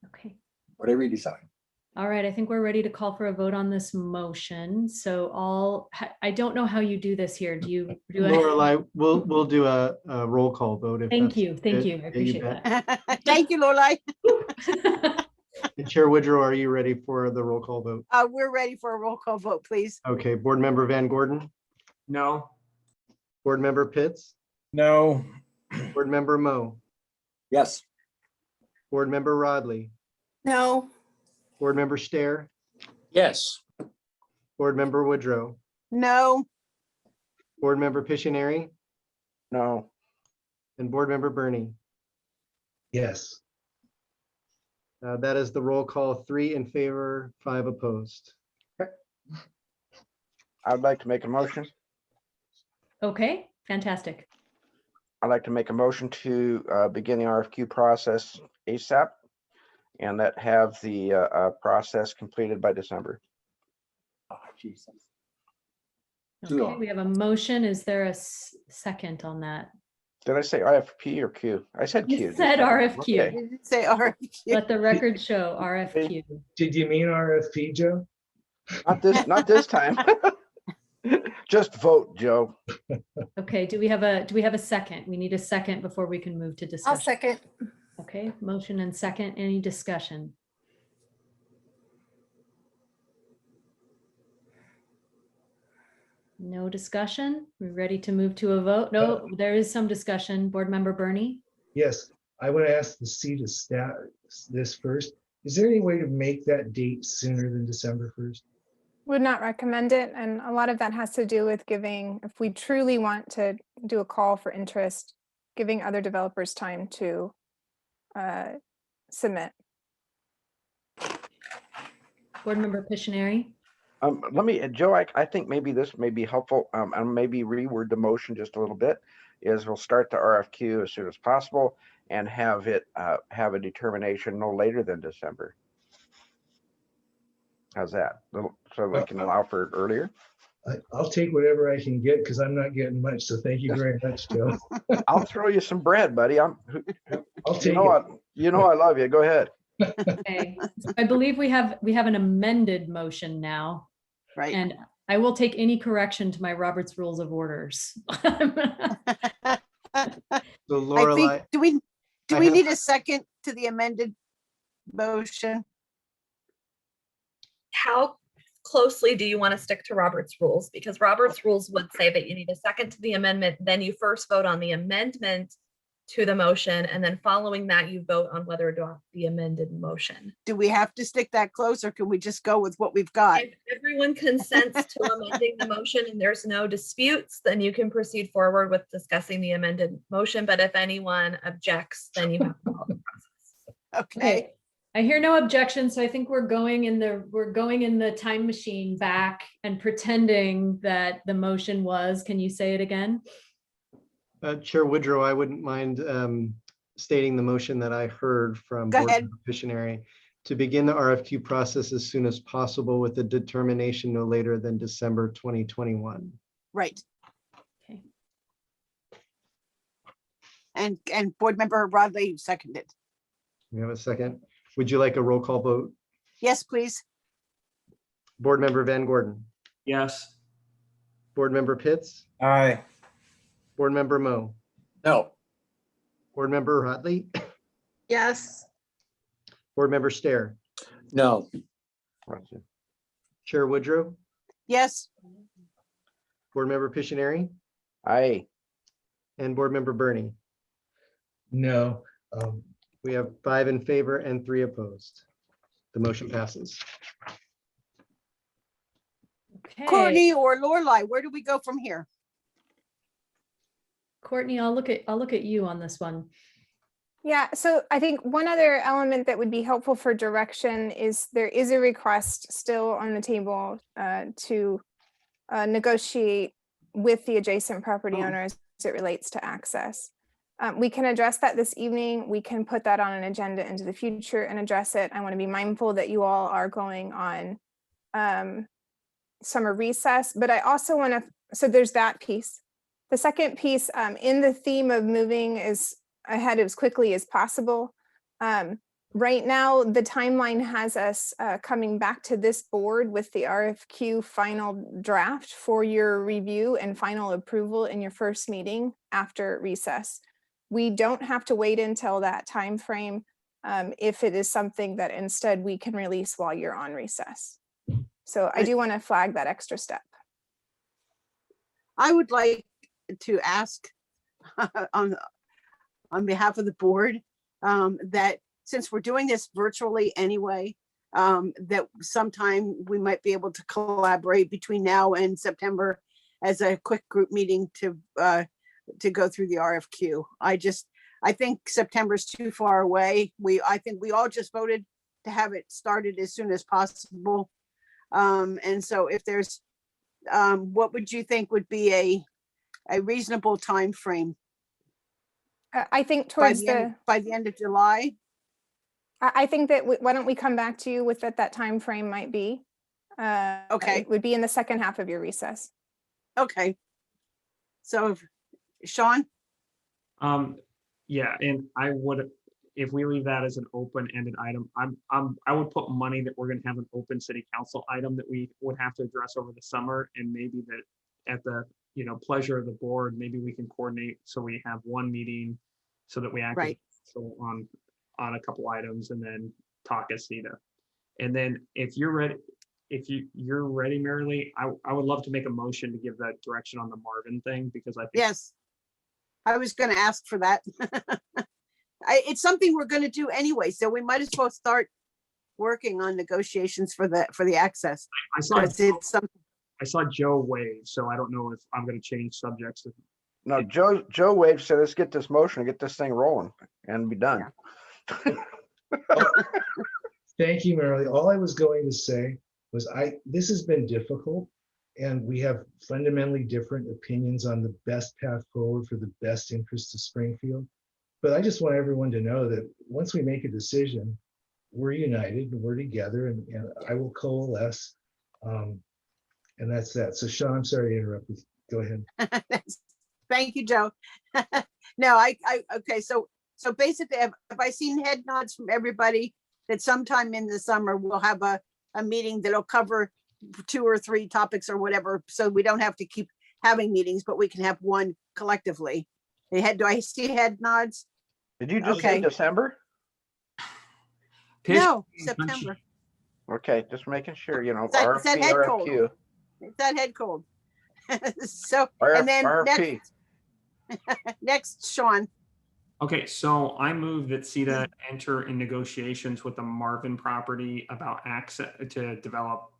Okay.
Whatever you decide.
All right, I think we're ready to call for a vote on this motion. So I don't know how you do this here. Do you do it?
Lorelei, we'll do a roll call vote.
Thank you. Thank you. I appreciate
that.
Thank you, Lorelei.
Chair Woodrow, are you ready for the roll call vote?
We're ready for a roll call vote, please.
Okay, Board Member Van Gordon,
No.
Board Member Pitts,
No.
Board Member Moe,
Yes.
Board Member Rodley,
No.
Board Member Stair,
Yes.
Board Member Woodrow,
No.
Board Member Pictionary,
No.
and Board Member Bernie.
Yes.
That is the roll call, 3 in favor, 5 opposed.
I'd like to make a motion.
Okay, fantastic.
I'd like to make a motion to begin the RFQ process ASAP, and that have the process completed by December.
Oh, Jesus.
Okay, we have a motion. Is there a second on that?
Did I say RFP or Q? I said Q.
You said RFQ.
Okay.
You did say RFQ.
Let the record show RFQ.
Did you mean RFP, Joe?
Not this time. Just vote, Joe.
Okay, do we have a second? We need a second before we can move to discussion.
I'll second.
Okay, motion and second. Any discussion? No discussion? We're ready to move to a vote? No, there is some discussion. Board Member Bernie?
Yes, I would ask the SEDA staff this first. Is there any way to make that date sooner than December 1st?
Would not recommend it. And a lot of that has to do with giving, if we truly want to do a call for interest, giving other developers time to submit.
Board Member Pictionary.
Let me, Joe, I think maybe this may be helpful, and maybe reword the motion just a little bit, is we'll start the RFQ as soon as possible and have it, have a determination no later than December. How's that? So we can allow for it earlier?
I'll take whatever I can get because I'm not getting much. So thank you very much, Joe.
I'll throw you some bread, buddy.
I'll take
it. You know I love you. Go ahead.
Okay, so I believe we have an amended motion now.
Right.
And I will take any correction to my Robert's Rules of Orders.
So
I
Lorelei,
think, do we
I have-
need a second to the amended motion?
How closely do you want to stick to Robert's rules? Because Robert's rules would say that you need a second to the amendment, then you first vote on the amendment to the motion, and then following that, you vote on whether to adopt the amended motion.
Do we have to stick that close, or can we just go with what we've got?
If everyone consents to amending the motion and there's no disputes, then you can proceed forward with discussing the amended motion. But if anyone objects, then you have to follow the process.
Okay.
I hear no objection, so I think we're going in the time machine back and pretending that the motion was. Can you say it again?
Chair Woodrow, I wouldn't mind stating the motion that I heard from
Go
Board
ahead.
Member Pictionary to begin the RFQ process as soon as possible with a determination no later than December 2021.
Right.
Okay.
And Board Member Rodley seconded.
We have a second. Would you like a roll call vote?
Yes, please.
Board Member Van Gordon,
Yes.
Board Member Pitts,
Aye.
Board Member Moe,
No.
Board Member Hotley,
Yes.
Board Member Stair,
No.
Chair Woodrow,
Yes.
Board Member Pictionary,
Aye.
and Board Member Bernie.
No.
We have 5 in favor and 3 opposed. The motion passes.
Okay.
Courtney or Lorelei, where do we go from here?
Courtney, I'll look at you on this one.
Yeah, so I think one other element that would be helpful for direction is there is a request still on the table to negotiate with the adjacent property owners as it relates to access. We can address that this evening. We can put that on an agenda into the future and address it. I want to be mindful that you all are going on summer recess, but I also want to, so there's that piece. The second piece in the theme of moving is ahead as quickly as possible. Right now, the timeline has us coming back to this board with the RFQ final draft for your review and final approval in your first meeting after recess. We don't have to wait until that time frame if it is something that instead we can release while you're on recess. So I do want to flag that extra step.
I would like to ask on behalf of the board that since we're doing this virtually anyway, that sometime we might be able to collaborate between now and September as a quick group meeting to go through the RFQ. I think September's too far away. I think we all just voted to have it started as soon as possible. And so if there's, what would you think would be a reasonable time frame?
I think towards
by the end of July.
I think that why don't we come back to you with that time frame might be.
Okay.
It would be in the second half of your recess.
Okay. So Sean?
Yeah, and I would, if we leave that as an open-ended item, I would put money that we're gonna have an open city council item that we would have to address over the summer, and maybe that at the pleasure of the board, maybe we can coordinate so we have one meeting so that we actually on a couple items and then talk as SEDA. And then if you're ready, you're ready, Marilee, I would love to make a motion to give that direction on the Marvin thing, because I think
Yes, I was going to ask for that. It's something we're going to do anyway, so we might as well start working on negotiations for the access.
I saw,
'Cause it's some,
I saw Joe wave, so I don't know if I'm going to change subjects.
No, Joe Wade said, let's get this motion, get this thing rolling and be done.
Thank you, Marilee. All I was going to say was this has been difficult and we have fundamentally different opinions on the best path forward for the best interest of Springfield. But I just want everyone to know that once we make a decision, we're united and we're together and I will coalesce. And that's that. So Sean, I'm sorry to interrupt you. Go ahead.
thank you, Joe. No, okay, so basically, have I seen head nods from everybody that sometime in the summer we'll have a meeting that'll cover 2 or 3 topics or whatever, so we don't have to keep having meetings, but we can have one collectively. Do I see head nods?
Did you just say December?
No, September.
Okay, just making sure, you know,
Is that
RFP,
head cold?
RFQ.
Is that head cold? So, and then
RFP.
next, Sean.
Okay, so I move that SEDA enter in negotiations with the Marvin property about access to develop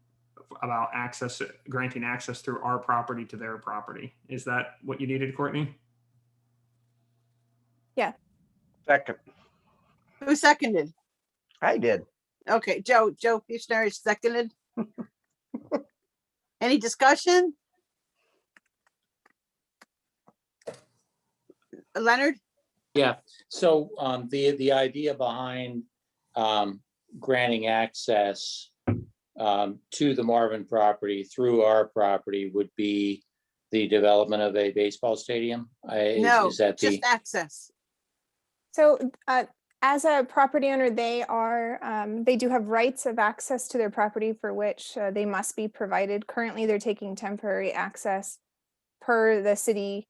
about access, granting access through our property to their property. Is that what you needed, Courtney?
Yeah.
Second.
Who seconded?
I did.
Okay, Joe Fishner seconded. Any discussion? Leonard?
Yeah, so the idea behind granting access to the Marvin property through our property would be the development of a baseball stadium?
No,
Is that
just access.
So as a property owner, they do have rights of access to their property for which they must be provided. Currently, they're taking temporary access. Per the city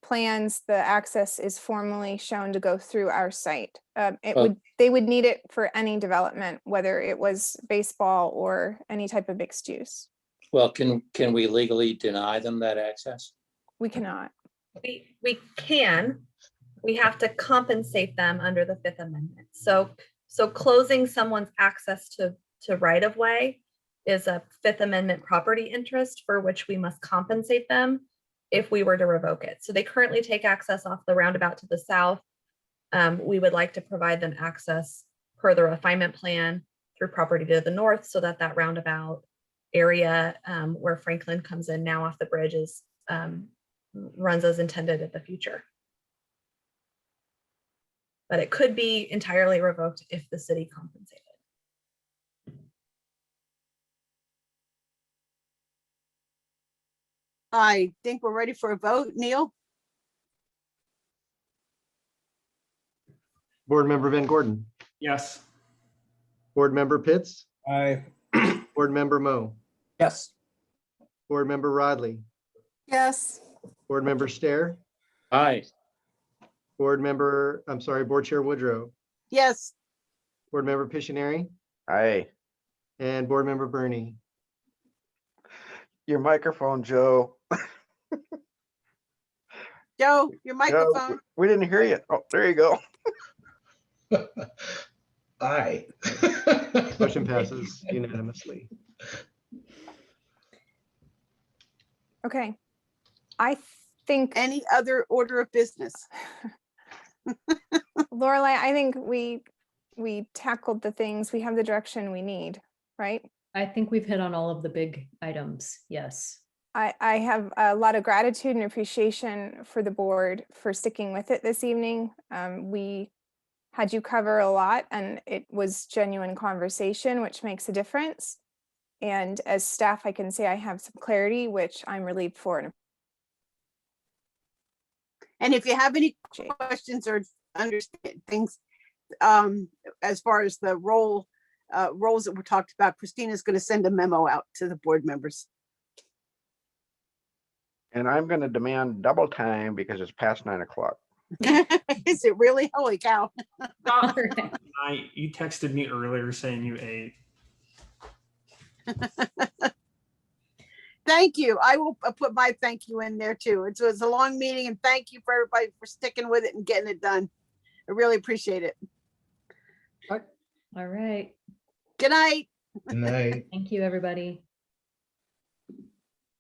plans, the access is formally shown to go through our site. They would need it for any development, whether it was baseball or any type of mixed use.
Well, can we legally deny them that access?
We cannot.
We can. We have to compensate them under the Fifth Amendment. So closing someone's access to right of way is a Fifth Amendment property interest for which we must compensate them if we were to revoke it. So they currently take access off the roundabout to the south. We would like to provide them access per the refinement plan through property to the north so that roundabout area where Franklin comes in now off the bridge is runs as intended in the future. But it could be entirely revoked if the city compensated.
I think we're ready for a vote. Neil?
Board Member Van Gordon.
Yes.
Board Member Pitts.
Aye.
Board Member Moe.
Yes.
Board Member Rodley.
Yes.
Board Member Stair.
Aye.
Board Chair Woodrow.
Yes.
Board Member Pictionary.
Aye.
And Board Member Bernie.
Your microphone, Joe.
Joe, your microphone.
Joe, we didn't hear you. Oh, there you go.
Aye.
Motion passes unanimously.
Okay. I think
any other order of business.
Lorelei, I think we tackled the things. We have the direction we need, right?
I think we've hit on all of the big items. Yes.
I have a lot of gratitude and appreciation for the board for sticking with it this evening. We had you cover a lot and it was genuine conversation, which makes a difference. And as staff, I can say I have some clarity, which I'm relieved for.
And if you have any questions or understand things as far as the roles that were talked about, Christina's going to send a memo out to the board members.
And I'm going to demand double time because it's past 9 o'clock.
Is it really? Holy cow.
You texted me earlier saying you ate.
Thank you. I will put my thank you in there too. It was a long meeting and thank you for everybody for sticking with it and getting it done. I really appreciate it.
All right.
Good night.
Good night.
Thank you, everybody.